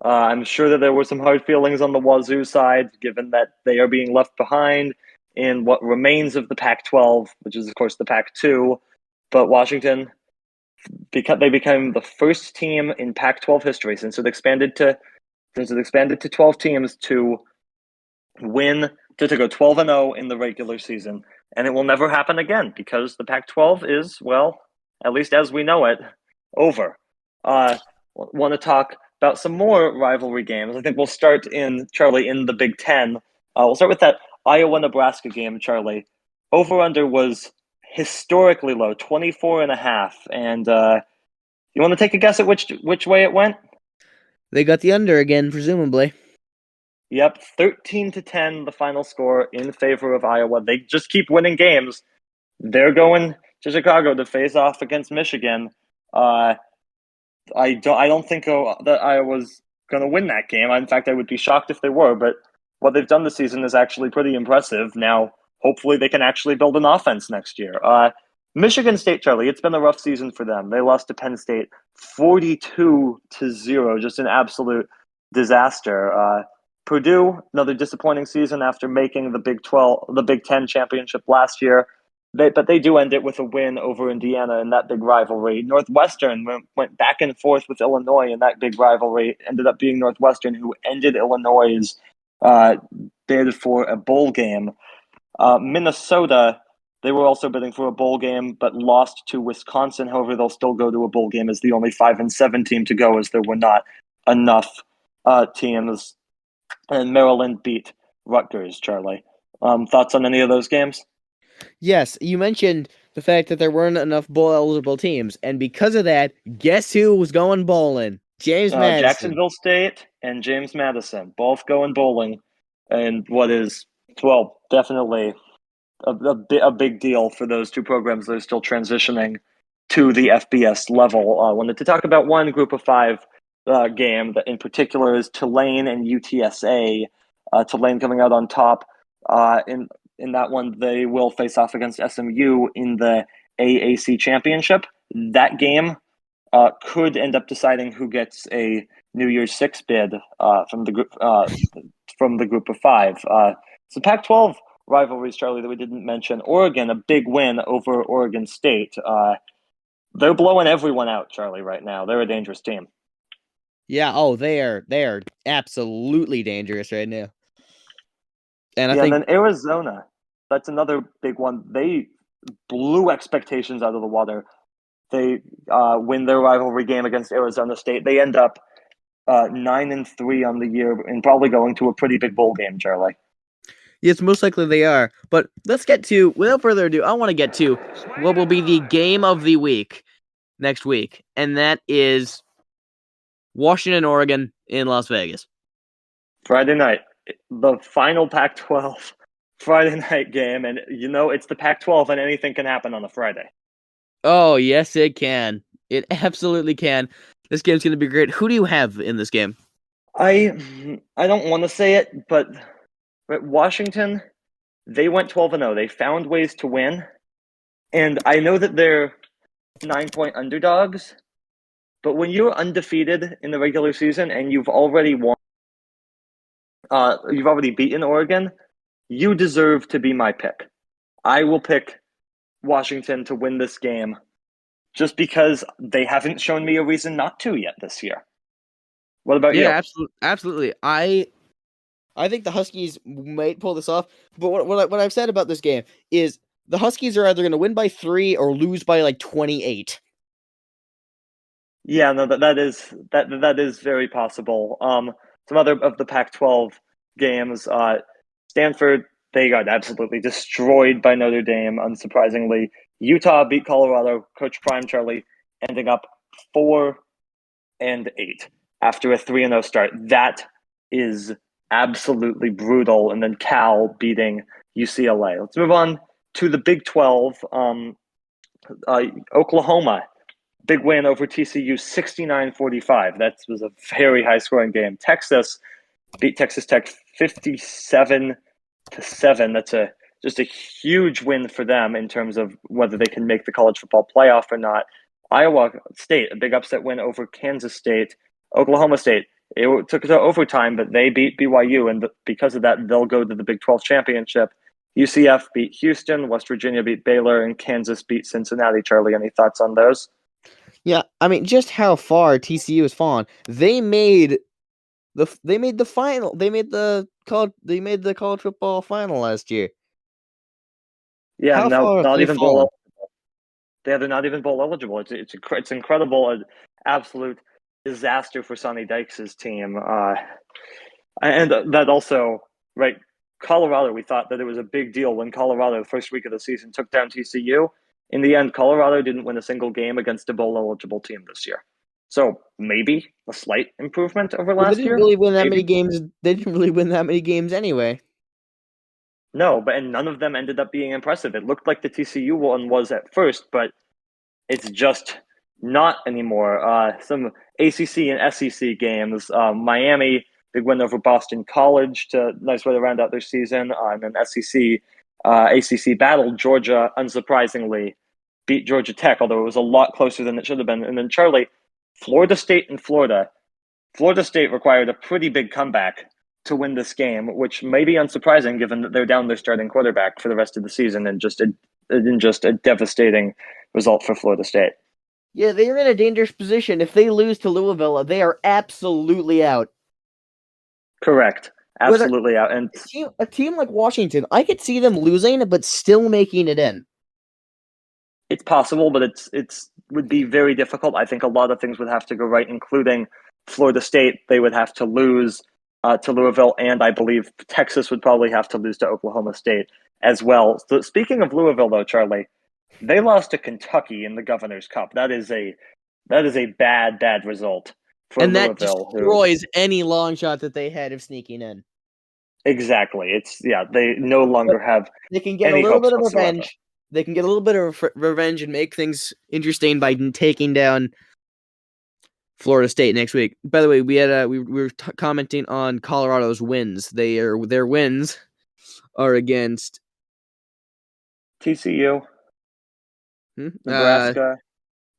[SPEAKER 1] I'm sure that there were some hard feelings on the Wazoo side, given that they are being left behind in what remains of the Pac-12, which is, of course, the Pac-2. But Washington, they became the first team in Pac-12 history since it expanded to 12 teams to win, to go 12-0 in the regular season. And it will never happen again, because the Pac-12 is, well, at least as we know it, over. Want to talk about some more rivalry games. I think we'll start in the Big Ten. We'll start with that Iowa-Nebraska game, Charlie. Over-under was historically low, 24.5. And you want to take a guess at which way it went?
[SPEAKER 6] They got the under again, presumably.
[SPEAKER 1] Yep, 13-10, the final score in favor of Iowa. They just keep winning games. They're going to Chicago to face off against Michigan. I don't think that Iowa's going to win that game. In fact, I would be shocked if they were. But what they've done this season is actually pretty impressive. Now, hopefully, they can actually build an offense next year. Michigan State, Charlie, it's been a rough season for them. They lost to Penn State 42-0, just an absolute disaster. Purdue, another disappointing season after making the Big Ten championship last year. But they do end it with a win over Indiana in that big rivalry. Northwestern went back and forth with Illinois in that big rivalry. Ended up being Northwestern who ended Illinois' bid for a bowl game. Minnesota, they were also bidding for a bowl game, but lost to Wisconsin. However, they'll still go to a bowl game as the only 5-7 team to go, as there were not enough teams. And Maryland beat Rutgers, Charlie. Thoughts on any of those games?
[SPEAKER 6] Yes, you mentioned the fact that there weren't enough bowl-eligible teams, and because of that, guess who was going bowling? James Madison.
[SPEAKER 1] Jacksonville State and James Madison, both going bowling, and what is, well, definitely a big deal for those two programs that are still transitioning to the FBS level. I wanted to talk about one Group of Five game that in particular is Tulane and UTSA. Tulane coming out on top. In that one, they will face off against SMU in the AAC championship. That game could end up deciding who gets a New Year's Six bid from the Group of Five. So Pac-12 rivalries, Charlie, that we didn't mention. Oregon, a big win over Oregon State. They're blowing everyone out, Charlie, right now. They're a dangerous team.
[SPEAKER 6] Yeah, they are absolutely dangerous right now. And
[SPEAKER 1] and then Arizona, that's another big one. They blew expectations out of the water. They win their rivalry game against Arizona State. They end up 9-3 on the year and probably going to a pretty big bowl game, Charlie.
[SPEAKER 6] Yes, most likely they are. But let's get to, without further ado, I want to get to what will be the game of the week next week. And that is Washington, Oregon in Las Vegas.
[SPEAKER 1] Friday night, the final Pac-12 Friday night game. And, it's the Pac-12 and anything can happen on a Friday.
[SPEAKER 6] Oh, yes, it can. It absolutely can. This game's going to be great. Who do you have in this game?
[SPEAKER 1] I don't want to say it, but Washington, they went 12-0. They found ways to win. And I know that they're 9-point underdogs, but when you're undefeated in the regular season and you've already won, you've already beaten Oregon, you deserve to be my pick. I will pick Washington to win this game just because they haven't shown me a reason not to yet this year. What about you?
[SPEAKER 6] Yeah, absolutely. I think the Huskies might pull this off, but what I've said about this game is the Huskies are either going to win by 3 or lose by like 28.
[SPEAKER 1] Yeah, no, that is very possible. Some other of the Pac-12 games, Stanford, they got absolutely destroyed by Notre Dame, unsurprisingly. Utah beat Colorado, Coach Prime Charlie ending up 4-8 after a 3-0 start. That is absolutely brutal. And then Cal beating UCLA. Let's move on to the Big 12. Oklahoma, big win over TCU, 69-45. That was a very high-scoring game. Texas beat Texas Tech 57-7. That's just a huge win for them in terms of whether they can make the college football playoff or not. Iowa State, a big upset win over Kansas State. Oklahoma State, it took it to overtime, but they beat BYU, and because of that, they'll go to the Big 12 championship. UCF beat Houston, West Virginia beat Baylor, and Kansas beat Cincinnati. Charlie, any thoughts on those?
[SPEAKER 6] Yeah, I mean, just how far TCU has fallen. They made the final. They made the college football final last year.
[SPEAKER 1] Yeah, not even bowl eligible. They're not even bowl eligible. It's incredible, an absolute disaster for Sonny Dykes' team. And that also, right, Colorado, we thought that it was a big deal when Colorado, the first week of the season, took down TCU. In the end, Colorado didn't win a single game against a bowl-eligible team this year. So maybe a slight improvement over
[SPEAKER 6] Well,
[SPEAKER 1] last
[SPEAKER 6] they
[SPEAKER 1] year.
[SPEAKER 6] didn't really win that
[SPEAKER 1] Maybe.
[SPEAKER 6] many games. They didn't really win that many games anyway.
[SPEAKER 1] No, and none of them ended up being impressive. It looked like the TCU one was at first, but it's just not anymore. Some ACC and SEC games. Miami, big win over Boston College, nice way to round out their season. And then SEC, ACC battle. Georgia, unsurprisingly, beat Georgia Tech, although it was a lot closer than it should have been. And then Charlie, Florida State and Florida. Florida State required a pretty big comeback to win this game, which may be unsurprising given that they're down their starting quarterback for the rest of the season, and just a devastating result for Florida State.
[SPEAKER 6] Yeah, they are in a dangerous position. If they lose to Louisville, they are absolutely out.
[SPEAKER 1] Correct. Absolutely out. And
[SPEAKER 6] a team like Washington, I could see them losing, but still making it in.
[SPEAKER 1] It's possible, but it's would be very difficult. I think a lot of things would have to go right, including Florida State. They would have to lose to Louisville, and I believe Texas would probably have to lose to Oklahoma State as well. So speaking of Louisville, though, Charlie, they lost to Kentucky in the Governor's Cup. That is a bad result for
[SPEAKER 6] and
[SPEAKER 1] Louisville.
[SPEAKER 6] That destroys any long shot that they had of sneaking in.
[SPEAKER 1] Exactly. They no longer have.
[SPEAKER 6] They can get a little bit of revenge. They can get a little bit of revenge and make things interesting by taking down Florida State next week. By the way, we were commenting on Colorado's wins. Their wins are against
[SPEAKER 1] TCU, Nebraska,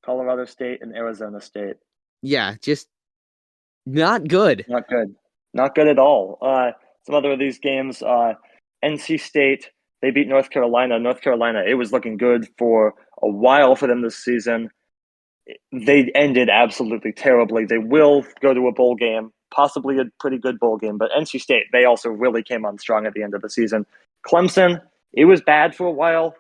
[SPEAKER 1] Colorado State, and Arizona State.
[SPEAKER 6] Yeah, just not good.
[SPEAKER 1] Not good at all. Some other of these games, NC State, they beat North Carolina. North Carolina, it was looking good for a while for them this season. They ended absolutely terribly. They will go to a bowl game, possibly a pretty good bowl game, but NC State, they also really came on strong at the end of the season. Clemson, it was bad for a while,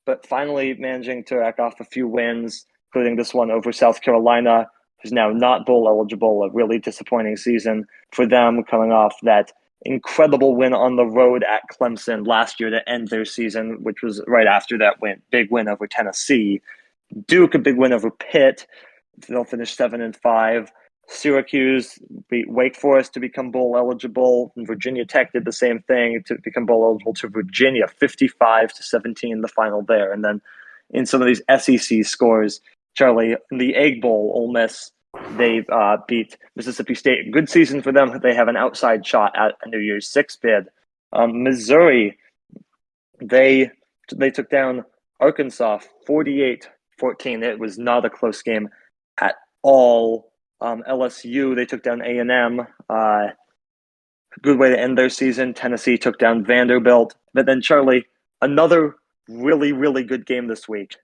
[SPEAKER 1] but finally managing to rack off a few wins, including this one over South Carolina, who's now not bowl eligible. A really disappointing season for them, coming off that incredible win on the road at Clemson last year to end their season, which was right after that big win over Tennessee. Duke, a big win over Pitt. They'll finish 7-5. Syracuse beat Wake Forest to become bowl eligible. And Virginia Tech did the same thing to become bowl eligible to Virginia, 55-17, the final there. And then in some of these SEC scores, Charlie, in the Egg Bowl, Ole Miss, they beat Mississippi State. Good season for them. They have an outside shot at a New Year's Six bid. Missouri, they took down Arkansas 48-14. It was not a close game at all. LSU, they took down A&M. Good way to end their season. Tennessee took down Vanderbilt. But then, Charlie, another really, really good game this week.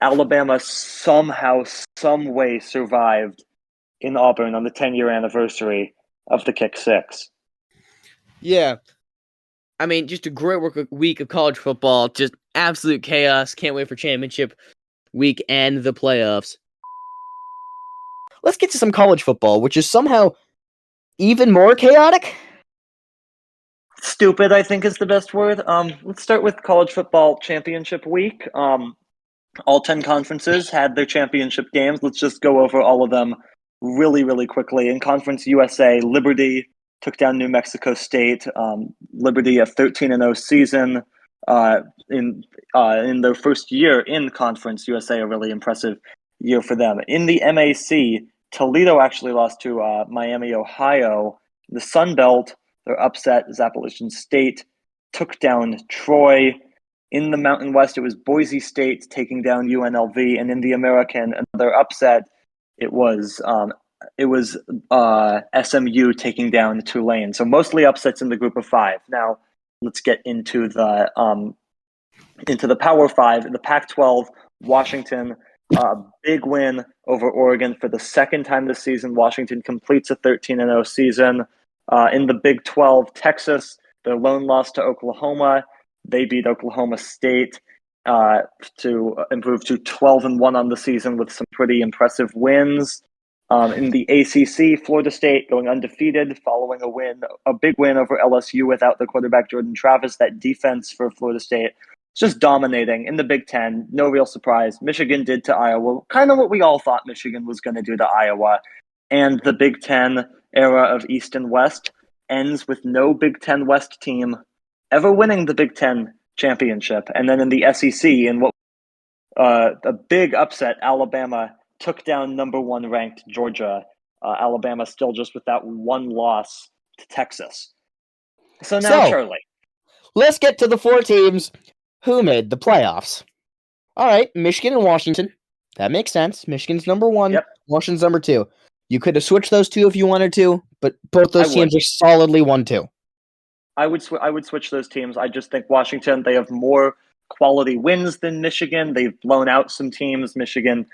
[SPEAKER 1] Alabama somehow, some way survived in Auburn on the 10-year anniversary of the Kick Six.
[SPEAKER 6] Yeah. I mean, just a great week of college football. Just absolute chaos. Can't wait for championship week and the playoffs. Let's get to some college football, which is somehow even more chaotic.
[SPEAKER 1] Stupid, I think, is the best word. Let's start with college football championship week. All 10 conferences had their championship games. Let's just go over all of them really, really quickly. In Conference USA, Liberty took down New Mexico State. Liberty, a 13-0 season in their first year in Conference USA, a really impressive year for them. In the MAC, Toledo actually lost to Miami, Ohio. The Sun Belt, their upset is Appalachian State, took down Troy. In the Mountain West, it was Boise State taking down UNLV, and in the American, another upset, it was SMU taking down Tulane. So mostly upsets in the Group of Five. Now let's get into the Power Five. The Pac-12, Washington, big win over Oregon for the second time this season. Washington completes a 13-0 season. In the Big 12, Texas, their lone loss to Oklahoma. They beat Oklahoma State to improve to 12-1 on the season with some pretty impressive wins. In the ACC, Florida State going undefeated following a big win over LSU without the quarterback Jordan Travis. That defense for Florida State just dominating in the Big Ten. No real surprise. Michigan did to Iowa kind of what we all thought Michigan was going to do to Iowa. And the Big Ten era of East and West ends with no Big Ten West team ever winning the Big Ten championship. And then in the SEC, in what a big upset, Alabama took down number 1 ranked Georgia. Alabama still just with that one loss to Texas. So now, Charlie.
[SPEAKER 6] Let's get to the 4 teams who made the playoffs. All right, Michigan and Washington. That makes sense. Michigan's number 1.
[SPEAKER 1] Yep.
[SPEAKER 6] Washington's number 2. You could have switched those 2 if you wanted to, but both those teams are solidly 1-2.
[SPEAKER 1] I would switch those teams. I just think Washington, they have more quality wins than Michigan. They've blown out some teams. Michigan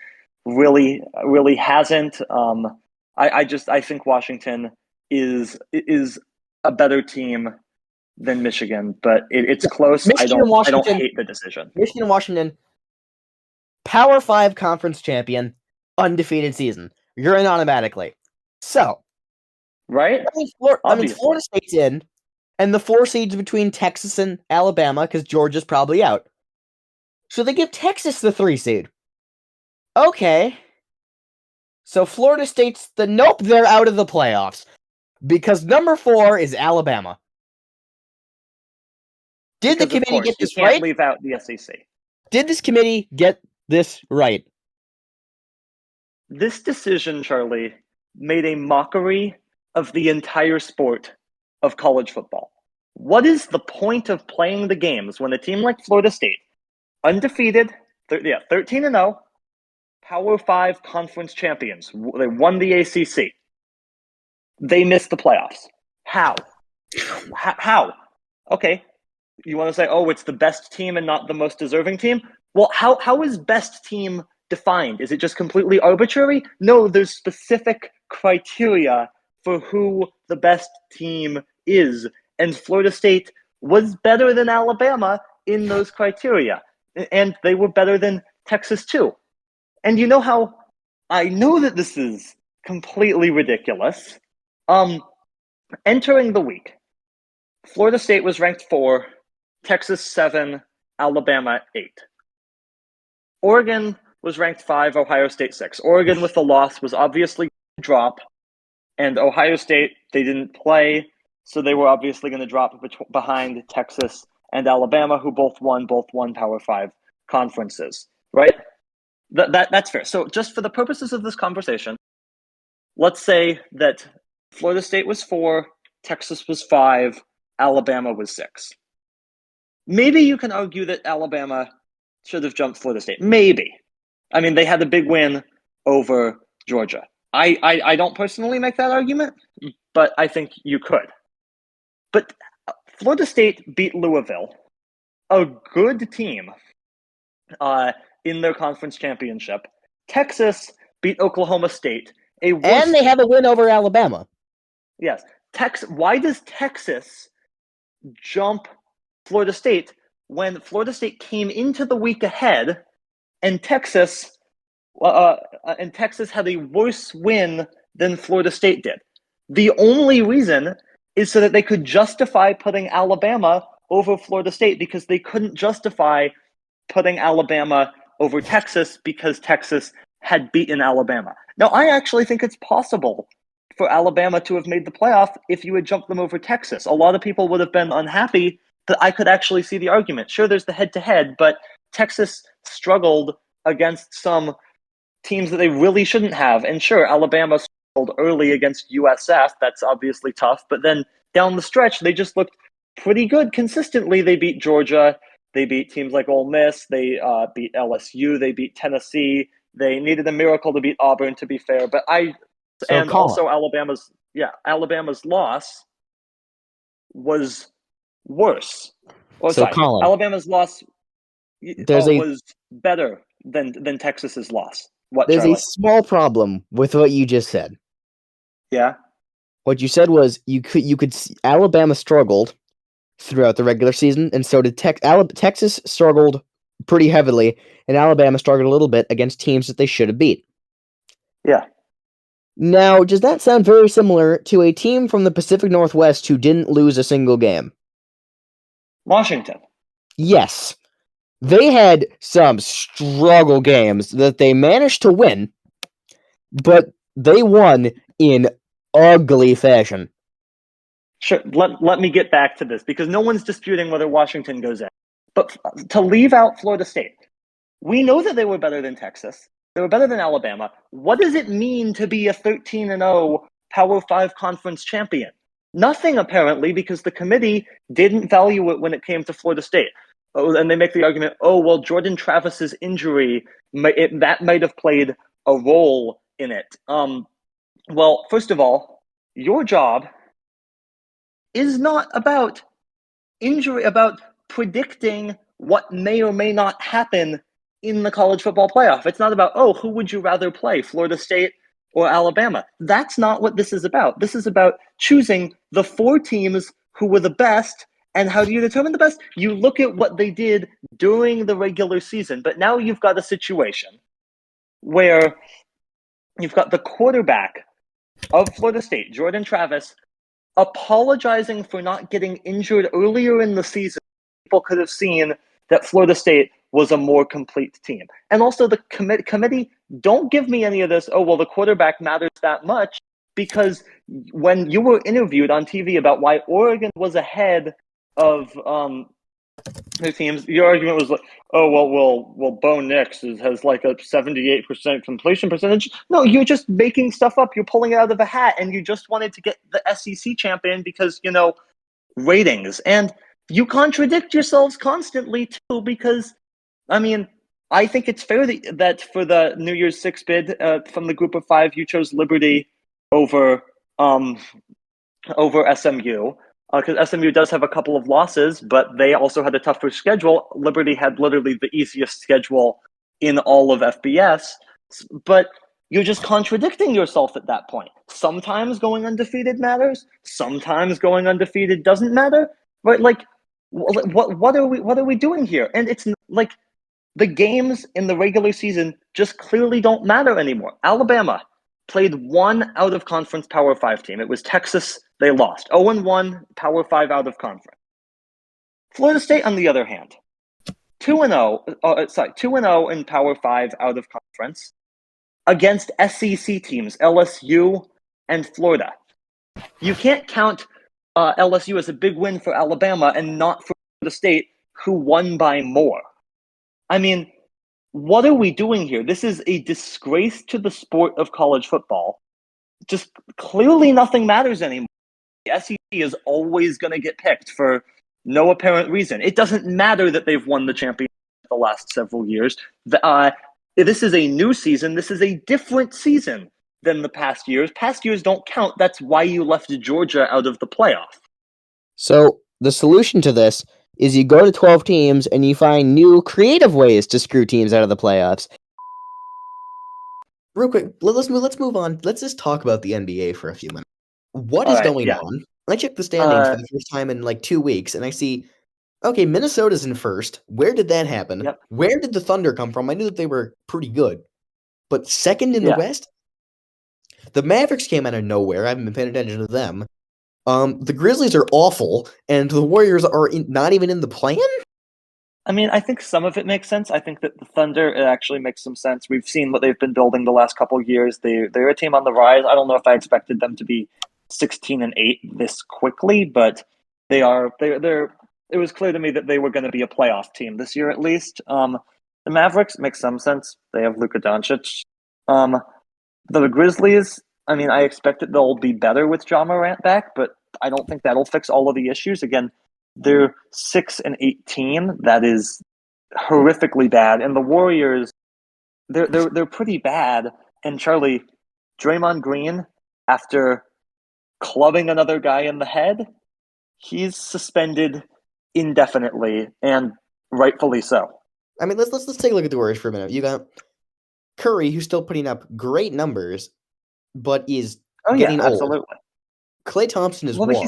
[SPEAKER 1] really hasn't. I think Washington is a better team than Michigan, but it's close. I don't hate the decision.
[SPEAKER 6] Michigan and Washington, Power 5 conference champion, undefeated season. You're in automatically. So,
[SPEAKER 1] right?
[SPEAKER 6] Florida State's in, and the 4 seeds between Texas and Alabama, because Georgia's probably out. So they give Texas the 3 seed. Okay. So Florida State's nope, they're out of the playoffs. Because number 4 is Alabama. Did the committee get this right?
[SPEAKER 1] You can't leave out the SEC.
[SPEAKER 6] Did this committee get this right?
[SPEAKER 1] This decision, Charlie, made a mockery of the entire sport of college football. What is the point of playing the games when a team like Florida State, undefeated, 13-0, Power 5 conference champions, they won the ACC, they missed the playoffs? How? How? Okay, you want to say, oh, it's the best team and not the most deserving team? Well, how is best team defined? Is it just completely arbitrary? No, there's specific criteria for who the best team is. And Florida State was better than Alabama in those criteria. And they were better than Texas too. And you know how I know that this is completely ridiculous. Entering the week, Florida State was ranked 4, Texas 7, Alabama 8. Oregon was ranked 5, Ohio State 6. Oregon with the loss was obviously going to drop, and Ohio State, they didn't play, so they were obviously going to drop behind Texas and Alabama, who both won Power 5 conferences, right? That's fair. So just for the purposes of this conversation, let's say that Florida State was 4, Texas was 5, Alabama was 6. Maybe you can argue that Alabama should have jumped Florida State. Maybe. I mean, they had a big win over Georgia. I don't personally make that argument, but I think you could. But Florida State beat Louisville, a good team, in their conference championship. Texas beat Oklahoma State, and
[SPEAKER 6] they have a win over Alabama.
[SPEAKER 1] Yes. Why does Texas jump Florida State when Florida State came into the week ahead and Texas had a worse win than Florida State did? The only reason is so that they could justify putting Alabama over Florida State, because they couldn't justify putting Alabama over Texas because Texas had beaten Alabama. Now, I actually think it's possible for Alabama to have made the playoff if you had jumped them over Texas. A lot of people would have been unhappy, but I could actually see the argument. Sure, there's the head-to-head, but Texas struggled against some teams that they really shouldn't have. And sure, Alabama struggled early against USF. That's obviously tough. But then down the stretch, they just looked pretty good consistently. They beat Georgia. They beat teams like Ole Miss. They beat LSU. They beat Tennessee. They needed a miracle to beat Auburn, to be fair. But also Alabama's loss was worse.
[SPEAKER 6] Colin,
[SPEAKER 1] Alabama's loss was better than Texas's loss.
[SPEAKER 6] There's
[SPEAKER 1] Charlie?
[SPEAKER 6] A small problem with what you just said.
[SPEAKER 1] Yeah.
[SPEAKER 6] What you said was you could see Alabama struggled throughout the regular season, and so did Texas struggled pretty heavily, and Alabama struggled a little bit against teams that they should have beat.
[SPEAKER 1] Yeah.
[SPEAKER 6] Now, does that sound very similar to a team from the Pacific Northwest who didn't lose a single game?
[SPEAKER 1] Washington.
[SPEAKER 6] Yes. They had some struggle games that they managed to win, but they won in ugly fashion.
[SPEAKER 1] Sure, let me get back to this because no one's disputing whether Washington goes in. But to leave out Florida State, we know that they were better than Texas. They were better than Alabama. What does it mean to be a 13-0 Power 5 conference champion? Nothing, apparently, because the committee didn't value it when it came to Florida State. And they make the argument, oh, well, Jordan Travis's injury, that might have played a role in it. Well, first of all, your job is not about injury, about predicting what may or may not happen in the college football playoff. It's not about, oh, who would you rather play, Florida State or Alabama? That's not what this is about. This is about choosing the 4 teams who were the best. And how do you determine the best? You look at what they did during the regular season. But now you've got a situation where you've got the quarterback of Florida State, Jordan Travis, apologizing for not getting injured earlier in the season. People could have seen that Florida State was a more complete team. And also the committee, don't give me any of this, oh, well, the quarterback matters that much, because when you were interviewed on TV about why Oregon was ahead of their teams, your argument was like, oh, well, Bo Nix has like a 78% completion percentage. No, you're just making stuff up. You're pulling it out of a hat, and you just wanted to get the SEC champion because, ratings. And you contradict yourselves constantly, too, because, I think it's fair that for the New Year's Six bid from the group of 5, you chose Liberty over SMU. Because SMU does have a couple of losses, but they also had a tougher schedule. Liberty had literally the easiest schedule in all of FBS. But you're just contradicting yourself at that point. Sometimes going undefeated matters. Sometimes going undefeated doesn't matter. Right? Like, what are we doing here? And it's like the games in the regular season just clearly don't matter anymore. Alabama played one out-of-conference Power 5 team. It was Texas. They lost. 0-1, Power 5 out of conference. Florida State, on the other hand, 2-0 in Power 5 out of conference against SEC teams, LSU and Florida. You can't count LSU as a big win for Alabama and not for Florida State, who won by more. What are we doing here? This is a disgrace to the sport of college football. Just clearly nothing matters anymore. The SEC is always going to get picked for no apparent reason. It doesn't matter that they've won the championship the last several years. This is a new season. This is a different season than the past years. Past years don't count. That's why you left Georgia out of the playoff.
[SPEAKER 6] So the solution to this is you go to 12 teams and you find new creative ways to screw teams out of the playoffs.
[SPEAKER 2] Real quick, let's move on. Let's just talk about the NBA for a few minutes. What is going on? I checked the standings for the first time in like 2 weeks, and I see, okay, Minnesota's in first. Where did that happen?
[SPEAKER 1] Yep.
[SPEAKER 2] Where did the Thunder come from? I knew that they were pretty good. But second in the West? The Mavericks came out of nowhere. I haven't been paying attention to them. The Grizzlies are awful, and the Warriors are not even in the play-in?
[SPEAKER 1] I think some of it makes sense. I think that the Thunder, it actually makes some sense. We've seen what they've been building the last couple of years. They're a team on the rise. I don't know if I expected them to be 16-8 this quickly, but they are. They're. It was clear to me that they were going to be a playoff team this year, at least. The Mavericks makes some sense. They have Luka Doncic. The Grizzlies, I expect that they'll be better with Ja Morant back, but I don't think that'll fix all of the issues. Again, they're 6-18. That is horrifically bad. And the Warriors, they're pretty bad. And Charlie, Draymond Green, after clubbing another guy in the head, he's suspended indefinitely, and rightfully so.
[SPEAKER 2] Let's take a look at the Warriors for a minute. You got Curry, who's still putting up great numbers, but is getting old.
[SPEAKER 1] Absolutely.
[SPEAKER 2] Klay Thompson is washed.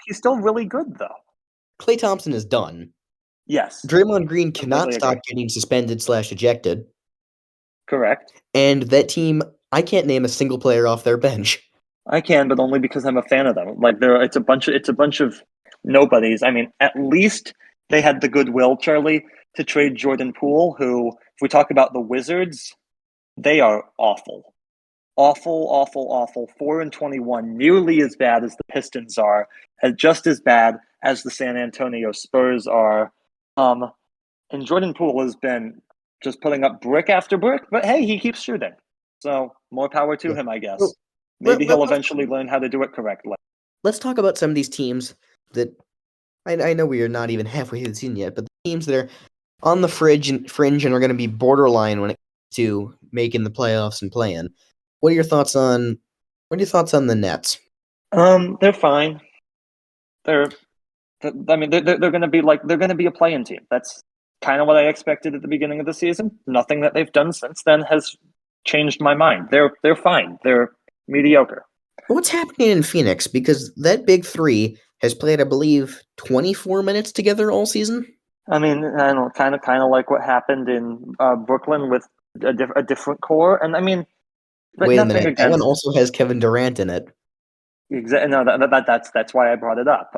[SPEAKER 1] He's still really good, though.
[SPEAKER 2] Klay Thompson is done.
[SPEAKER 1] Yes.
[SPEAKER 2] Draymond Green cannot stop getting suspended/ejected.
[SPEAKER 1] Correct.
[SPEAKER 2] And that team, I can't name a single player off their bench.
[SPEAKER 1] I can, but only because I'm a fan of them. Like it's a bunch of nobodies. At least they had the goodwill, Charlie, to trade Jordan Poole, who, if we talk about the Wizards, they are awful. Awful, awful, awful. 4-21, nearly as bad as the Pistons are, just as bad as the San Antonio Spurs are. And Jordan Poole has been just putting up brick after brick, but hey, he keeps shooting. So more power to him, I guess.
[SPEAKER 2] Well,
[SPEAKER 1] Maybe he'll eventually learn how to do it correctly.
[SPEAKER 2] Let's talk about some of these teams that I know we are not even halfway through the season yet, but the teams that are on the fringe and are going to be borderline when it comes to making the playoffs and playing. What are your thoughts on the Nets?
[SPEAKER 1] They're fine. They're going to be a play-in team. That's kind of what I expected at the beginning of the season. Nothing that they've done since then has changed my mind. They're fine. They're mediocre.
[SPEAKER 2] What's happening in Phoenix? Because that big three has played, I believe, 24 minutes together all season.
[SPEAKER 1] I mean, I don't kind of like what happened in Brooklyn with a different core. And I mean,
[SPEAKER 2] wait a minute, that one also has Kevin Durant in it.
[SPEAKER 1] Exactly. No, that's why I brought it up.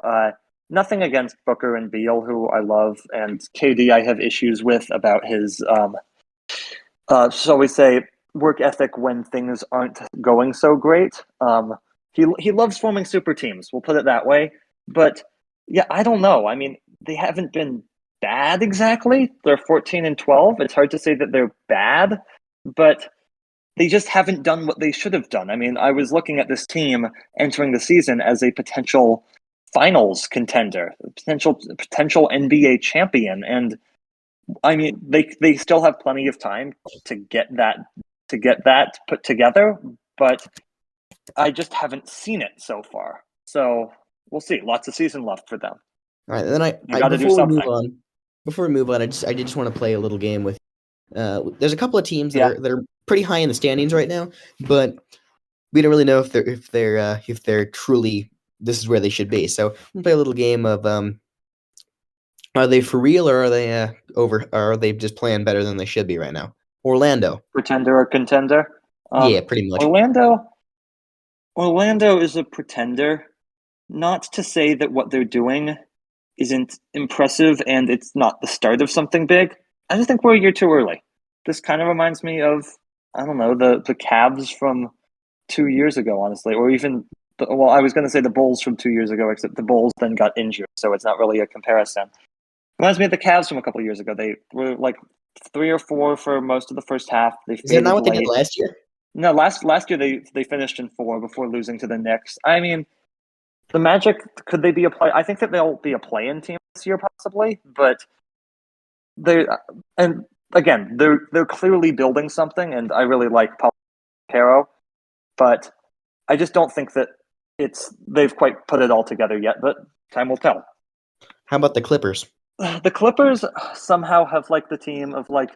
[SPEAKER 1] Nothing against Booker and Beal, who I love, and KD I have issues with about his, shall we say, work ethic when things aren't going so great. He loves forming super teams, we'll put it that way. But yeah, I don't know. I mean, they haven't been bad exactly. They're 14-12. It's hard to say that they're bad, but they just haven't done what they should have done. I mean, I was looking at this team entering the season as a potential finals contender, potential NBA champion, and I mean, they still have plenty of time to get that put together, but I just haven't seen it so far. So we'll see. Lots of season left for them.
[SPEAKER 2] All right, then I got to do something. Before we move on, I just want to play a little game with. There's a couple of teams that are pretty high in the standings right now, but we don't really know if they're truly this is where they should be. So we'll play a little game of are they for real or are they or are they just playing better than they should be right now? Orlando,
[SPEAKER 1] pretender or contender?
[SPEAKER 2] Yeah, pretty much.
[SPEAKER 1] Orlando is a pretender. Not to say that what they're doing isn't impressive and it's not the start of something big. I just think we're a year too early. This kind of reminds me of, I don't know, the Cavs from 2 years ago, honestly, or even, I was going to say the Bulls from 2 years ago, except the Bulls then got injured, so it's not really a comparison. Reminds me of the Cavs from a couple of years ago. They were like 3 or 4 for most of the first half.
[SPEAKER 2] Is that not what they did last year?
[SPEAKER 1] No, last year they finished in 4 before losing to the Knicks. I mean, the Magic, could they be a play? I think that they'll be a play-in team this year, possibly, but they're clearly building something, and I really like Paul Caro, but I just don't think that they've quite put it all together yet, but time will tell.
[SPEAKER 2] How about the Clippers?
[SPEAKER 1] The Clippers somehow have like the team of like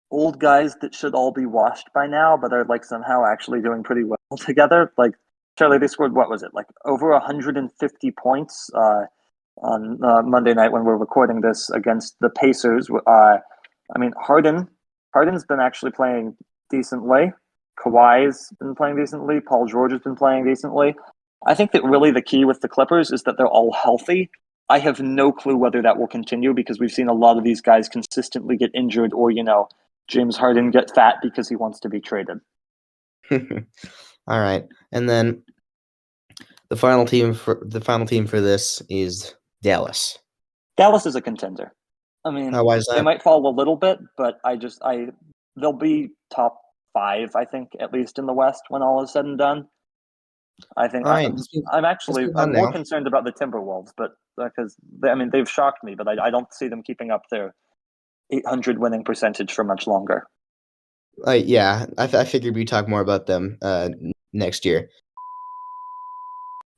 [SPEAKER 1] old guys that should all be washed by now, but are like somehow actually doing pretty well together. Like, Charlie, they scored, what was it, like over 150 points on Monday night when we're recording this against the Pacers. I mean, Harden's been actually playing decently. Kawhi's been playing decently. Paul George has been playing decently. I think that really the key with the Clippers is that they're all healthy. I have no clue whether that will continue because we've seen a lot of these guys consistently get injured or, James Harden get fat because he wants to be traded.
[SPEAKER 2] All right. And then the final team for this is Dallas.
[SPEAKER 1] Dallas is a contender. I mean,
[SPEAKER 2] why is that?
[SPEAKER 1] They might fall a little bit, but they'll be top 5, I think, at least in the West when all is said and done. I think I'm more concerned about the Timberwolves, but because they've shocked me, but I don't see them keeping up their 800 winning percentage for much longer.
[SPEAKER 2] Yeah, I figured we'd talk more about them next year.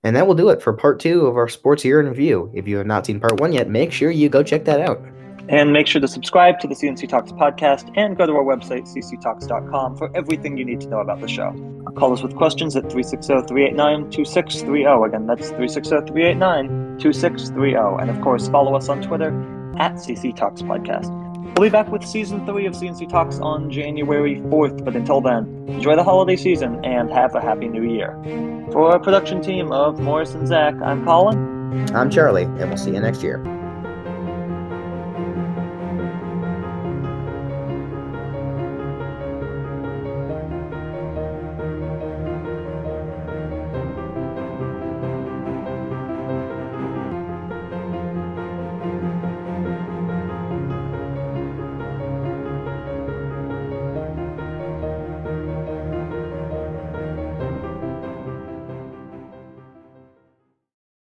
[SPEAKER 2] And that will do it for part 2 of our Sports Year in Review. If you have not seen part 1 yet, make sure you go check that out.
[SPEAKER 1] And make sure to subscribe to the C&C Talks podcast and go to our website, cctalks.com, for everything you need to know about the show. Call us with questions at 360-389-2630. Again, that's 360-389-2630. And of course, follow us on Twitter at CC Talks Podcast. We'll be back with Season 3 of C&C Talks on January 4th, but until then, enjoy the holiday season and have a happy new year. For our production team of Morris and Zack, I'm Colin.
[SPEAKER 2] I'm Charlie, and we'll see you next year.